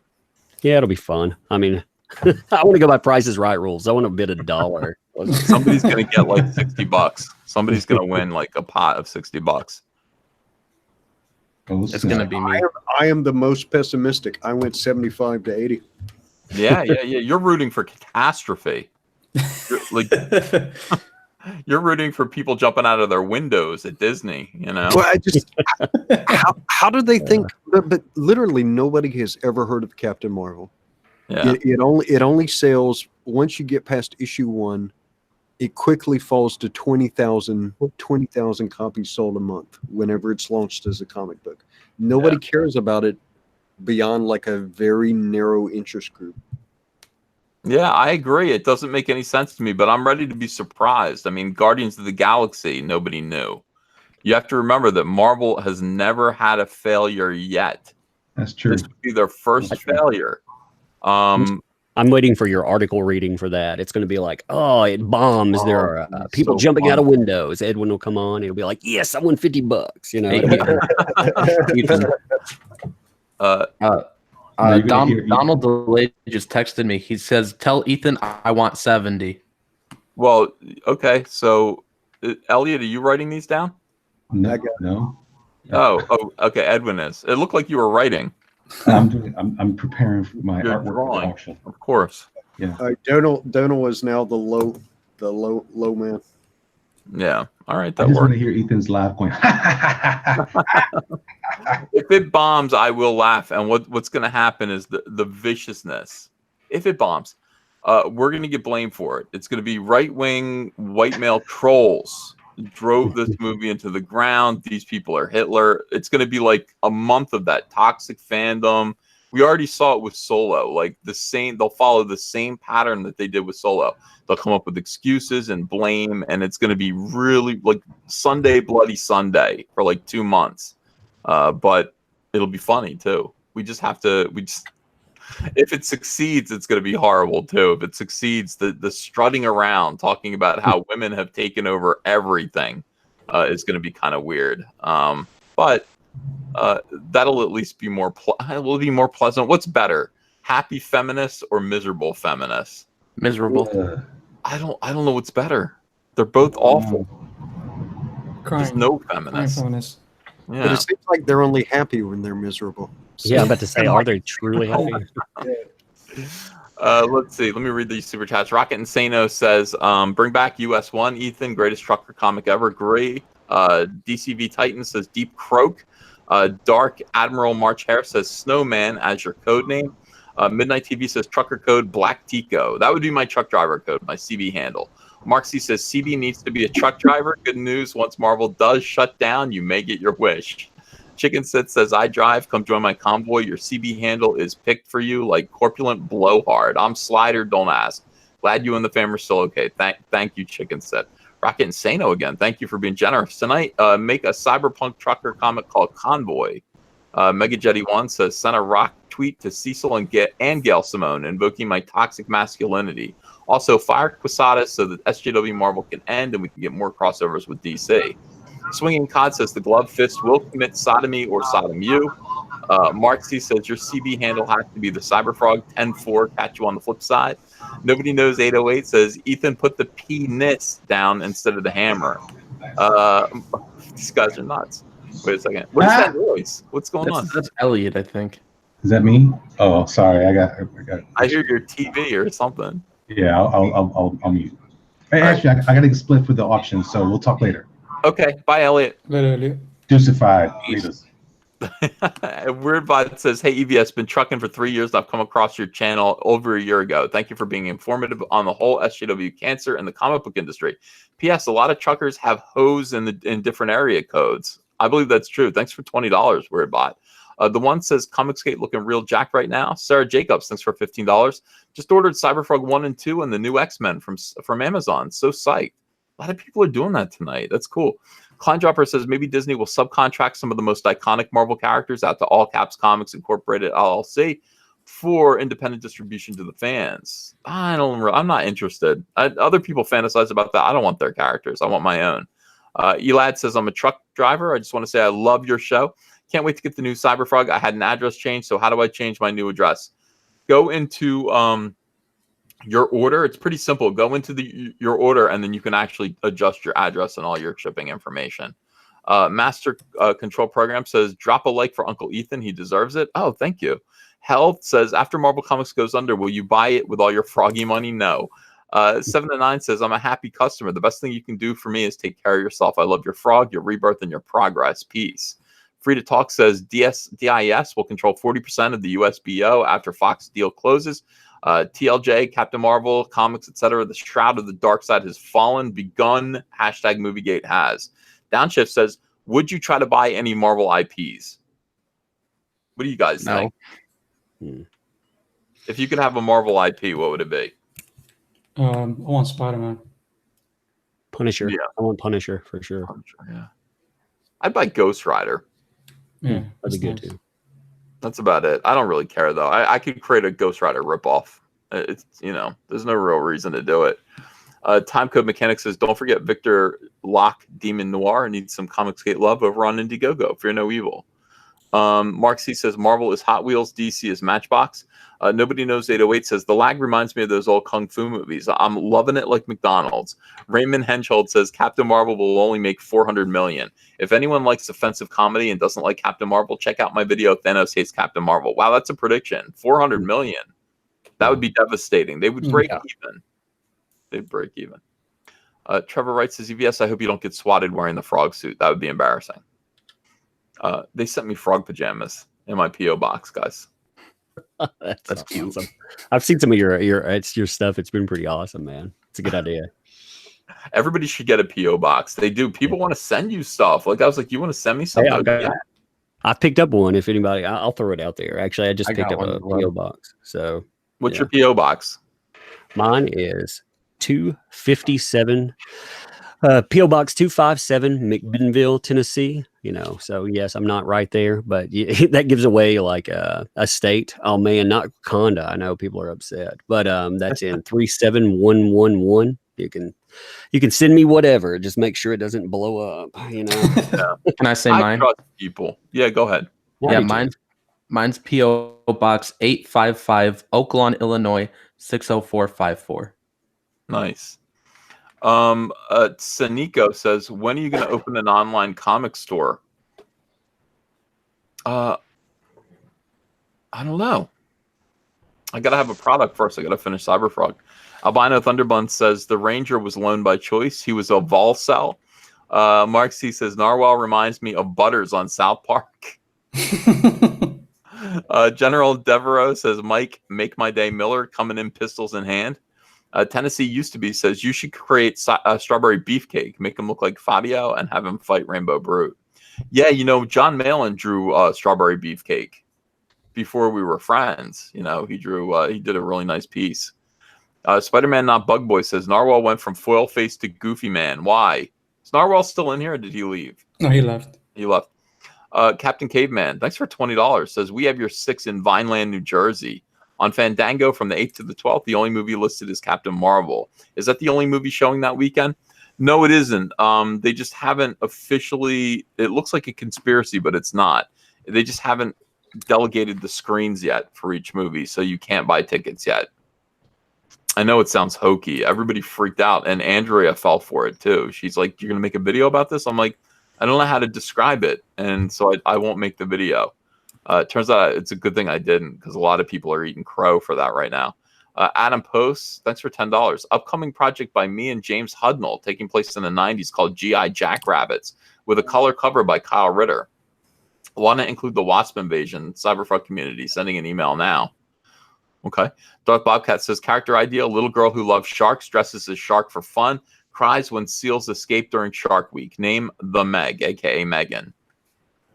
Yeah, it'll be fun. I mean, I want to go by Price is Right rules. I want to bid $1. Somebody's going to get like $60. Somebody's going to win like a pot of $60. Oh, It's going to be me. I am the most pessimistic. I went 75 to 80. Yeah. You're rooting for catastrophe. You're rooting for people jumping out of their windows at Disney, you know? Well, I just how do they think? But literally nobody has ever heard of Captain Marvel. Yeah. It only sells once you get past issue 1. It quickly falls to 20,000 copies sold a month whenever it's launched as a comic book. Nobody cares about it beyond like a very narrow interest group. Yeah, I agree. It doesn't make any sense to me, but I'm ready to be surprised. I mean, Guardians of the Galaxy, nobody knew. You have to remember that Marvel has never had a failure yet. That's true. This would be their first failure. I'm waiting for your article reading for that. It's going to be like, oh, it bombs. There are people so jumping out fun. of windows. Edwin will come on. He'll be like, yes, I won $50. You know. Ethan. Ethan. Donald DeLay just texted me. He says, "Tell Ethan I want 70." Well, okay. So, Elliot, are you writing these down? No. Oh, okay. Edwin is. It looked like you were writing. I'm preparing for my You're artwork drawing. auction. Of course. Yeah. Donal is now the low man. Yeah. All right. I That just want works. to hear Ethan's laugh going. If it bombs, I will laugh. And what's going to happen is the viciousness. If it bombs, we're going to get blamed for it. It's going to be right-wing white male trolls drove this movie into the ground. These people are Hitler. It's going to be like a month of that toxic fandom. We already saw it with Solo. Like they'll follow the same pattern that they did with Solo. They'll come up with excuses and blame, and it's going to be really like Sunday, Bloody Sunday for like 2 months. But it'll be funny too. If it succeeds, it's going to be horrible too. If it succeeds, the strutting around talking about how women have taken over everything is going to be kind of weird. But that'll at least be more. Will be more pleasant. What's better, happy feminists or miserable feminists? Miserable. I don't know what's better. They're both awful. There's Crying. no Crying feminists. feminists. But Yeah. it seems like they're only happy when they're miserable. Yeah, I'm about to say, are they truly happy? Let's see. Let me read these super chats. Rocket Insano says, bring back US1, Ethan, greatest trucker comic ever. Gray. DCV Titan says Deep Croak. Dark Admiral March Hare says Snowman as your code name. Midnight TV says trucker code Black Tico. That would be my truck driver code, my CB handle. Mark C says CB needs to be a truck driver. Good news. Once Marvel does shut down, you may get your wish. Chicken Sit says, I drive. Come join my convoy. Your CB handle is picked for you like corpulent blowhard. I'm Slider. Don't ask. Glad you and the fam are still okay. Thank you, Chicken Sit. Rocket Insano again. Thank you for being generous tonight. Make a cyberpunk trucker comic called Convoy. Mega Jetty 1 says, send a rock tweet to Cecil and Gail Simone, invoking my toxic masculinity. Also, fire Quesada so that SJW Marvel can end and we can get more crossovers with DC. Swinging Cod says the glove fist will commit sodomy or sodom you. Mark C says your CB handle has to be the Cyberfrog 10-4. Catch you on the flip side. Nobody knows 808 says Ethan put the penis down instead of the hammer. These guys are nuts. Wait a second. What is that noise? What's going on? That's Elliot, I think. Is that me? Oh, sorry. I got. I hear your TV or something. Yeah, I'll mute. Hey, actually, I got to get split for the auction, so we'll talk later. Okay. Bye, Elliot. Literally. Justified. Lead us. Weird Vibe says, hey, EVS, been trucking for 3 years. I've come across your channel over a year ago. Thank you for being informative on the whole SJW cancer and the comic book industry. P.S. A lot of truckers have hoes in different area codes. I believe that's true. Thanks for $20, Weird Bot. The one says, Comicsgate looking real jacked right now. Sarah Jacobs, thanks for $15. Just ordered Cyberfrog 1 and 2 and the new X-Men from Amazon. So psyched. A lot of people are doing that tonight. That's cool. Kleindropper says maybe Disney will subcontract some of the most iconic Marvel characters out to All Caps Comics Incorporated LLC for independent distribution to the fans. I'm not interested. Other people fantasize about that. I don't want their characters. I want my own. Elad says, I'm a truck driver. I just want to say I love your show. Can't wait to get the new Cyberfrog. I had an address change, so how do I change my new address? Go into your order. It's pretty simple. Go into your order, and then you can actually adjust your address and all your shipping information. Master Control Program says, drop a like for Uncle Ethan. He deserves it. Oh, thank you. Health says, after Marvel Comics goes under, will you buy it with all your froggy money? No. 7 to 9 says, I'm a happy customer. The best thing you can do for me is take care of yourself. I love your frog, your rebirth, and your progress. Peace. Free to Talk says, DIS will control 40% of the USBO after Fox deal closes. TLJ, Captain Marvel, comics, etc. The shroud of the dark side has fallen, begun. Hashtag Moviegate has. Downshift says, would you try to buy any Marvel IPs? What do you guys think? If you could have a Marvel IP, what would it be? I want Spider-Man. Punisher. Yeah. I want Punisher for sure. Punisher, yeah. I'd buy Ghost Rider. Yeah, That'd be good too. That's about it. I don't really care though. I could create a Ghost Rider ripoff. It's there's no real reason to do it. Timecode Mechanic says, don't forget Victor Locke Demon Noir needs some Comicsgate love over on Indiegogo. Fear no evil. Mark C says Marvel is Hot Wheels, DC is Matchbox. Nobody Knows 808 says the lag reminds me of those old kung fu movies. I'm loving it like McDonald's. Raymond Henschhold says Captain Marvel will only make $400 million. If anyone likes offensive comedy and doesn't like Captain Marvel, check out my video Thanos Hates Captain Marvel. Wow, that's a prediction. $400 million. That would be devastating. They would break even. They'd break even. Trevor writes says, EVS, I hope you don't get swatted wearing the frog suit. That would be embarrassing. They sent me frog pajamas in my P.O. box, guys. That's cute. Awesome. I've seen some of your stuff. It's been pretty awesome, man. It's a good idea. Everybody should get a P.O. box. They do. People want to send you stuff. Like I was like, you want to send me something? Hey, I picked up one. If anybody, I'll throw it out there. Actually, I just picked up a P.O. box. So, what's your P.O. box? Mine is 257. P.O. Box 257, McMinnville, Tennessee. So yes, I'm not right there, but that gives away like a state. Oh man, not Conda. I know people are upset, but that's in 37111. You can send me whatever. Just make sure it doesn't blow up. Can I say mine? I trust people. Yeah, go ahead. Yeah, mine's P.O. Box 855, Oaklawn, Illinois 60454. Nice. Saniko says, when are you going to open an online comic store? I don't know. I got to have a product first. I got to finish Cyberfrog. Albino Thunderbun says, the Ranger was loaned by choice. He was a Volcel. Mark C says, Narwhal reminds me of Butters on South Park. General Devereaux says, Mike, make my day Miller, coming in pistols in hand. Tennessee used to be says you should create strawberry beefcake, make him look like Fabio, and have him fight Rainbow Brute. Yeah, John Malin drew strawberry beefcake before we were friends. He drew. He did a really nice piece. Spider-Man Not Bug Boy says Narwhal went from foil face to Goofy Man. Why? Is Narwhal still in here? Or did he leave? No, he left. He left. Captain Caveman, thanks for $20. Says we have your 6 in Vineland, New Jersey. On Fandango from the 8th to the 12th, the only movie listed is Captain Marvel. Is that the only movie showing that weekend? No, it isn't. They just haven't officially. It looks like a conspiracy, but it's not. They just haven't delegated the screens yet for each movie, so you can't buy tickets yet. I know it sounds hokey. Everybody freaked out, and Andrea fell for it too. She's like, "You're gonna make a video about this?" I'm like, "I don't know how to describe it, and so I won't make the video." It turns out it's a good thing I didn't, because a lot of people are eating crow for that right now. Adam Post, thanks for $10. Upcoming project by me and James Hudnall, taking place in the 90s, called G.I. Jackrabbits, with a color cover by Kyle Ritter. Want to include the Wasp Invasion Cyberfuck community? Sending an email now. Okay. Darth Bobcat says, character idea: little girl who loves sharks, dresses as shark for fun, cries when seals escape during Shark Week. Name the Meg, aka Megan.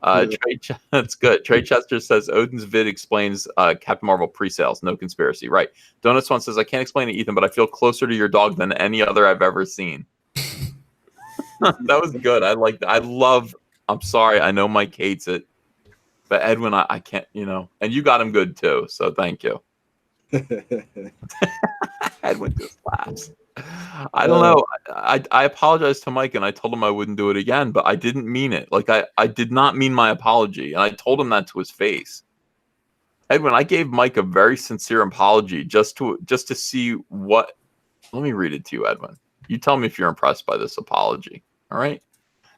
That's good. Trey Chester says Odin's vid explains Captain Marvel pre-sales. No conspiracy. Right. Donuts One says, I can't explain it, Ethan, but I feel closer to your dog than any other I've ever seen. That was good. I like that. I'm sorry. I know Mike hates it, but Edwin, I can't, and you got him good too. So thank you. Edwin just laughs. I don't know. I apologized to Mike, and I told him I wouldn't do it again, but I didn't mean it. Like I did not mean my apology, and I told him that to his face. Edwin, I gave Mike a very sincere apology just to see what. Let me read it to you, Edwin. You tell me if you're impressed by this apology. All right,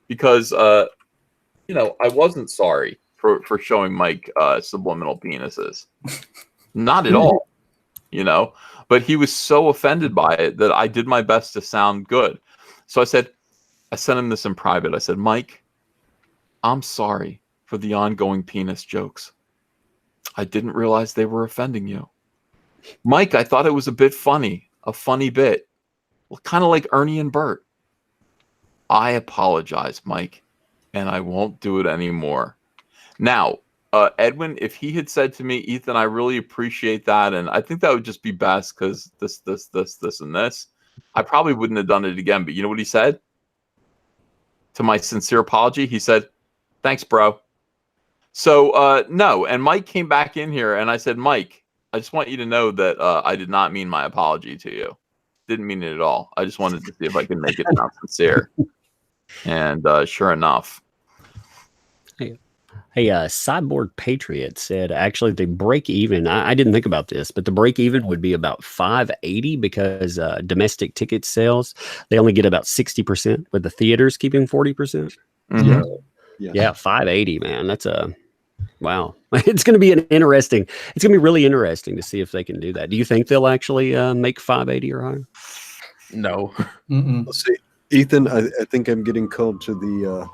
because I wasn't sorry for showing Mike subliminal penises. Not at all. But he was so offended by it that I did my best to sound good. So I sent him this in private. I said, Mike, I'm sorry for the ongoing penis jokes. I didn't realize they were offending you. Mike, I thought it was a bit funny, a funny bit. Well, kind of like Ernie and Bert. I apologize, Mike, and I won't do it anymore. Now, Edwin, if he had said to me, Ethan, I really appreciate that, and I think that would just be best because this, and this, I probably wouldn't have done it again. But you know what he said? To my sincere apology, he said, thanks, bro. So, no, and Mike came back in here, and I said, Mike, I just want you to know that I did not mean my apology to you. Didn't mean it at all. I just wanted to see if I could make it sound sincere. And sure enough. Hey, Cyborg Patriot said, actually, the break even, I didn't think about this, but the break even would be about 580 because domestic ticket sales, they only get about 60%, with the theaters keeping 40%. Mm-hmm. Yeah, 580, man. That's wow. It's going to be it's going to be really interesting to see if they can do that. Do you think they'll actually make 580 or higher? No. Let's see. Ethan, I think I'm getting called to the,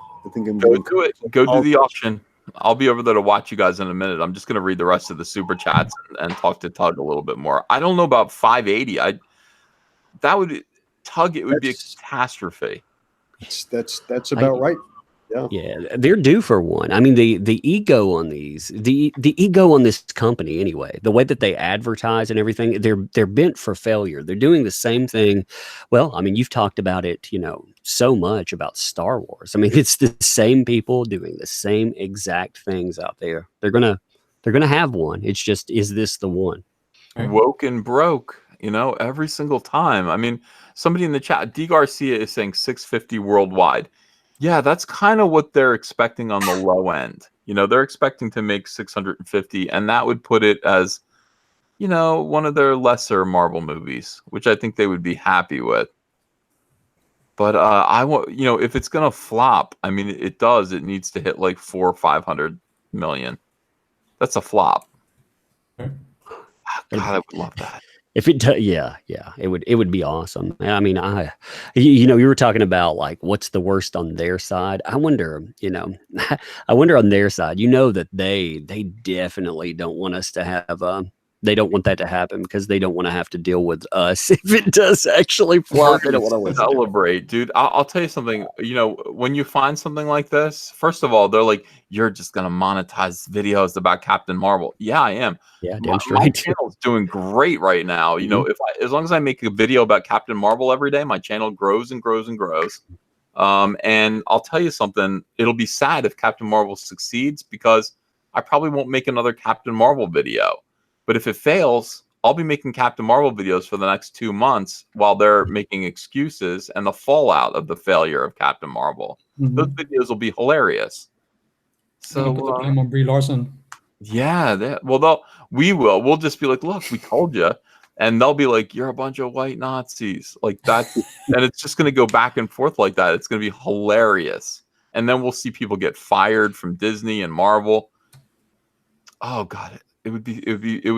Go do the auction. I'll be over there to watch you guys in a minute. I'm just going to read the rest of the super chats and talk to Tug a little bit more. I don't know about 580. It would be a catastrophe. That's about right. Yeah, they're due for one. I mean, the ego on these, the ego on this company anyway, the way that they advertise and everything, they're bent for failure. They're doing the same thing. Well, I mean, you've talked about it, so much about Star Wars. I mean, it's the same people doing the same exact things out there. They're gonna have one. It's just, is this the one? Woke and broke, every single time. I mean, somebody in the chat, D Garcia is saying 650 worldwide. Yeah, that's kind of what they're expecting on the low end. They're expecting to make 650, and that would put it as, one of their lesser Marvel movies, which I think they would be happy with. But I want, if it's gonna flop, I mean, it does. It needs to hit like 400 or 500 million. That's a flop. God, I would love that. If it does, yeah, it would be awesome. I mean, you were talking about like what's the worst on their side. I wonder, I wonder on their side. That they definitely don't want us to have. They don't want that to happen because they don't want to have to deal with us if it does actually flop. They don't want to celebrate, dude. I'll tell you something. When you find something like this, first of all, they're like, "You're just gonna monetize videos about Captain Marvel." Yeah, I am. Yeah, damn straight. My channel's doing great right now. As long as I make a video about Captain Marvel every day, my channel grows and grows and grows. And I'll tell you something. It'll be sad if Captain Marvel succeeds because I probably won't make another Captain Marvel video. But if it fails, I'll be making Captain Marvel videos for the next 2 months while they're making excuses and the fallout of the failure of Captain Marvel. Those videos will be hilarious. So put the blame on Brie Larson. Yeah, we'll just be like, look, we told you. And they'll be like, you're a bunch of white Nazis. Like that. And it's just going to go back and forth like that. It's going to be hilarious. And then we'll see people get fired from Disney and Marvel. Oh God, it would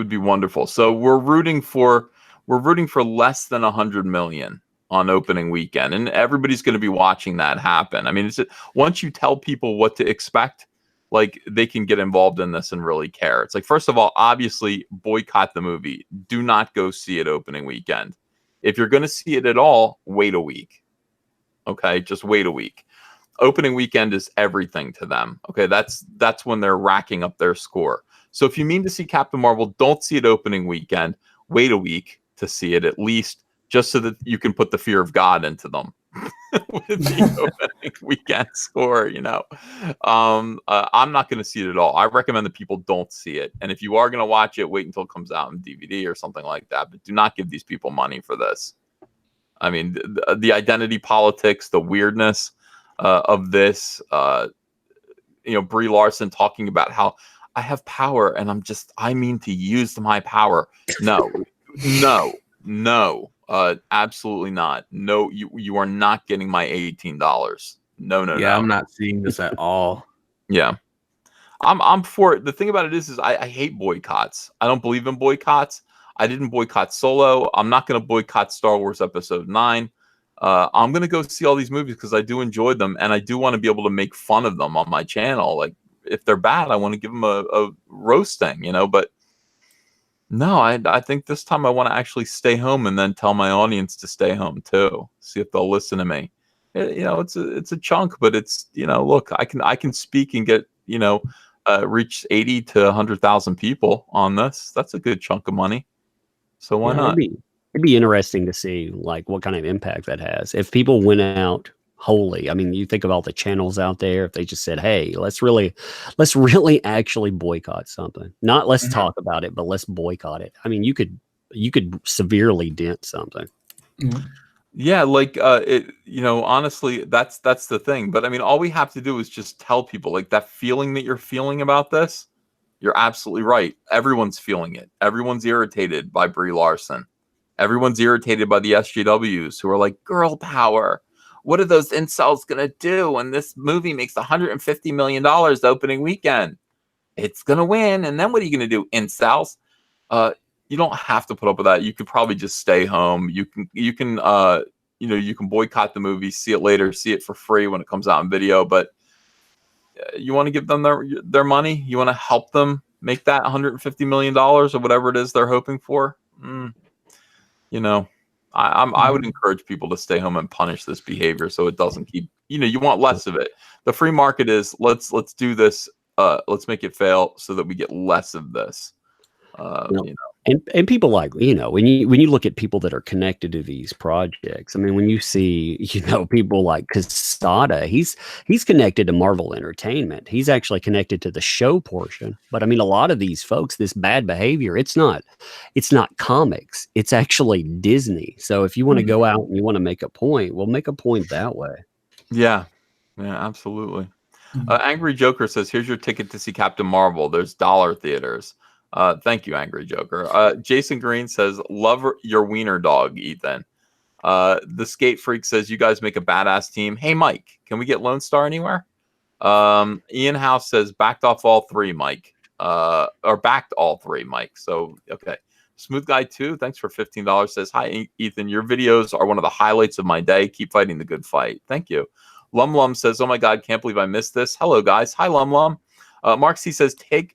be wonderful. So we're rooting for less than 100 million on opening weekend. And everybody's going to be watching that happen. I mean, once you tell people what to expect, like they can get involved in this and really care. It's like, first of all, obviously boycott the movie. Do not go see it opening weekend. If you're going to see it at all, wait a week. Okay. Just wait a week. Opening weekend is everything to them. Okay. That's when they're racking up their score. So if you mean to see Captain Marvel, don't see it opening weekend. Wait a week to see it at least, just so that you can put the fear of God into them. With the opening weekend score, I'm not going to see it at all. I recommend that people don't see it, and if you are going to watch it, wait until it comes out in DVD or something like that. But do not give these people money for this. I mean, the identity politics, the weirdness of this. Brie Larson talking about how I have power and I mean to use my power. No. Absolutely not. No, you are not getting my $18. No. Yeah, I'm not seeing this at all. Yeah. I'm for it. The thing about it is I hate boycotts. I don't believe in boycotts. I didn't boycott Solo. I'm not going to boycott Star Wars Episode 9. I'm going to go see all these movies because I do enjoy them, and I do want to be able to make fun of them on my channel. Like, if they're bad, I want to give them a roasting, but no, I think this time I want to actually stay home and then tell my audience to stay home too. See if they'll listen to me. It's a chunk, but it's, look, I can speak and get, reach 80 to 100,000 people on this. That's a good chunk of money. So why not? It'd be interesting to see like what kind of impact that has. If people went out wholly, I mean, you think of all the channels out there, if they just said, hey, let's really actually boycott something. Not let's talk about it, but let's boycott it. I mean, you could severely dent something. Yeah, like honestly, that's the thing. But I mean, all we have to do is just tell people, like, that feeling that you're feeling about this. You're absolutely right. Everyone's feeling it. Everyone's irritated by Brie Larson. Everyone's irritated by the SJWs who are like, girl power. What are those incels going to do when this movie makes $150 million opening weekend? It's going to win. And then what are you going to do, incels? You don't have to put up with that. You could probably just stay home. You can boycott the movie, see it later, see it for free when it comes out in video. But you want to give them their money? You want to help them make that $150 million or whatever it is they're hoping for? I would encourage people to stay home and punish this behavior so it doesn't keep, you want less of it. The free market is let's do this. Let's make it fail so that we get less of this. And people like, when you look at people that are connected to these projects, I mean, when you see, people like Quesada, he's connected to Marvel Entertainment. He's actually connected to the show portion. But I mean, a lot of these folks, this bad behavior, it's not comics. It's actually Disney. So if you want to go out and you want to make a point, well, make a point that way. Yeah, absolutely. Angry Joker says, here's your ticket to see Captain Marvel. There's dollar theaters. Thank you, Angry Joker. Jason Green says, love your wiener dog, Ethan. The Skate Freak says, you guys make a badass team. Hey, Mike, can we get Lone Star anywhere? Ian House says, backed off all three, Mike. Or backed all three, Mike. So, okay. Smooth Guy 2, thanks for $15. Says, hi, Ethan. Your videos are one of the highlights of my day. Keep fighting the good fight. Thank you. Lum Lum says, oh my God, can't believe I missed this. Hello, guys. Hi, Lum Lum. Mark C says, take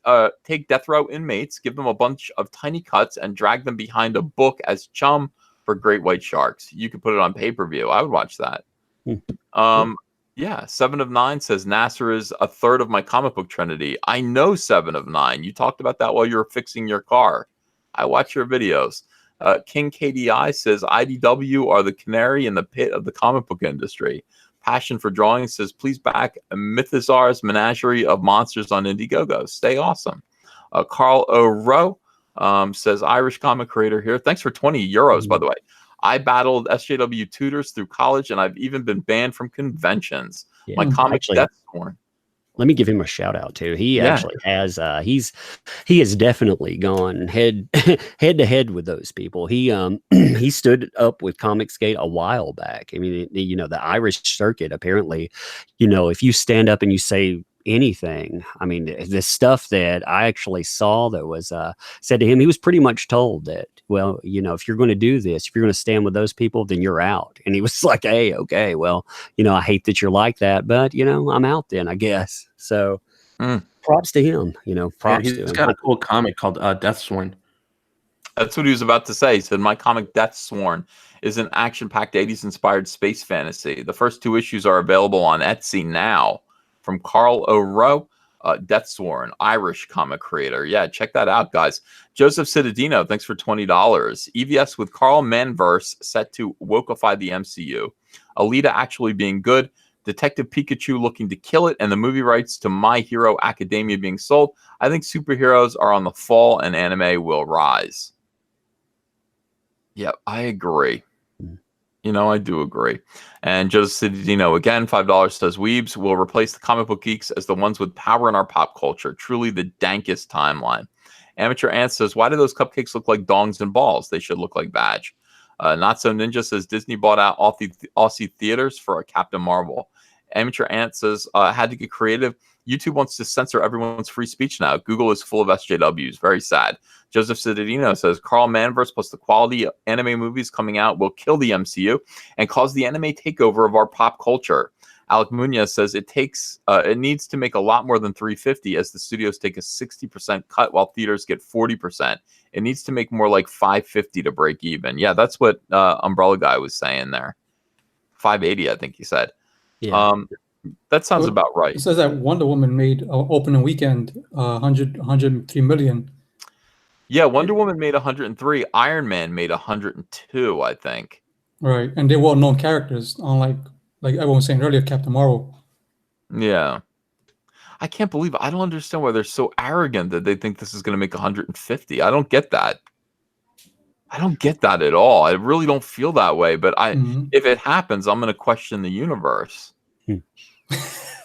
death row inmates, give them a bunch of tiny cuts, and drag them behind a book as chum for great white sharks. You could put it on pay-per-view. I would watch that. Yeah, 7 of 9 says, Nasser is a third of my comic book trinity. I know 7 of 9. You talked about that while you were fixing your car. I watch your videos. King KDI says, IDW are the canary in the pit of the comic book industry. Passion for Drawing says, please back Mythosauur's Menagerie of Monsters on Indiegogo. Stay awesome. Carl O'Rowe Says Irish comic creator here. Thanks for 20 euros, by the way. I battled SJW tutors through college, and I've even been banned from conventions. Yeah. My comic Actually, death sworn. Let me give him a shout out too. He actually has he has definitely gone head to head with those people. He he stood up with Comicsgate a while back. I mean, you know, the Irish circuit apparently, you know, if you stand up and you say anything, I mean, the stuff that I actually saw that was said to him, he was pretty much told that, well, you know, if you're going to do this, if you're going to stand with those people, then you're out. And he was like, hey, okay, well, you know, I hate that you're like that, but you know, I'm out then, I guess. So props to him, you know, props to him. He's got a cool comic called Death Sworn. That's what he was about to say. He said, my comic Death Sworn is an action-packed 80s inspired space fantasy. The first 2 issues are available on Etsy now. From Carl O'Rowe, Death Sworn, Irish comic creator. Yeah, check that out, guys. Joseph Citadino, thanks for $20. EVS with Carl Manverse set to wokeify the MCU. Alita actually being good. Detective Pikachu looking to kill it, and the movie rights to My Hero Academia being sold. I think superheroes are on the fall and anime will rise. Yeah, I agree. You know, I do agree. And Joseph Citadino, again, $5 says, Weebs will replace the comic book geeks as the ones with power in our pop culture. Truly the dankest timeline. Amateur Ant says, why do those cupcakes look like dongs and balls? They should look like badge. Not So Ninja says, Disney bought out Aussie theaters for a Captain Marvel. Amateur Ant says, had to get creative. YouTube wants to censor everyone's free speech now. Google is full of SJWs. Very sad. Joseph Citadino says, Carl Manverse plus the quality of anime movies coming out will kill the MCU and cause the anime takeover of our pop culture. Alec Munoz says it needs to make a lot more than 350 as the studios take a 60% cut while theaters get 40%. It needs to make more like 550 to break even. Yeah, that's what Umbrella Guy was saying there. 580, I think he said. Yeah. That sounds about right. It says that Wonder Woman made opening weekend 103 million. Yeah, Wonder Woman made 103. Iron Man made 102, I think. Right, and they were known characters, unlike like everyone was saying earlier, Captain Marvel. Yeah. I can't believe I don't understand why they're so arrogant that they think this is going to make 150. I don't get that. I don't get that at all. I really don't feel that way. But if it happens, I'm going to question the universe. You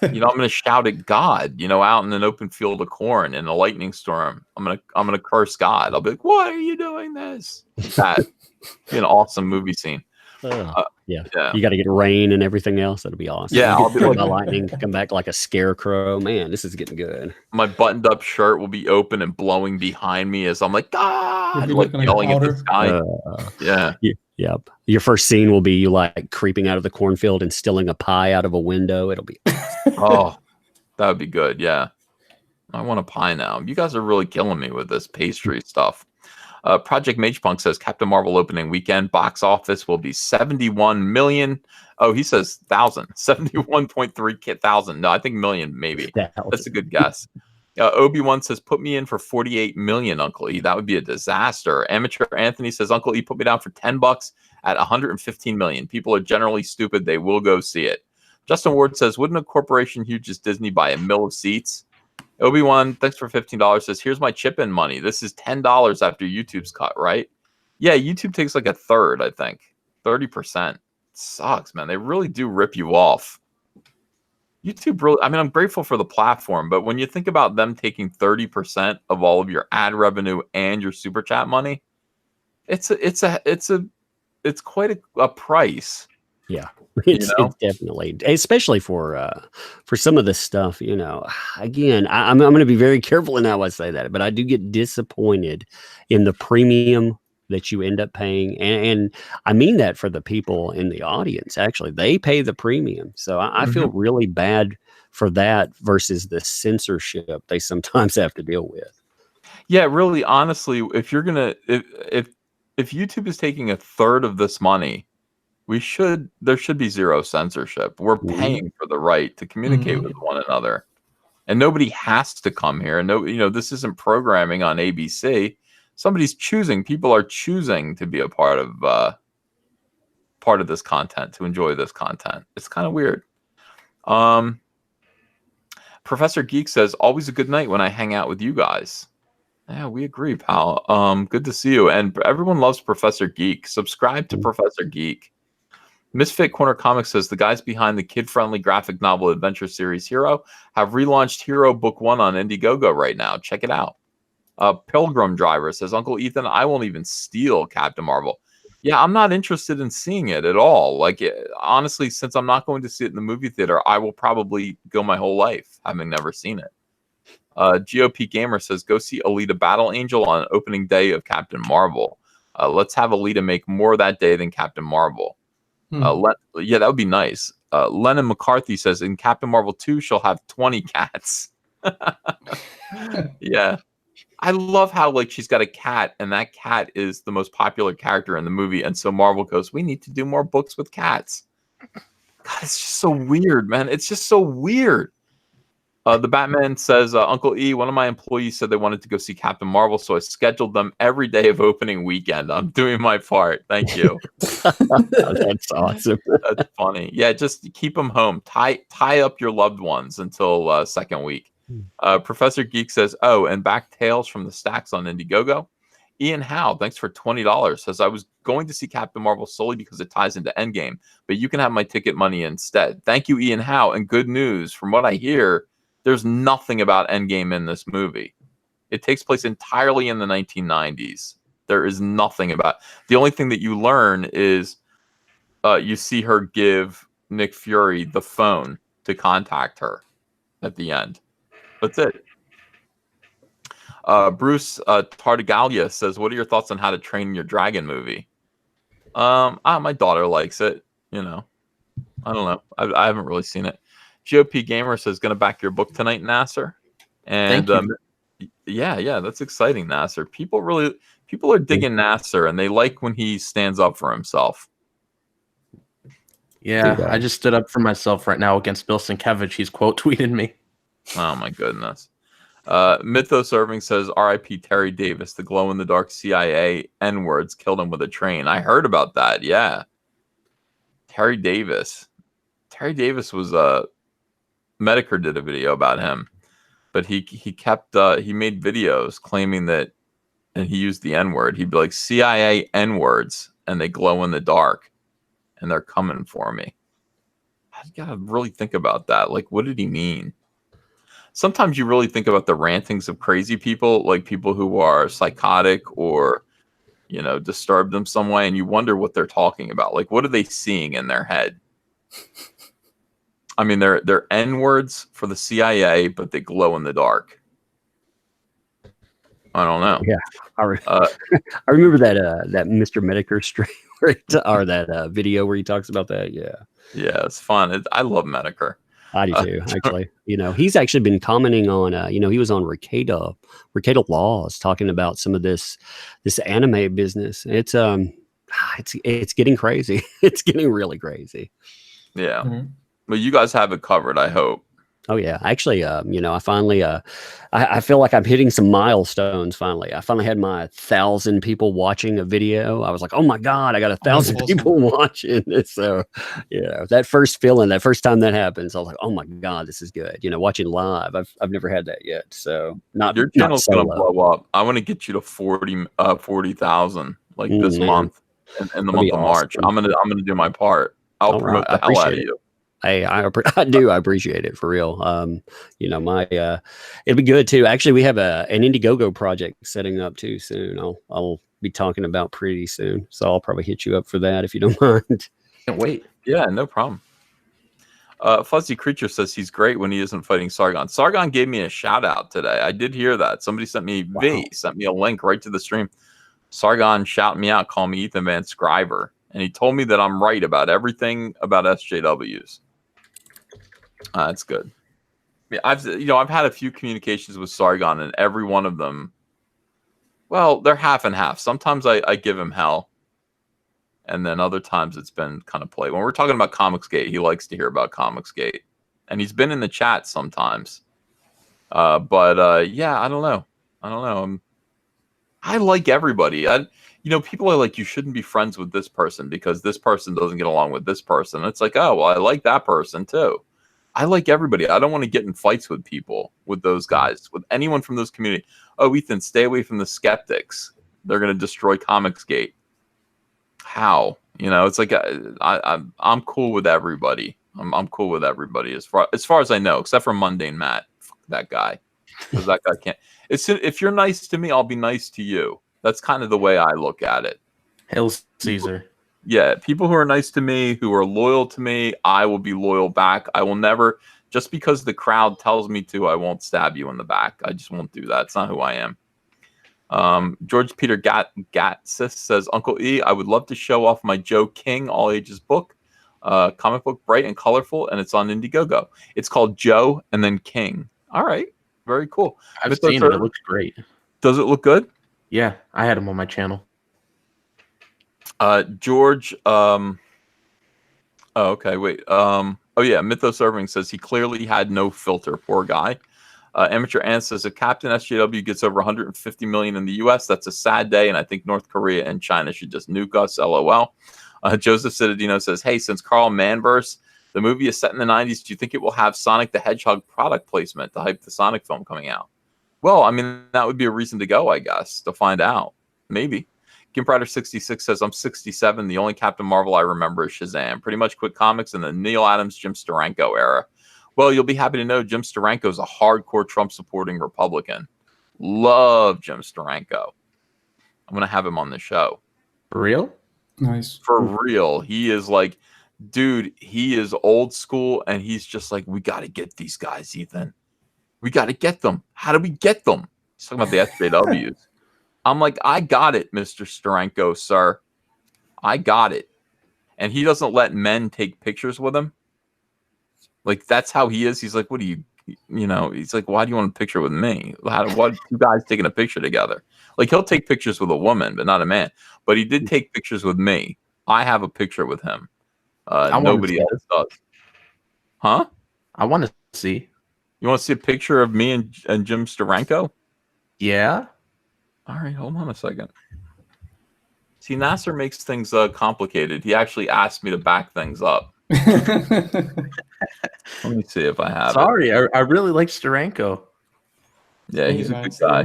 know, I'm going to shout at God. You know, out in an open field of corn in a lightning storm. I'm gonna curse God. I'll be like, "Why are you doing this?" That be an awesome movie scene. Yeah. You got to get rain and everything else. That'll be awesome. Yeah, I'll be by like lightning, come back like a scarecrow. Man, this is getting good. My buttoned-up shirt will be open and blowing behind me as I'm like, God, like yelling at the sky. Yep. Your first scene will be you like creeping out of the cornfield and stealing a pie out of a window. It'll be oh, that would be good. Yeah. I want a pie now. You guys are really killing me with this pastry stuff. Project Magepunk says Captain Marvel opening weekend box office will be 71 million. Oh, he says 71.3 thousand. No, I think million maybe. That's a good guess. Obi-Wan says, put me in for 48 million, Uncle E. That would be a disaster. Amateur Anthony says, Uncle E, put me down for $10 at 115 million. People are generally stupid. They will go see it. Justin Ward says, wouldn't a corporation huge as Disney buy a mill of seats? Obi-Wan, thanks for $15, says, here's my chip-in money. This is $10 after YouTube's cut, right? Yeah, YouTube takes like a third, I think. 30%. Sucks, man. They really do rip you off. YouTube really, I mean, I'm grateful for the platform, but when you think about them taking 30% of all of your ad revenue and your super chat money, it's quite a price. Yeah, it's definitely, especially for some of the stuff, you know, again, I'm going to be very careful in how I say that, but I do get disappointed in the premium that you end up paying. And I mean that for the people in the audience, actually, they pay the premium. So I feel really bad for that versus the censorship they sometimes have to deal with. Yeah, really, honestly, if you're going to, if YouTube is taking a third of this money, there should be zero censorship. We're paying for the right to communicate with one another, and nobody has to come here. No, you know, this isn't programming on ABC. Somebody's choosing. People are choosing to be a part of this content, to enjoy this content. It's kind of weird. Professor Geek says, always a good night when I hang out with you guys. Yeah, we agree, pal. Good to see you. And everyone loves Professor Geek. Subscribe to Professor Geek. Misfit Corner Comics says the guys behind the kid-friendly graphic novel adventure series Hero have relaunched Hero Book 1 on Indiegogo right now. Check it out. Pilgrim Driver says, Uncle Ethan, I won't even steal Captain Marvel. Yeah, I'm not interested in seeing it at all. Like, honestly, since I'm not going to see it in the movie theater, I will probably go my whole life having never seen it. GOP Gamer says, go see Alita Battle Angel on opening day of Captain Marvel. Let's have Alita make more that day than Captain Marvel. Yeah, that would be nice. Lennon McCarthy says, in Captain Marvel 2, she'll have 20 cats. Yeah. I love how, like, she's got a cat, and that cat is the most popular character in the movie. And so Marvel goes, we need to do more books with cats. God, it's just so weird, man. It's just so weird. The Batman says, Uncle E, one of my employees said they wanted to go see Captain Marvel, so I scheduled them every day of opening weekend. I'm doing my part. Thank you. That's awesome. That's funny. Yeah, just keep them home. Tie up your loved ones until second week. Professor Geek says, oh, and back Tales from the Stacks on Indiegogo. Ian Howe, thanks for $20, says, I was going to see Captain Marvel solely because it ties into Endgame, but you can have my ticket money instead. Thank you, Ian Howe. And good news, from what I hear, there's nothing about Endgame in this movie. It takes place entirely in the 1990s. There is nothing about. The only thing that you learn is you see her give Nick Fury the phone to contact her at the end. That's it. Bruce Tartaglia says, what are your thoughts on How to Train Your Dragon movie? My daughter likes it. You know, I don't know. I haven't really seen it. GOP Gamer says, going to back your book tonight, Nasser. And yeah, that's exciting, Nasser. People are digging Nasser, and they like when he stands up for himself. Yeah, I just stood up for myself right now against Bill Sienkiewicz. He's quote tweeted me. Oh my goodness. Mythos Irving says, R.I.P. Terry Davis, the glow-in-the-dark CIA N-words killed him with a train. I heard about that. Yeah, Terry Davis was Medicare did a video about him, but he kept he made videos claiming that, and he used the N-word. He'd be like, CIA N-words, and they glow in the dark, and they're coming for me. I gotta really think about that. Like, what did he mean? Sometimes you really think about the rantings of crazy people, like people who are psychotic or, you know, disturbed in some way, and you wonder what they're talking about. Like, what are they seeing in their head? I mean, they're N-words for the CIA, but they glow in the dark. I don't know. Yeah, I remember that Mr. Medicare stream or that video where he talks about that. Yeah, it's fun. I love Medicare. I do too, actually. You know, he's actually been commenting on, you know, he was on Ricada Laws talking about some of this anime business. It's getting crazy. It's getting really crazy. Yeah. Mm-hmm. Well, you guys have it covered, I hope. Oh yeah, actually, you know, I finally, I feel like I'm hitting some milestones. Finally, I finally had my 1,000 people watching a video. I was like, oh my god, I got 1,000 people watching this. So, yeah, that first feeling, that first time that happens, I was like, oh my god, this is good. You know, watching live, I've never had that yet. So, your channel's gonna blow up. I want to get you to 40,000 like this month, in the month of March. I'm gonna do my part. I'll promote the hell out of you. Hey, I appreciate it for real. You know, it'll be good too. Actually, we have an Indiegogo project setting up too soon. I'll be talking about pretty soon. So I'll probably hit you up for that if you don't mind. Can't wait. Yeah, no problem. Fuzzy Creature says he's great when he isn't fighting Sargon. Sargon gave me a shout out today. I did hear that. Somebody sent me a link right to the stream. Sargon shouted me out, calling me Ethan Van Scriver. And he told me that I'm right about everything about SJWs. That's good. Yeah, I've had a few communications with Sargon, and every one of them, well, they're half and half. Sometimes I give him hell, and then other times it's been kind of play. When we're talking about Comicsgate, he likes to hear about Comicsgate, and he's been in the chat sometimes. But yeah, I don't know. I like everybody. People are like, you shouldn't be friends with this person because this person doesn't get along with this person. It's like, oh, well, I like that person too. I like everybody. I don't want to get in fights with people, with those guys, with anyone from those community. Oh, Ethan, stay away from the skeptics. They're going to destroy Comicsgate. How? You know, it's like I'm cool with everybody. I'm cool with everybody as far as I know, except for Mundane Matt. Fuck that guy, because that guy can't. If you're nice to me, I'll be nice to you. That's kind of the way I look at it. Hail Caesar. Yeah, people who are nice to me, who are loyal to me, I will be loyal back. I will never, just because the crowd tells me to, I won't stab you in the back. I just won't do that. It's not who I am. George Peter Gatsis says, Uncle E, I would love to show off my Joe King all ages book. Comic book, bright and colorful, and it's on Indiegogo. It's called Joe and then King. All right, very cool. I've seen it. It looks great. Does it look good? Yeah, I had him on my channel. George, oh, okay, wait. Oh yeah, Mythos Irving says he clearly had no filter. Poor guy. Amateur Ant says if Captain SJW gets over 150 million in the US, that's a sad day, and I think North Korea and China should just nuke us. LOL. Joseph Citadino says, hey, since Carl Manverse, the movie is set in the 90s, do you think it will have Sonic the Hedgehog product placement to hype the Sonic film coming out? Well, I mean, that would be a reason to go, I guess, to find out. Maybe. Gimprider66 says, I'm 67. The only Captain Marvel I remember is Shazam. Pretty much quit comics in the Neil Adams, Jim Steranko era. Well, you'll be happy to know Jim Steranko is a hardcore Trump-supporting Republican. Love Jim Steranko. I'm going to have him on the show. For real? Nice. For real. He is like, dude, he is old school, and he's just like, we got to get these guys, Ethan. We got to get them. How do we get them? He's talking about the SJWs. I'm like, I got it, Mr. Steranko, sir. I got it. And he doesn't let men take pictures with him. Like, that's how he is. He's like, what do you know, he's like, why do you want a picture with me? What two guys taking a picture together? Like, he'll take pictures with a woman, but not a man. But he did take pictures with me. I have a picture with him. Nobody else does. Huh? I want to see. You want to see a picture of me and Jim Steranko? Yeah. All right, hold on a second. See, Nasser makes things complicated. He actually asked me to back things up. Let me see if I have Sorry, I really like Steranko. Yeah, he's a good guy.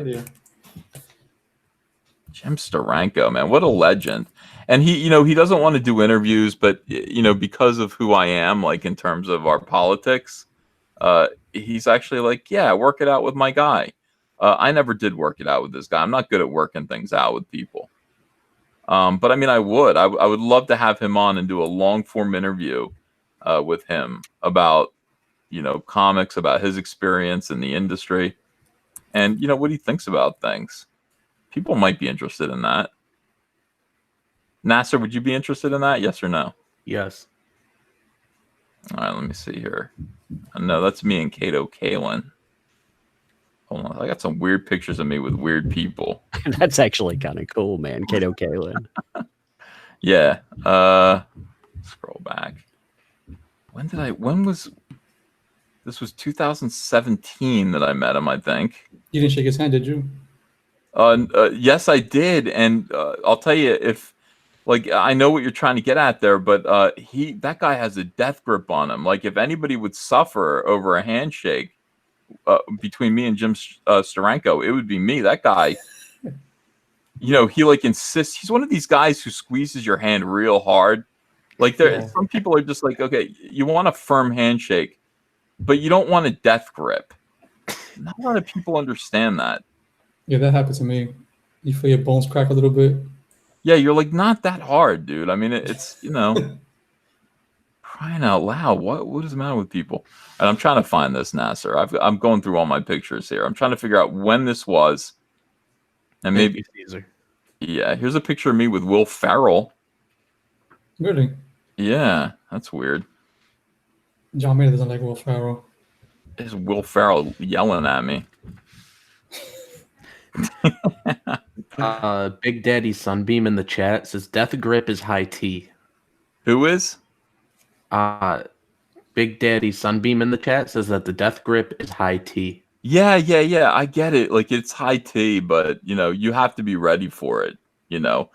Jim Steranko, man, what a legend. And he doesn't want to do interviews, but because of who I am, like in terms of our politics, he's actually like, yeah, work it out with my guy. I never did work it out with this guy. I'm not good at working things out with people. But I mean, I would love to have him on and do a long form interview with him about, comics, about his experience in the industry and, what he thinks about things. People might be interested in that. Nasser, would you be interested in that? Yes or no? Yes. All right, let me see here. No, that's me and Kato Kalin. Hold on, I got some weird pictures of me with weird people. That's actually kind of cool, man. Kato Kalin. Yeah. Scroll back. This was 2017 that I met him, I think. You didn't shake his hand, did you? Yes, I did. And I'll tell you, if I know what you're trying to get at there, but that guy has a death grip on him. Like, if anybody would suffer over a handshake between me and Jim Steranko, it would be me. That guy, he insists. He's one of these guys who squeezes your hand real hard. Like, some people are just like, okay, you want a firm handshake, but you don't want a death grip. Not a lot of people understand that. Yeah, that happened to me. You feel your bones crack a little bit. Yeah, you're like, not that hard, dude. I mean, it's crying out loud. What is the matter with people? And I'm trying to find this, Nasser. I'm going through all my pictures here. I'm trying to figure out when this was. And maybe Caesar. Yeah, here's a picture of me with Will Ferrell. Really? Yeah, that's weird. John Mayer doesn't like Will Ferrell. Is Will Ferrell yelling at me? Big Daddy Sunbeam in the chat says Death Grip is high tea. Who is? Big Daddy Sunbeam in the chat says that the Death Grip is high tea. Yeah. I get it. Like, it's high tea, but you have to be ready for it. I'm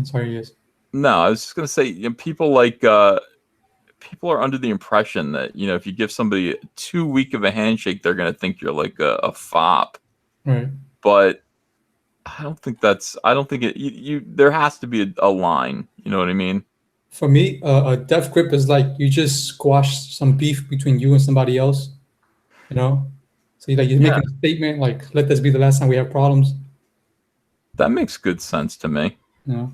sorry, yes. No, I was just gonna say, people people are under the impression that, you know, if you give somebody too weak of a handshake, they're gonna think you're like a fop. Right. But I don't think it. There has to be a line. You know what I mean? For me, a death grip is like you just squash some beef between you and somebody else. You know, so you're making a statement like, "Let this be the last time we have problems." That makes good sense to me. You know.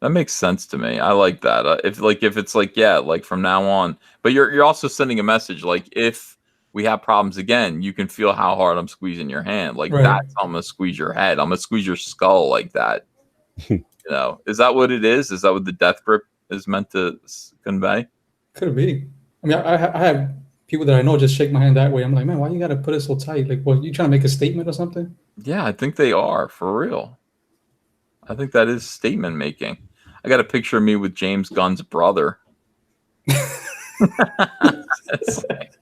That makes sense to me. I like that. If it's like, yeah, like from now on, but you're also sending a message like, if we have problems again, you can feel how hard I'm squeezing your hand. Like Right. that's how I'm gonna squeeze your head. I'm gonna squeeze your skull like that. You know, is that what it is? Is that what the death grip is meant to convey? Could be. I mean, I have people that I know just shake my hand that way. I'm like, man, why you gotta put it so tight? Like, what, you trying to make a statement or something? Yeah, I think they are, for real. I think that is statement making. I got a picture of me with James Gunn's brother. It's like,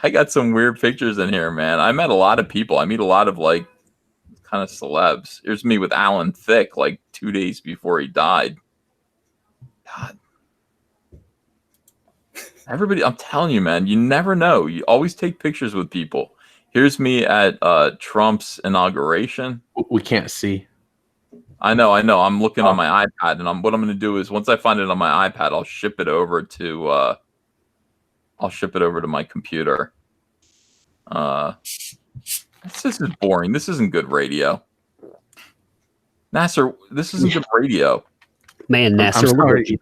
I got some weird pictures in here, man. I met a lot of people. I meet a lot of like kind of celebs. Here's me with Alan Thicke like 2 days before he died. God. Everybody, I'm telling you, man, you never know. You always take pictures with people. Here's me at Trump's inauguration. We can't see. I know. I'm looking on my iPad, and what I'm going to do is once I find it on my iPad, I'll ship it over to my computer. This is boring. This isn't good radio. Nasser, this isn't good radio. Man, Nasser, look at you.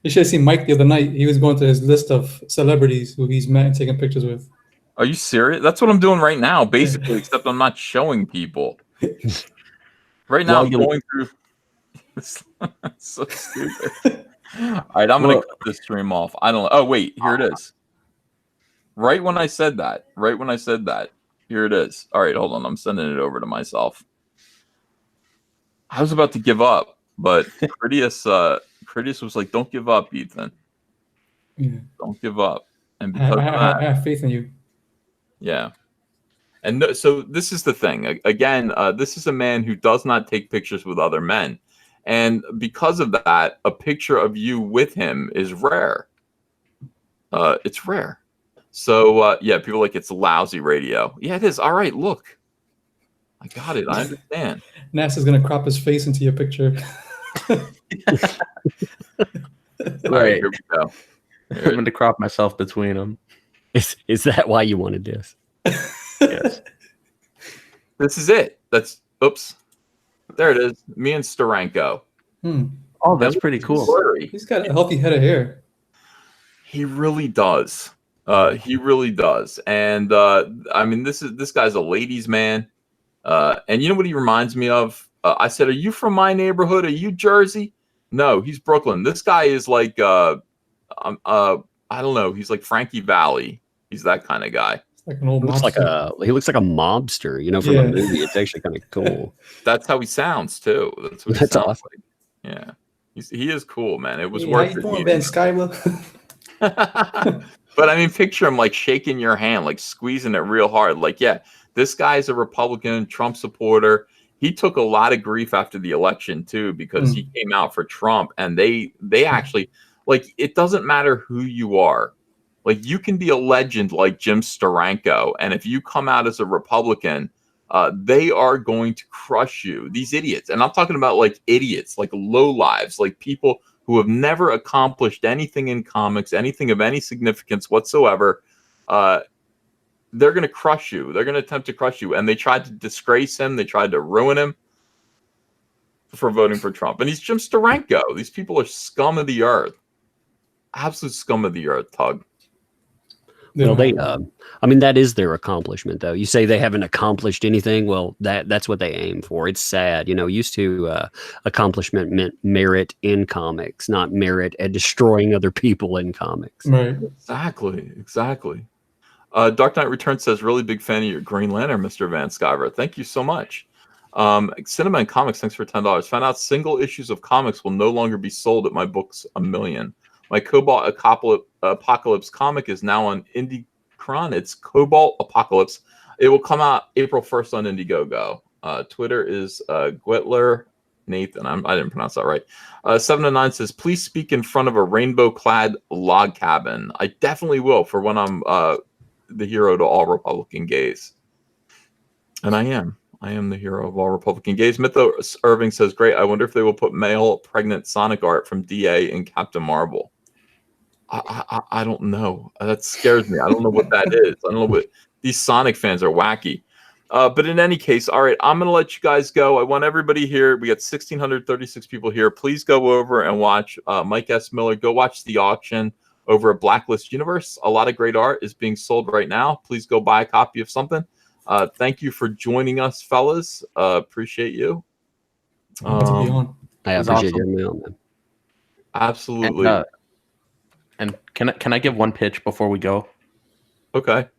You should have seen Mike the other night. He was going to his list of celebrities who he's met and taking pictures with. Are you serious? That's what I'm doing right now, basically, except I'm not showing people. Right now, I'm going through. It's so stupid. All right, I'm going to cut this stream off. I don't know. Oh, wait, here it is. Right when I said that. Here it is. All right, hold on. I'm sending it over to myself. I was about to give up, but Critias was like, "Don't give up, Ethan. Yeah. Don't give up." And because I have faith in you. Yeah. And so this is the thing. Again, this is a man who does not take pictures with other men. And because of that, a picture of you with him is rare. It's rare. So, yeah, people are like, it's lousy radio. Yeah, it is. All right, look. I got it. I understand. NASA's going to crop his face into your picture. All right, here we go. I'm going to crop myself between them. Is that why you wanted this? Yes. This is it. Oops. There it is. Me and Steranko. Oh, that's pretty cool. Blurry. He's got a healthy head of hair. He really does. He really does. And I mean, this guy's a ladies' man. And you know what he reminds me of? I said, "Are you from my neighborhood? Are you Jersey?" No, he's Brooklyn. This guy is like I don't know. He's like Frankie Valli. He's that kind of guy. Like an old he looks like a mobster, you know, from a movie. It's actually kind of cool. That's how he sounds too. That's what he sounds awesome. Like. Yeah, he is cool, man. It was worth it. How you doing, Ben Skyler? But I mean, picture him like shaking your hand, like squeezing it real hard. Like, yeah, this guy's a Republican, Trump supporter. He took a lot of grief after the election too, because he came out for Trump, and they actually, like, it doesn't matter who you are. Like, you can be a legend like Jim Steranko, and if you come out as a Republican, they are going to crush you. These idiots, and I'm talking about like idiots, like lowlives, like people who have never accomplished anything in comics, anything of any significance whatsoever. They're going to crush you. They're going to attempt to crush you. And they tried to disgrace him. They tried to ruin him for voting for Trump. And he's Jim Steranko. These people are scum of the earth. Absolute scum of the earth, Tug. Well, I mean, that is their accomplishment, though. You say they haven't accomplished anything. Well, that's what they aim for. It's sad. You know, used to accomplishment meant merit in comics, not merit at destroying other people in comics. Right. Exactly. Dark Knight Returns says, really big fan of your Green Lantern, Mr. Van Skyver. Thank you so much. Cinema and Comics, thanks for $10. Found out single issues of comics will no longer be sold at my books a million. My Cobalt Apocalypse comic is now on Indie-Cron. It's Cobalt Apocalypse. It will come out April 1st on Indiegogo. Twitter is Gwetler Nathan. I didn't pronounce that right. 709 says, please speak in front of a rainbow-clad log cabin. I definitely will for when I'm the hero to all Republican gays. And I am. I am the hero of all Republican gays. Mythos Irving says, great. I wonder if they will put male pregnant Sonic art from DA in Captain Marvel. I don't know. That scares me. I don't know what that is. I don't know what these Sonic fans are wacky. But in any case, all right, I'm going to let you guys go. I want everybody here. We got 1,636 people here. Please go over and watch Mike S. Miller. Go watch the auction over at Blacklist Universe. A lot of great art is being sold right now. Please go buy a copy of something. Thank you for joining us, fellas. Appreciate you. To be on. I appreciate you, man. Absolutely. And can I give one pitch before we go? Okay.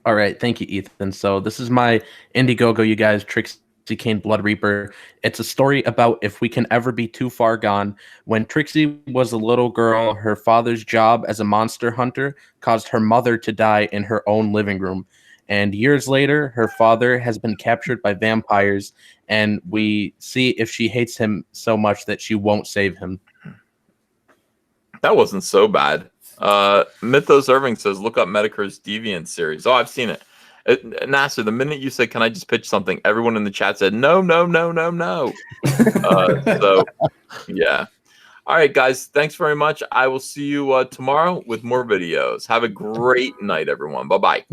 All right. Thank you, Ethan. So this is my Indiegogo, you guys, Trixie Kane Blood Reaper. It's a story about if we can ever be too far gone. When Trixie was a little girl, her father's job as a monster hunter caused her mother to die in her own living room. And years later, her father has been captured by vampires, and we see if she hates him so much that she won't save him. That wasn't so bad. Mythos Irving says, look up Medicare's Deviant series. Oh, I've seen it. Nasser, the minute you said, can I just pitch something? Everyone in the chat said, no. So, yeah. All right, guys. Thanks very much. I will see you tomorrow with more videos. Have a great night, everyone. Bye-bye.